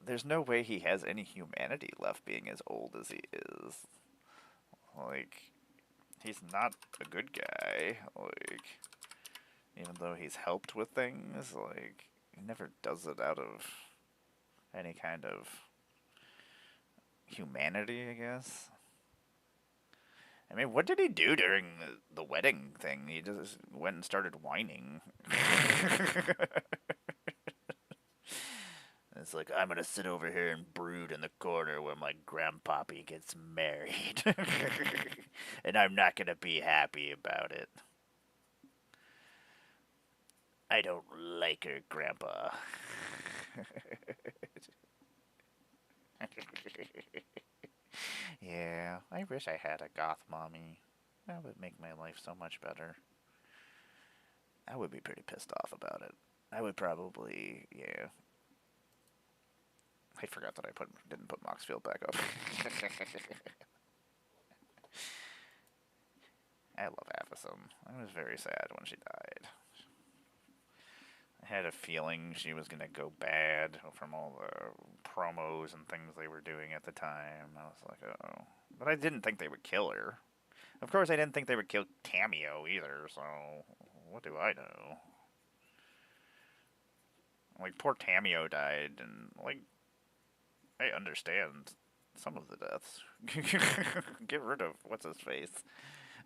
there's no way he has any humanity left being as old as he is. Like, he's not a good guy. Like, even though he's helped with things, like, he never does it out of any kind of humanity, I guess. I mean, what did he do during the wedding thing? He just went and started whining. It's like, I'm gonna sit over here and brood in the corner where my grandpappy gets married. And I'm not gonna be happy about it. I don't like her, Grandpa. Yeah, I wish I had a goth mommy. That would make my life so much better. I would be pretty pissed off about it. I would probably, yeah. I forgot that I didn't put Moxfield back up. I love Avison. I was very sad when she died. I had a feeling she was going to go bad from all the promos and things they were doing at the time. I was like, oh. But I didn't think they would kill her. Of course, I didn't think they would kill Cameo either, so what do I know? Like, poor Tamio died, and, like, I understand some of the deaths. Get rid of what's-his-face.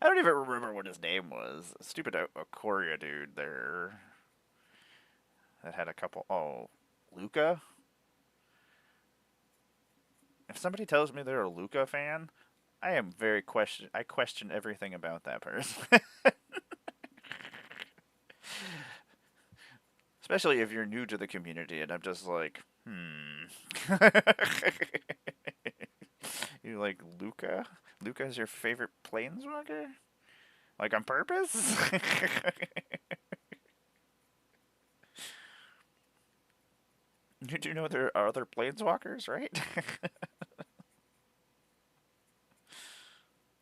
I don't even remember what his name was. Stupid Korea dude there. That had a couple... Oh, Luca? If somebody tells me they're a Luca fan, I am very I question everything about that person. Especially if you're new to the community, and I'm just like, You like Luca? Luca is your favorite planeswalker? Like on purpose? You do know there are other planeswalkers, right?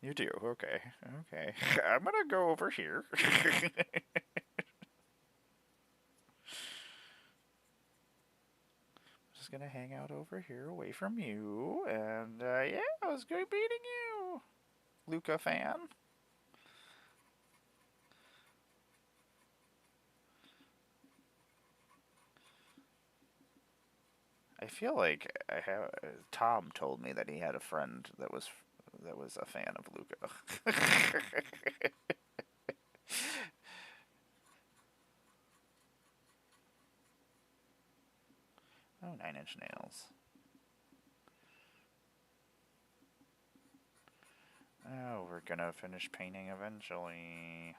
You do. Okay. Okay. I'm gonna go over here. Just gonna hang out over here away from you. And, yeah, I was good beating you, Luca fan. I feel like I have. Tom told me that he had a friend that was a fan of Luca. Oh, Nine Inch Nails. Oh, we're gonna finish painting eventually.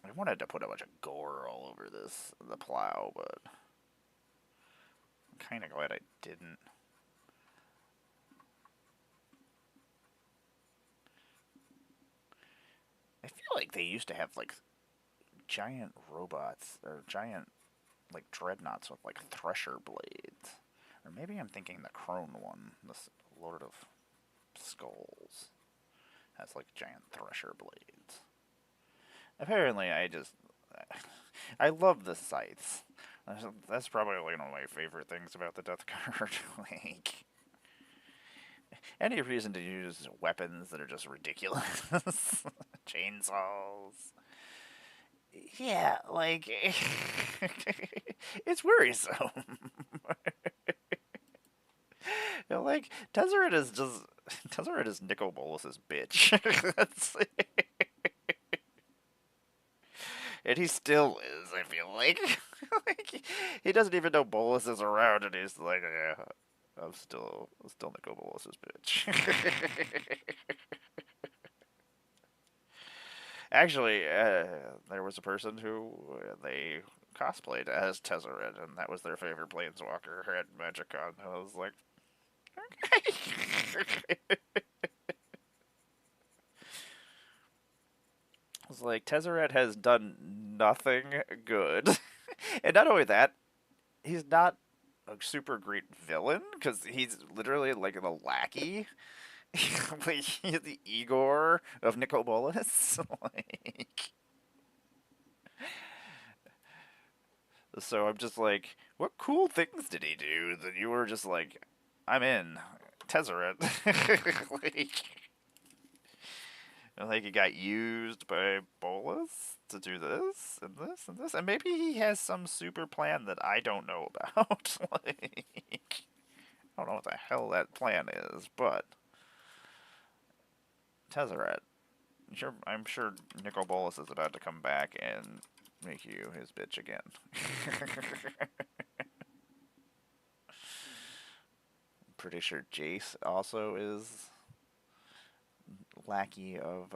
I wanted to put a bunch of gore all over the plow, but I'm kind of glad I didn't. I feel like they used to have like giant robots or giant like dreadnoughts with like thresher blades, or maybe I'm thinking the Crone one, this Lord of Skulls, has like giant thresher blades. Apparently, I love the scythes. That's probably one of my favorite things about the Death Card. Like, any reason to use weapons that are just ridiculous. Chainsaws. Yeah, like, it's worrisome. Like, Tezzeret is Nicol Bolas's bitch. That's, and he still is, I feel like. Like, he doesn't even know Bolas is around, and he's like, yeah, I'm still Nicol Bolas's bitch. Actually, there was a person who they cosplayed as Tezzeret, and that was their favorite planeswalker at MagicCon. I was like, okay. I was like, Tezzeret has done nothing good. And not only that, he's not a super great villain, because he's literally like the lackey. Like, he's the Igor of Nicol Bolas. Like, so I'm just like, what cool things did he do that you were just like, I'm in Tezzeret? Like he got used by Bolas to do this and this and this, and maybe he has some super plan that I don't know about. Like, I don't know what the hell that plan is, but Tezzeret. I'm sure Nicol Bolas is about to come back and make you his bitch again. Pretty sure Jace also is lackey of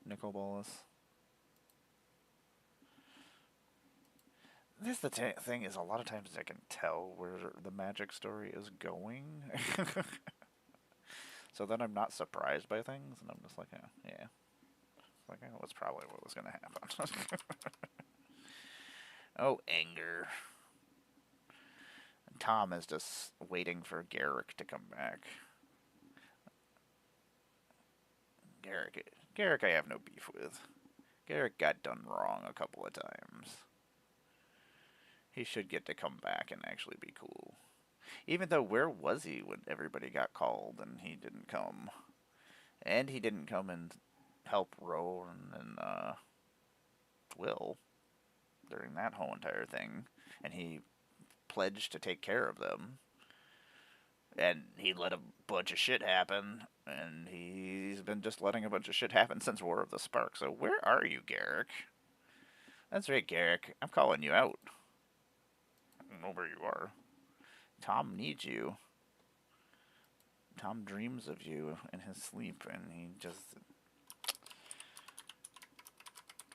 Nicol Bolas. This the thing is, a lot of times I can tell where the magic story is going. So then I'm not surprised by things, and I'm just like, oh, yeah. Like, oh, that's probably what was going to happen. Oh, anger. Tom is just waiting for Garrick to come back. Garrick I have no beef with. Garrick got done wrong a couple of times. He should get to come back and actually be cool. Even though, where was he when everybody got called and he didn't come? And he didn't come and help Rowan and Will during that whole entire thing. And he pledged to take care of them. And he let a bunch of shit happen. And he's been just letting a bunch of shit happen since War of the Spark. So where are you, Garrick? That's right, Garrick. I'm calling you out. I don't know where you are. Tom needs you. Tom dreams of you in his sleep, and he just...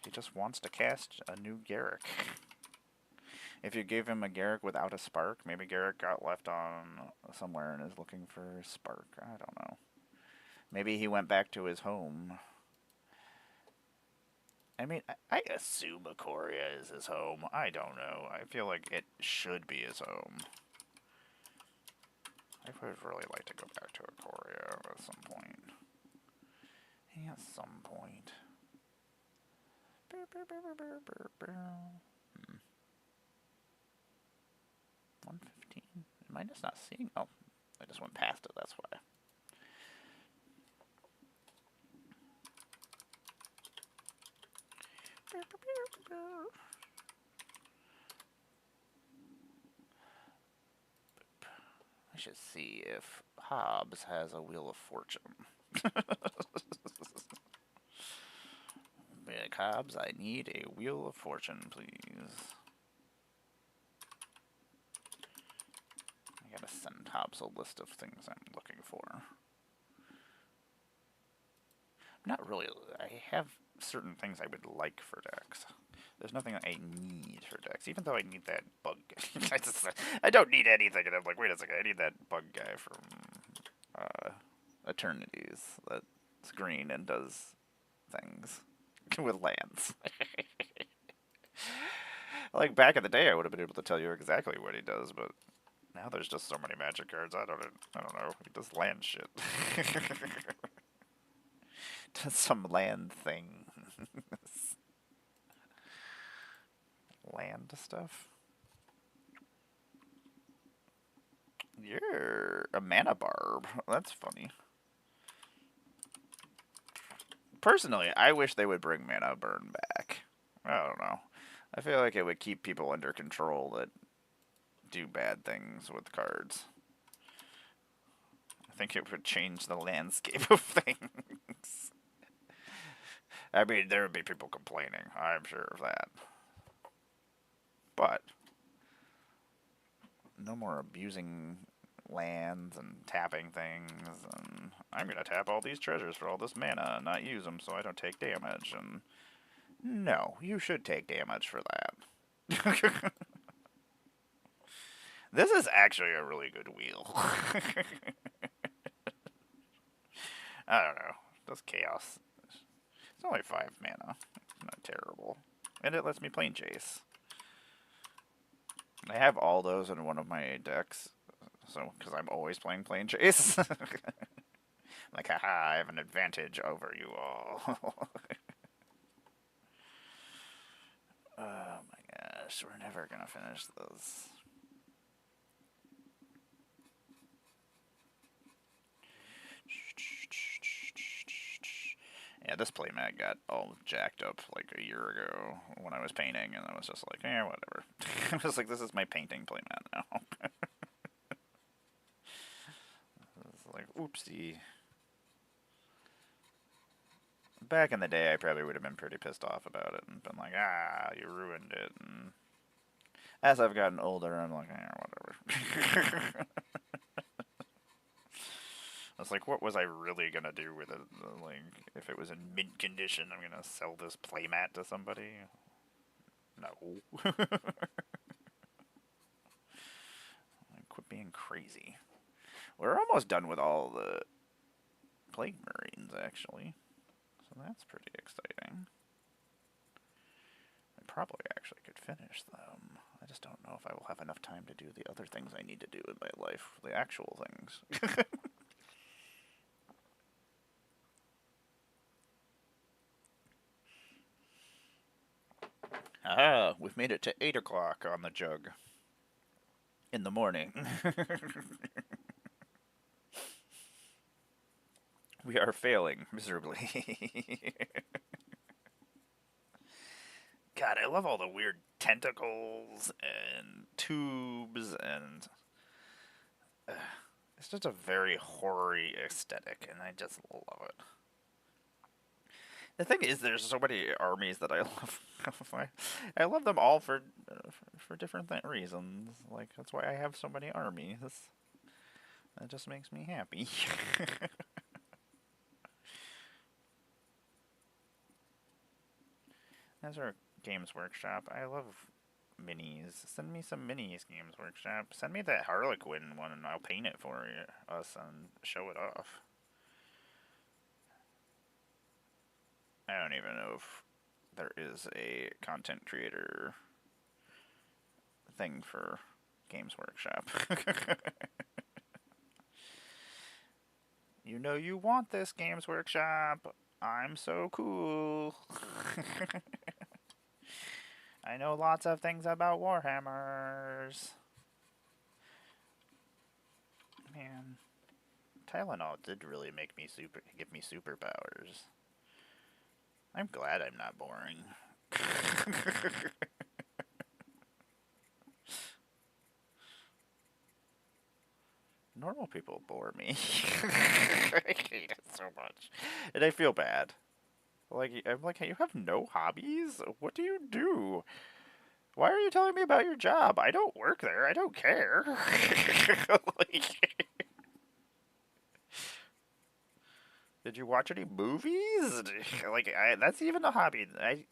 He just wants to cast a new Garrick. If you gave him a Garrick without a spark, maybe Garrick got left on somewhere and is looking for a spark. I don't know. Maybe he went back to his home. I mean, I assume Ikoria is his home. I don't know. I feel like it should be his home. I would really like to go back to Ikoria at some point. At some point. 115. Am I just not seeing? Oh, I just went past it, that's why. I should see if Hobbs has a Wheel of Fortune. Big Hobbs, I need a Wheel of Fortune, please. I gotta send Hobbs a list of things I'm looking for. Not really. I have certain things I would like for decks. There's nothing I need for decks, even though I need that bug guy. I don't need anything, and I'm like, wait a second, I need that bug guy from Eternities that's green and does things with lands. Like, back in the day, I would have been able to tell you exactly what he does, but now there's just so many Magic cards, I don't know. He does land shit. Does some land thing. Land stuff? You're a mana barb. That's funny. Personally, I wish they would bring mana burn back. I don't know. I feel like it would keep people under control that do bad things with cards. I think it would change the landscape of things. I mean, there would be people complaining. I'm sure of that. But no more abusing lands and tapping things, and I'm gonna tap all these treasures for all this mana and not use them so I don't take damage, and no, you should take damage for that. This is actually a really good wheel. I don't know. Does chaos. It's only 5 mana. Not terrible. And it lets me plane chase. I have all those in one of my decks, so because I'm always playing plane chase. Like, haha, I have an advantage over you all. Oh my gosh, we're never gonna finish this. Yeah, this playmat got all jacked up like a year ago when I was painting, and I was just like, eh, whatever. I was like, this is my painting playmat now. It's like, oopsie. Back in the day, I probably would have been pretty pissed off about it and been like, ah, you ruined it. And as I've gotten older, I'm like, eh, whatever. I was like, what was I really gonna do with it? Like, if it was in mint condition, I'm gonna sell this playmat to somebody? No. Quit being crazy. We're almost done with all the Plague Marines, actually. So that's pretty exciting. I probably actually could finish them. I just don't know if I will have enough time to do the other things I need to do in my life. The actual things. Ah, we've made it to 8 o'clock on the jug. In the morning. We are failing miserably. God, I love all the weird tentacles and tubes, and it's just a very horror-y aesthetic, and I just love it. The thing is, there's so many armies that I love. I love them all for different reasons. Like, that's why I have so many armies. That just makes me happy. Those are Games Workshop. I love minis. Send me some minis, Games Workshop. Send me that Harlequin one and I'll paint it for us and show it off. I don't even know if there is a content creator thing for Games Workshop. You know you want this, Games Workshop. I'm so cool. I know lots of things about Warhammers. Man, Tylenol did really make me give me superpowers. I'm glad I'm not boring. Normal people bore me. I hate it so much. And I feel bad. I'm like, hey, you have no hobbies? What do you do? Why are you telling me about your job? I don't work there. I don't care. Like, did you watch any movies? Like, that's even a hobby.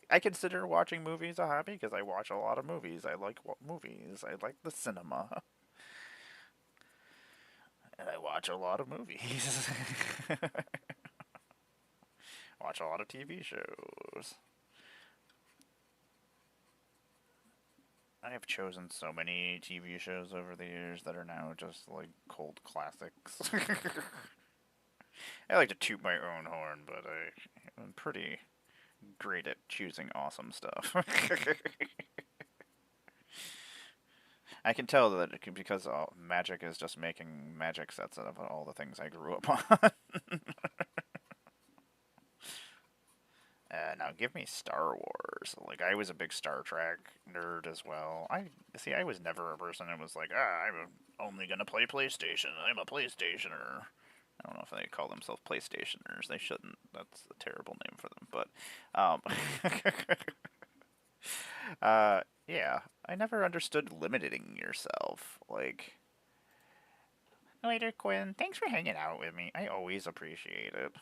I consider watching movies a hobby because I watch a lot of movies. I like movies. I like the cinema. And I watch a lot of movies. Watch a lot of TV shows. I have chosen so many TV shows over the years that are now just like cult classics. I like to toot my own horn, but I'm pretty great at choosing awesome stuff. I can tell that because Magic is just making Magic sets out of all the things I grew up on. Now give me Star Wars. Like, I was a big Star Trek nerd as well. I was never a person who was like, I'm only gonna play PlayStation. I'm a PlayStationer. I don't know if they call themselves PlayStationers. They shouldn't. That's a terrible name for them. But, yeah. I never understood limiting yourself. Like, later, Quinn. Thanks for hanging out with me. I always appreciate it.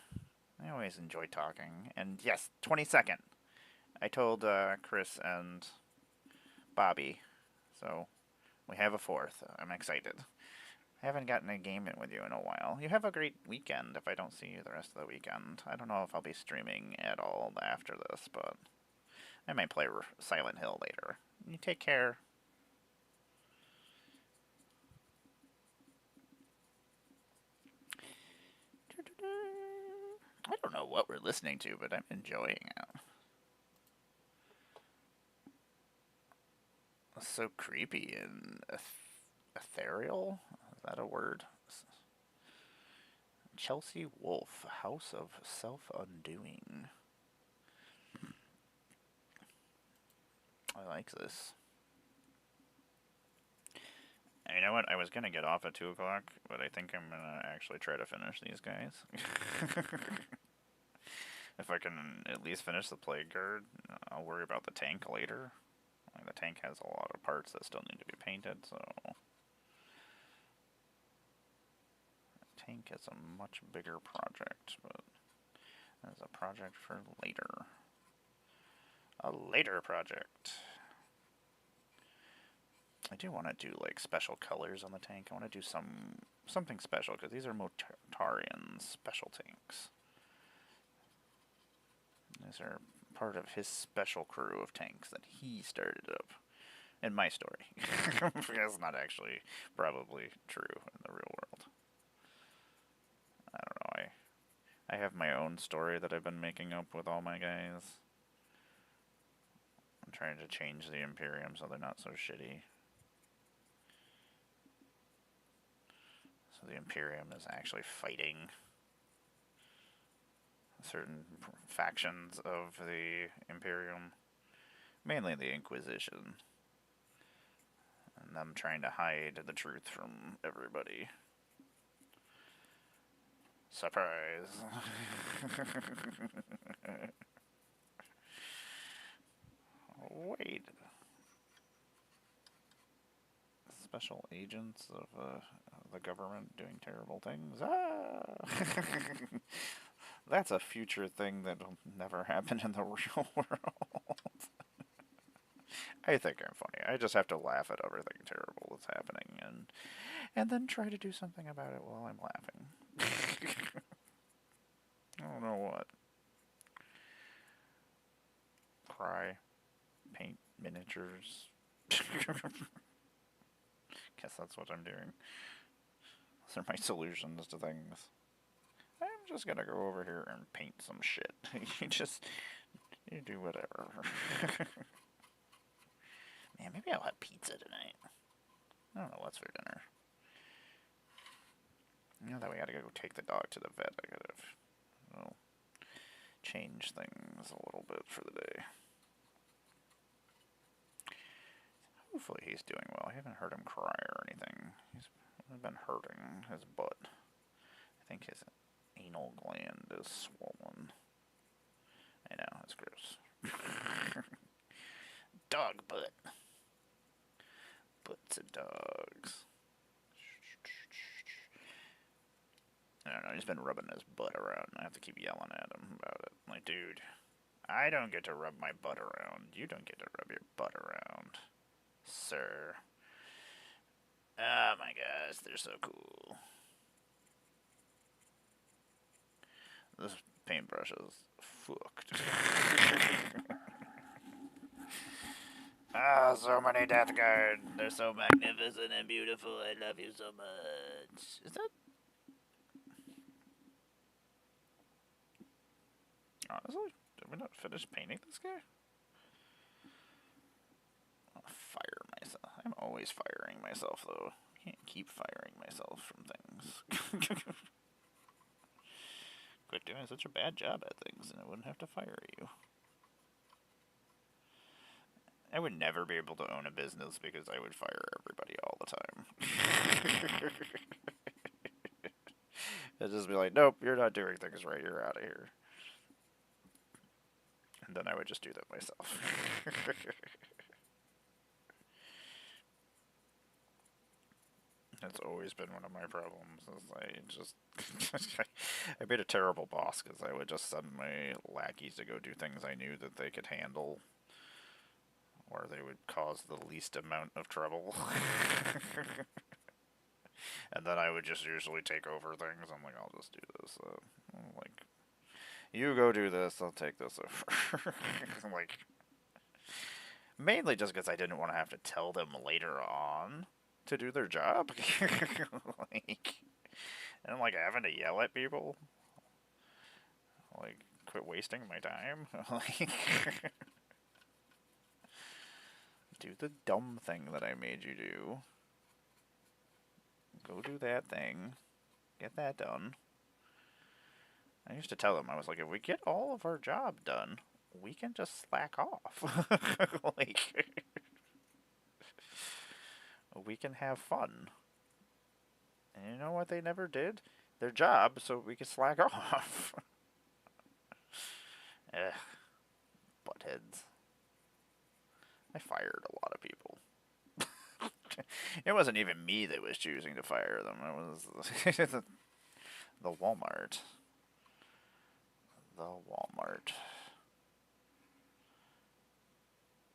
I always enjoy talking. And yes, 22nd. I told Chris and Bobby. So we have a fourth. I'm excited. I haven't gotten a game in with you in a while. You have a great weekend if I don't see you the rest of the weekend. I don't know if I'll be streaming at all after this, but I might play Silent Hill later. You take care. I don't know what we're listening to, but I'm enjoying it. It's so creepy and ethereal. Is that a word? Chelsea Wolfe, House of Self-Undoing. I like this. And you know what? I was going to get off at 2 o'clock, but I think I'm going to actually try to finish these guys. If I can at least finish the Plague Guard, I'll worry about the tank later. Like, the tank has a lot of parts that still need to be painted, so... The tank is a much bigger project, but that's a project for later. A later project. I do want to do like special colors on the tank. I want to do something special because these are Motarian's special tanks. These are part of his special crew of tanks that he started up in my story. That's not actually probably true in the real world. I don't know. I have my own story that I've been making up with all my guys. I'm trying to change the Imperium so they're not so shitty. So the Imperium is actually fighting certain factions of the Imperium, mainly the Inquisition, and them trying to hide the truth from everybody. Surprise! Wait. Special agents of the government doing terrible things. Ah! That's a future thing that'll never happen in the real world. I think I'm funny. I just have to laugh at everything terrible that's happening and then try to do something about it while I'm laughing. I don't know what. Cry, paint miniatures. Guess that's what I'm doing. Those are my solutions to things. I'm just gonna go over here and paint some shit. You do whatever. Man, maybe I'll have pizza tonight. I don't know what's for dinner. Now that we gotta go take the dog to the vet, I gotta change things a little bit for the day. Hopefully he's doing well. I haven't heard him cry or anything. He's been hurting his butt. I think his anal gland is swollen. I know, it's gross. Dog butt. Butts of dogs. I don't know, he's been rubbing his butt around. I have to keep yelling at him about it. Like, dude, I don't get to rub my butt around. You don't get to rub your butt around, sir. Oh my gosh, they're so cool. This paintbrush is fucked. Ah, so many death guards. They're so magnificent and beautiful. I love you so much. Is that... Honestly, did we not finish painting this guy? I'll fire myself. I'm always firing myself, though. I can't keep firing myself from things. Quit doing such a bad job at things, and I wouldn't have to fire you. I would never be able to own a business because I would fire everybody all the time. It'd just be like, nope, you're not doing things right, you're out of here. And then I would just do that myself. That's always been one of my problems. Is I made a terrible boss because I would just send my lackeys to go do things I knew that they could handle, or they would cause the least amount of trouble. And then I would just usually take over things. I'm like, I'll just do this. Like, you go do this, I'll take this over. Like, mainly just because I didn't want to have to tell them later on to do their job. Like, and like having to yell at people. Like, quit wasting my time. Like, do the dumb thing that I made you do. Go do that thing. Get that done. I used to tell them, I was like, if we get all of our job done, we can just slack off. Like, we can have fun. And you know what they never did? Their job, so we could slack off. Ugh. Buttheads. I fired a lot of people. It wasn't even me that was choosing to fire them. It was the Walmart. The Walmart.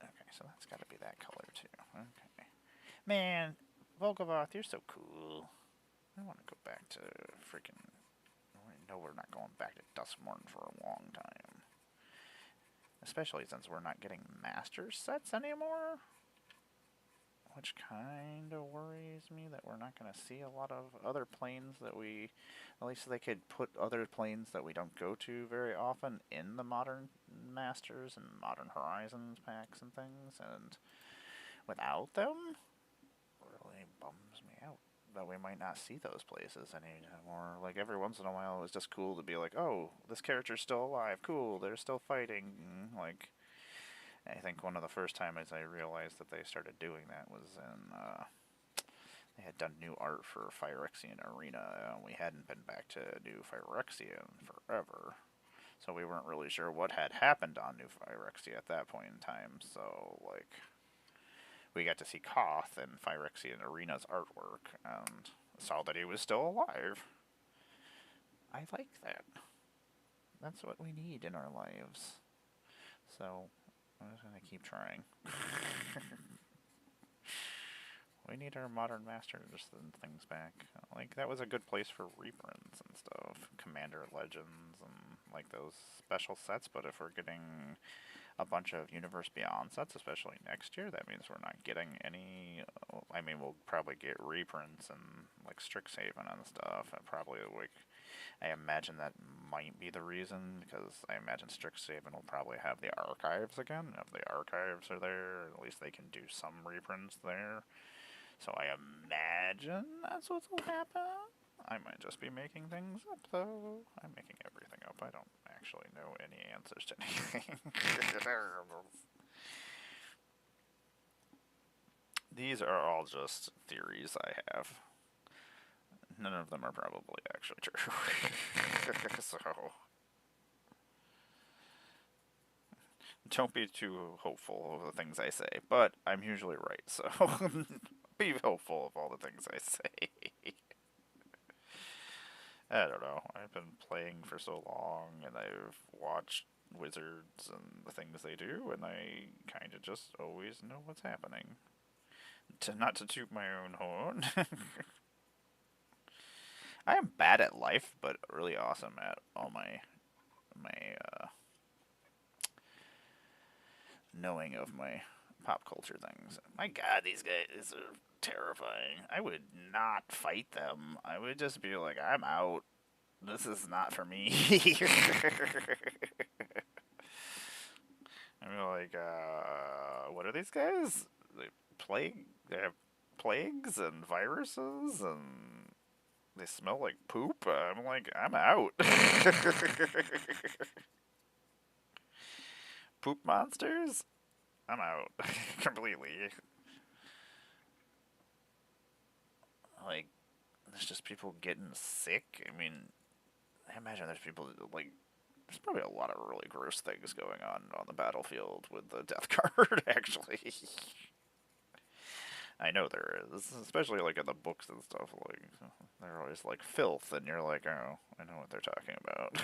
Okay, so that's got to be that color too. Okay. Man, Volgavoth, you're so cool. I want to go back to freaking... I know we're not going back to Duskmorn for a long time. Especially since we're not getting master sets anymore. Which kind of worries me that we're not going to see a lot of other planes that we... At least they could put other planes that we don't go to very often in the Modern Masters and Modern Horizons packs and things. And without them, really bums me out that we might not see those places anymore. Like, every once in a while, it's just cool to be like, oh, this character's still alive. Cool, they're still fighting. Like... I think one of the first times I realized that they started doing that was in, they had done new art for Phyrexian Arena, and we hadn't been back to New Phyrexian forever. So we weren't really sure what had happened on New Phyrexia at that point in time, so, like, we got to see Koth in Phyrexian Arena's artwork, and saw that he was still alive. I like that. That's what we need in our lives. So, I'm just gonna keep trying. We need our modern masters and things back. Like, that was a good place for reprints and stuff. Commander Legends and, like, those special sets, but if we're getting a bunch of Universe Beyond sets, especially next year, that means we're not getting any. I mean, we'll probably get reprints and like Strixhaven and stuff. And probably like, I imagine that might be the reason because I imagine Strixhaven will probably have the archives again. If the archives are there, at least they can do some reprints there. So I imagine that's what will happen. I might just be making things up, though. I'm making everything up. I don't actually know any answers to anything. These are all just theories I have. None of them are probably actually true. So, don't be too hopeful of the things I say, but I'm usually right, so be hopeful of all the things I say. I don't know. I've been playing for so long, and I've watched wizards and the things they do, and I kind of just always know what's happening. Not to toot my own horn. I am bad at life, but really awesome at all my knowing of my pop culture things. My God, these guys are terrifying. I would not fight them. I would just be like, I'm out. This is not for me. I mean, like, what are these guys? They have plagues and viruses, and they smell like poop. I'm like, I'm out. Poop monsters? I'm out completely. Like, there's just people getting sick. I mean, I imagine there's people like. There's probably a lot of really gross things going on the battlefield with the death card. Actually, I know there is, especially like in the books and stuff. Like they're always like filth, and you're like, oh, I know what they're talking about.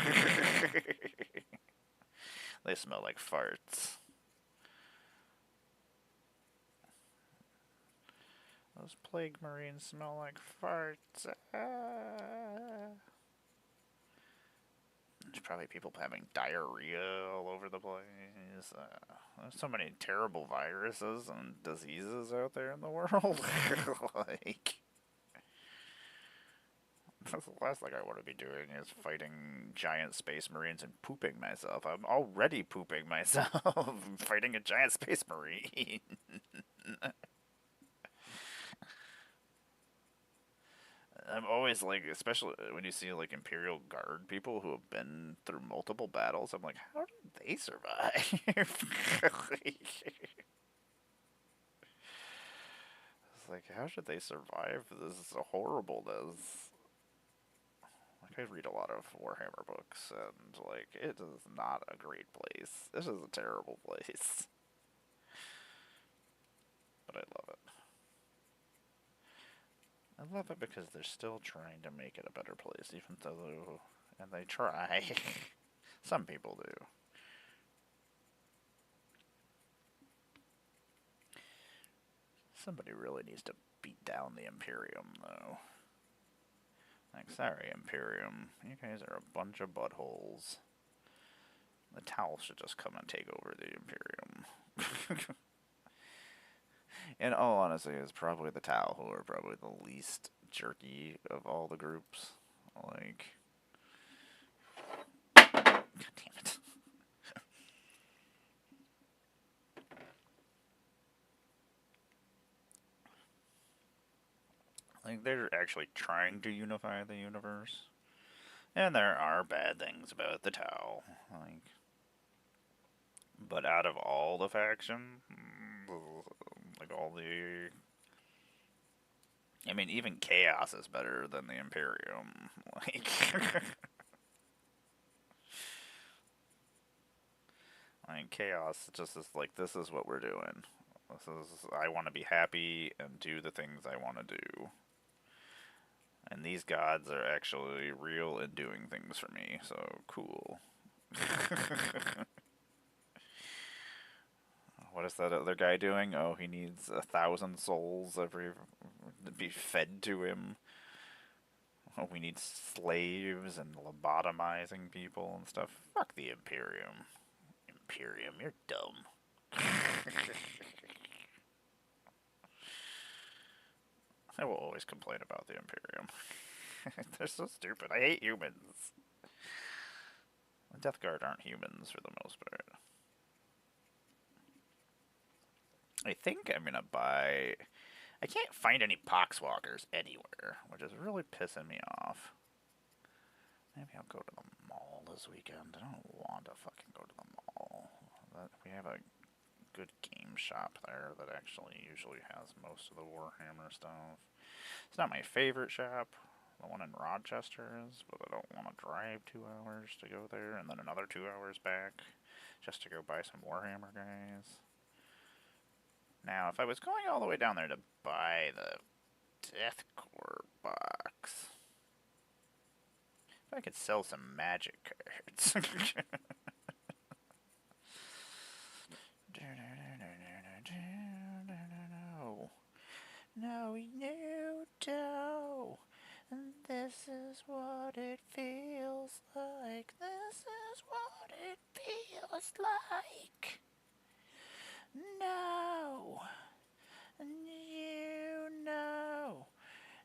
They smell like farts. Those plague marines smell like farts. There's probably people having diarrhea all over the place. There's so many terrible viruses and diseases out there in the world. Like, that's the last thing I want to be doing is fighting giant space marines and pooping myself. I'm already pooping myself fighting a giant space marine. I'm always like, especially when you see like Imperial Guard people who have been through multiple battles, I'm like, how did they survive? Like, it's like, how should they survive this horribleness? Like, I read a lot of Warhammer books, and like, it is not a great place. This is a terrible place, but I love it. I love it because they're still trying to make it a better place, even though, and they try. Some people do. Somebody really needs to beat down the Imperium, though. Like, sorry, Imperium. You guys are a bunch of buttholes. The Tau should just come and take over the Imperium. In all honesty, it's probably the Tau who are probably the least jerky of all the groups. Like, God damn it. Like, they're actually trying to unify the universe. And there are bad things about the Tau. Like, but out of all the faction, like all the, I mean, even Chaos is better than the Imperium. Like, like Chaos just is like, this is what we're doing. This is, I want to be happy and do the things I want to do. And these gods are actually real and doing things for me, so cool. What is that other guy doing? Oh, he needs 1,000 souls every to be fed to him. Oh, we need slaves and lobotomizing people and stuff. Fuck the Imperium. Imperium, you're dumb. I will always complain about the Imperium. They're so stupid. I hate humans. The Death Guard aren't humans for the most part. I think I'm gonna buy... I can't find any Poxwalkers anywhere, which is really pissing me off. Maybe I'll go to the mall this weekend. I don't want to fucking go to the mall. We have a good game shop there that actually usually has most of the Warhammer stuff. It's not my favorite shop. The one in Rochester is, but I don't want to drive 2 hours to go there and then another 2 hours back just to go buy some Warhammer guys. Now, if I was going all the way down there to buy the Deathcore box, if I could sell some magic cards. No, you don't. And this is what it feels like. This is what it feels like. No. And you know.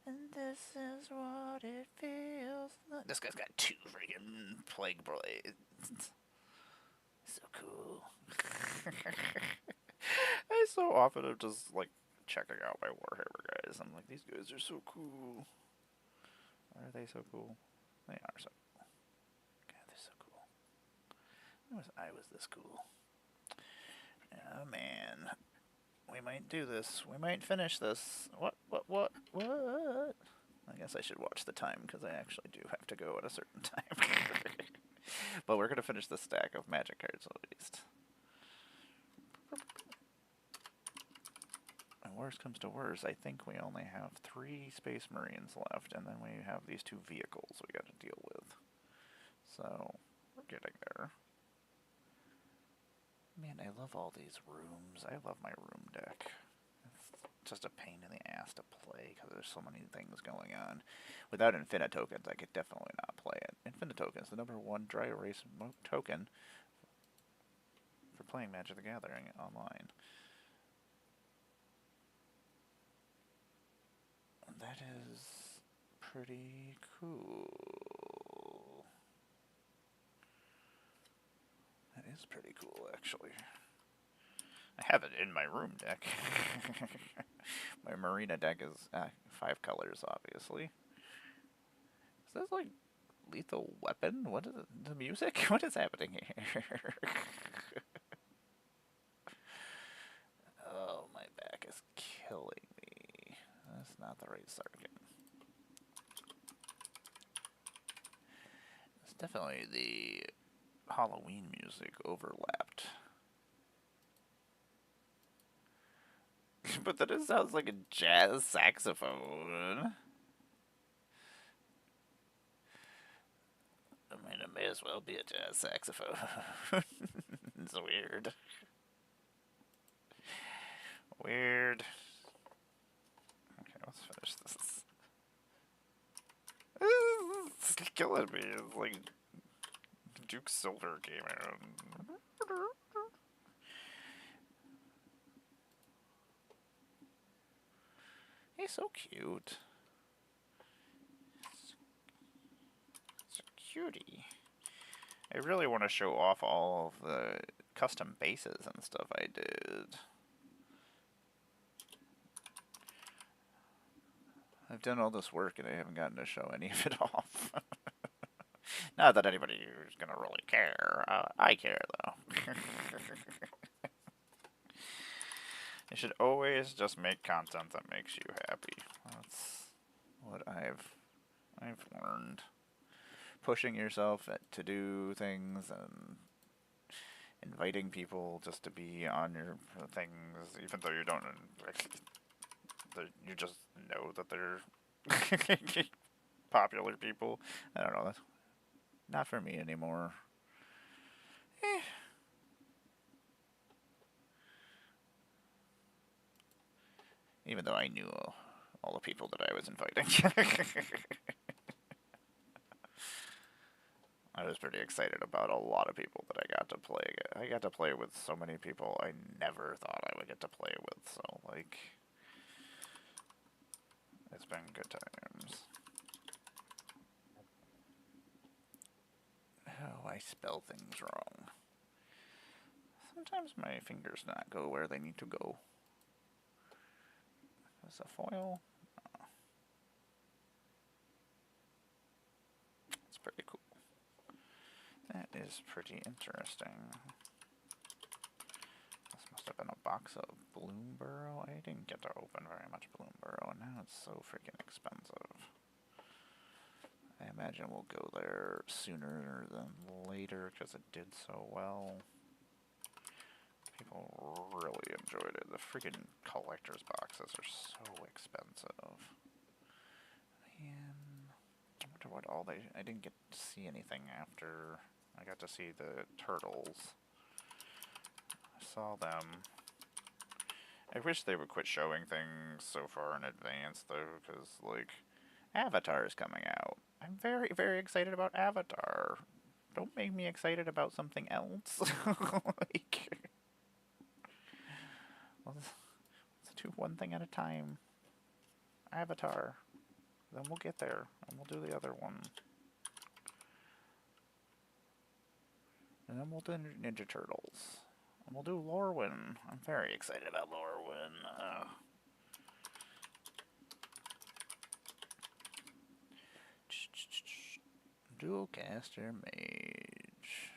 And this is what it feels like. This guy's got 2 friggin' plague blades. So cool. I so often am just like checking out my Warhammer guys. I'm like, these guys are so cool. Are they so cool? They are so cool. God, they're so cool. I wish I was this cool. Oh man. We might do this. We might finish this. What? I guess I should watch the time because I actually do have to go at a certain time. But we're going to finish the stack of magic cards at least. And worst comes to worst, I think we only have 3 Space Marines left, and then we have these 2 vehicles we got to deal with. So, we're getting there. Man, I love all these rooms. I love my room deck. It's just a pain in the ass to play because there's so many things going on. Without Infinite Tokens, I could definitely not play it. Infinite Tokens, the #1 dry erase token for playing Magic the Gathering online. That is pretty cool. That is pretty cool, actually. I have it in my room deck. My Marina deck is 5 colors, obviously. Is this like Lethal Weapon? What is it? The music? What is happening here? Oh, my back is killing me. That's not the right circuit. It's definitely the Halloween music overlapped. But that just sounds like a jazz saxophone. I mean, it may as well be a jazz saxophone. It's weird. Weird. Okay, let's finish this. It's killing me. It's like Duke Silver came out. He's so cute. It's a cutie. I really want to show off all of the custom bases and stuff I did. I've done all this work and I haven't gotten to show any of it off. Not that anybody is going to really care. I care, though. You should always just make content that makes you happy. That's what I've learned. Pushing yourself to do things and inviting people just to be on your things, even though you don't you just know that they're popular people. I don't know. That's not for me anymore. Eh. Even though I knew all the people that I was inviting. I was pretty excited about a lot of people that I got to play. I got to play with so many people I never thought I would get to play with, so, like, it's been good times. Oh, I spell things wrong. Sometimes my fingers not go where they need to go. There's a foil. Oh. That's pretty cool. That is pretty interesting. This must have been a box of Bloomborough. I didn't get to open very much Bloomborough, and now it's so freaking expensive. I imagine we'll go there sooner than later because it did so well. People really enjoyed it. The freaking collector's boxes are so expensive. Man, I wonder what all they... I didn't get to see anything after I got to see the turtles. I saw them. I wish they would quit showing things so far in advance, though, because, like, Avatar is coming out. I'm very, very excited about Avatar. Don't make me excited about something else. Like, let's do one thing at a time. Avatar. Then we'll get there, and we'll do the other one. And then we'll do Ninja Turtles. And we'll do Lorwyn. I'm very excited about Lorwyn. Dualcaster Mage.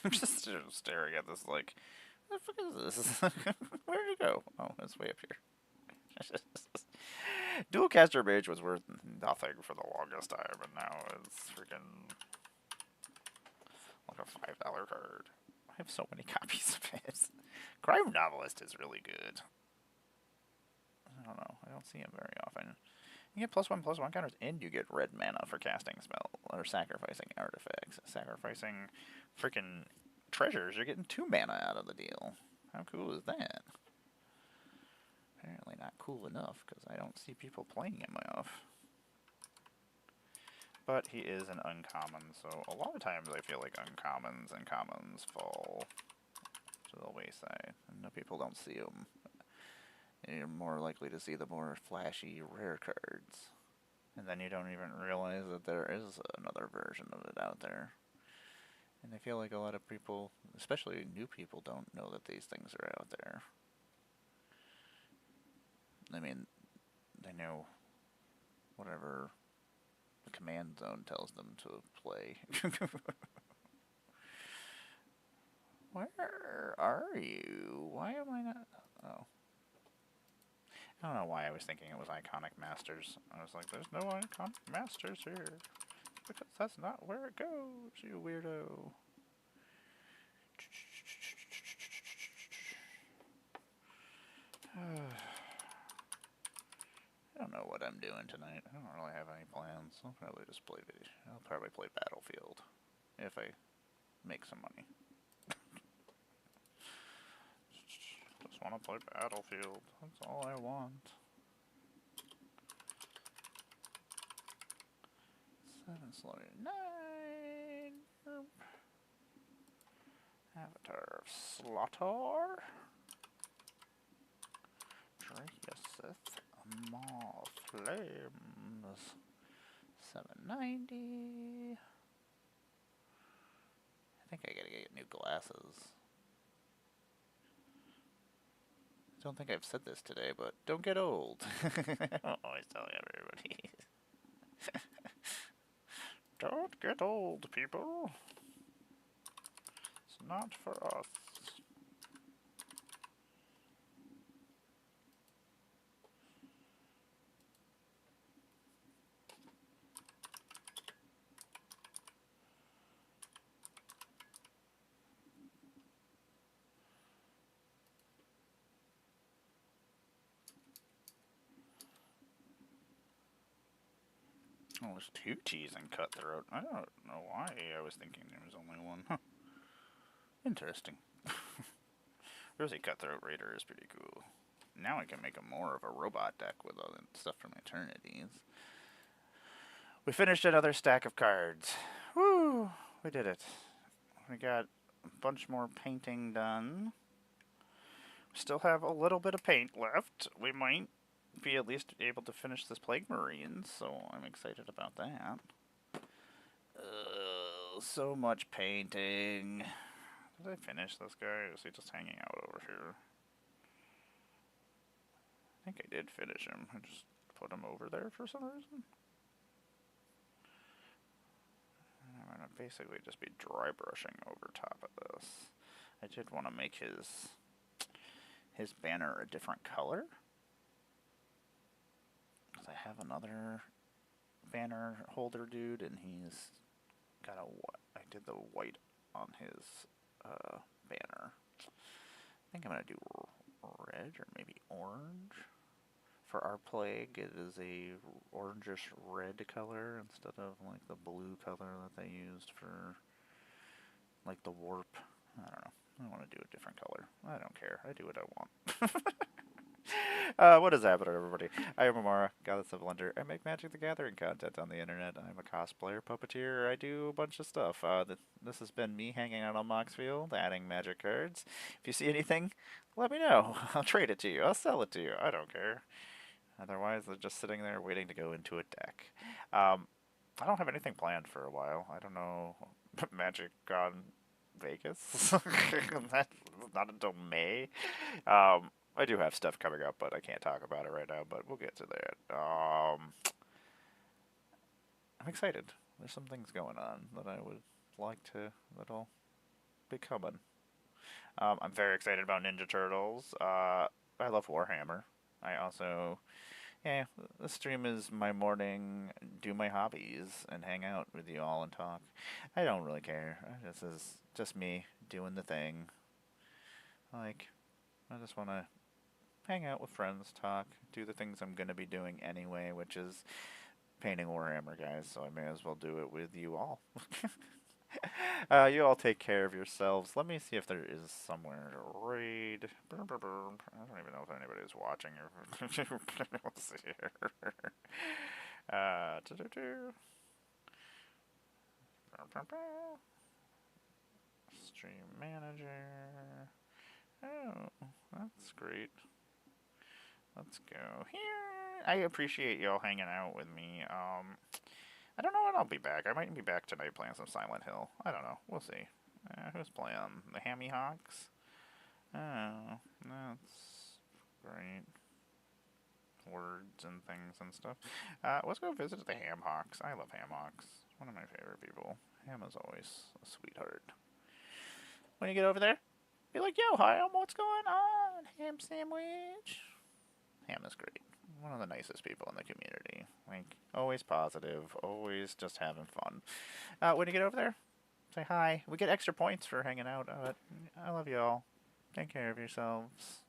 I'm just staring at this like, what the fuck is this? Where'd it go? Oh, it's way up here. Dualcaster Mage was worth nothing for the longest time, and now it's freaking like a $5 card. I have so many copies of it. Crime Novelist is really good. I don't know. I don't see him very often. You get +1/+1 counters, and you get red mana for casting spell or sacrificing artifacts. Sacrificing freaking treasures, you're getting 2 mana out of the deal. How cool is that? Apparently not cool enough, because I don't see people playing him enough. But he is an uncommon, so a lot of times I feel like uncommons and commons fall to the wayside, and people don't see them. You're more likely to see the more flashy, rare cards. And then you don't even realize that there is another version of it out there. And I feel like a lot of people, especially new people, don't know that these things are out there. I mean, they know whatever the command zone tells them to play. Where are you? Why am I not... Oh. I don't know why I was thinking it was Iconic Masters. I was like, there's no Iconic Masters here. Because that's not where it goes, you weirdo. I don't know what I'm doing tonight. I don't really have any plans. I'll probably just play video. I'll probably play Battlefield if I make some money. Just want to play Battlefield. That's all I want. 7 slaughter 9. Avatar of Slaughter. Dracusith Maw Flames. 790. I think I gotta get new glasses. I don't think I've said this today, but don't get old. I always tell everybody. Don't get old, people. It's not for us. Oh, there's 2 T's in Cutthroat. I don't know why I was thinking there was only one. Huh. Interesting. Rosie Cutthroat Raider is pretty cool. Now I can make a more of a robot deck with all the stuff from Eternities. We finished another stack of cards. Woo! We did it. We got a bunch more painting done. We still have a little bit of paint left. We might be at least able to finish this Plague Marines, so I'm excited about that. So much painting. Did I finish this guy, or is he just hanging out over here? I think I did finish him. I just put him over there for some reason. I'm going to basically just be dry brushing over top of this. I did want to make his banner a different color, because I have another banner holder dude, and he's got a what? I did the white on his banner. I think I'm going to do red or maybe orange. For our plague, it is a orangish red color instead of like the blue color that they used for like the warp. I don't know. I want to do a different color. I don't care. I do what I want. What is happening, everybody? I am Emmara, Goddess of Blender. I make Magic the Gathering content on the internet. I'm a cosplayer, puppeteer. I do a bunch of stuff. This has been me hanging out on Moxfield, adding magic cards. If you see anything, let me know. I'll trade it to you. I'll sell it to you. I don't care. Otherwise, they're just sitting there waiting to go into a deck. I don't have anything planned for a while. I don't know. Magic on Vegas? That's not until May. I do have stuff coming up, but I can't talk about it right now, but we'll get to that. I'm excited. There's some things going on that I would like to, that'll be coming. I'm very excited about Ninja Turtles. I love Warhammer. I also, yeah, the stream is my morning, do my hobbies, and hang out with you all and talk. I don't really care. This is just me doing the thing. Like, I just want to hang out with friends, talk, do the things I'm going to be doing anyway, which is painting Warhammer, guys, so I may as well do it with you all. You all take care of yourselves. Let me see if there is somewhere to raid. I don't even know if anybody is watching or we'll see here. Stream manager. Oh, that's great. Let's go here. I appreciate y'all hanging out with me. I don't know when I'll be back. I might be back tonight playing some Silent Hill. I don't know. We'll see. Who's playing? The Hammy Hawks? Oh, that's great. Words and things and stuff. Let's go visit the Ham Hawks. I love Ham Hawks. One of my favorite people. Ham is always a sweetheart. When you get over there, be like, yo, Ham, what's going on? Ham sandwich. Ham is great. One of the nicest people in the community. Like, always positive, always just having fun. When you get over there, say hi. We get extra points for hanging out. I love you all. Take care of yourselves.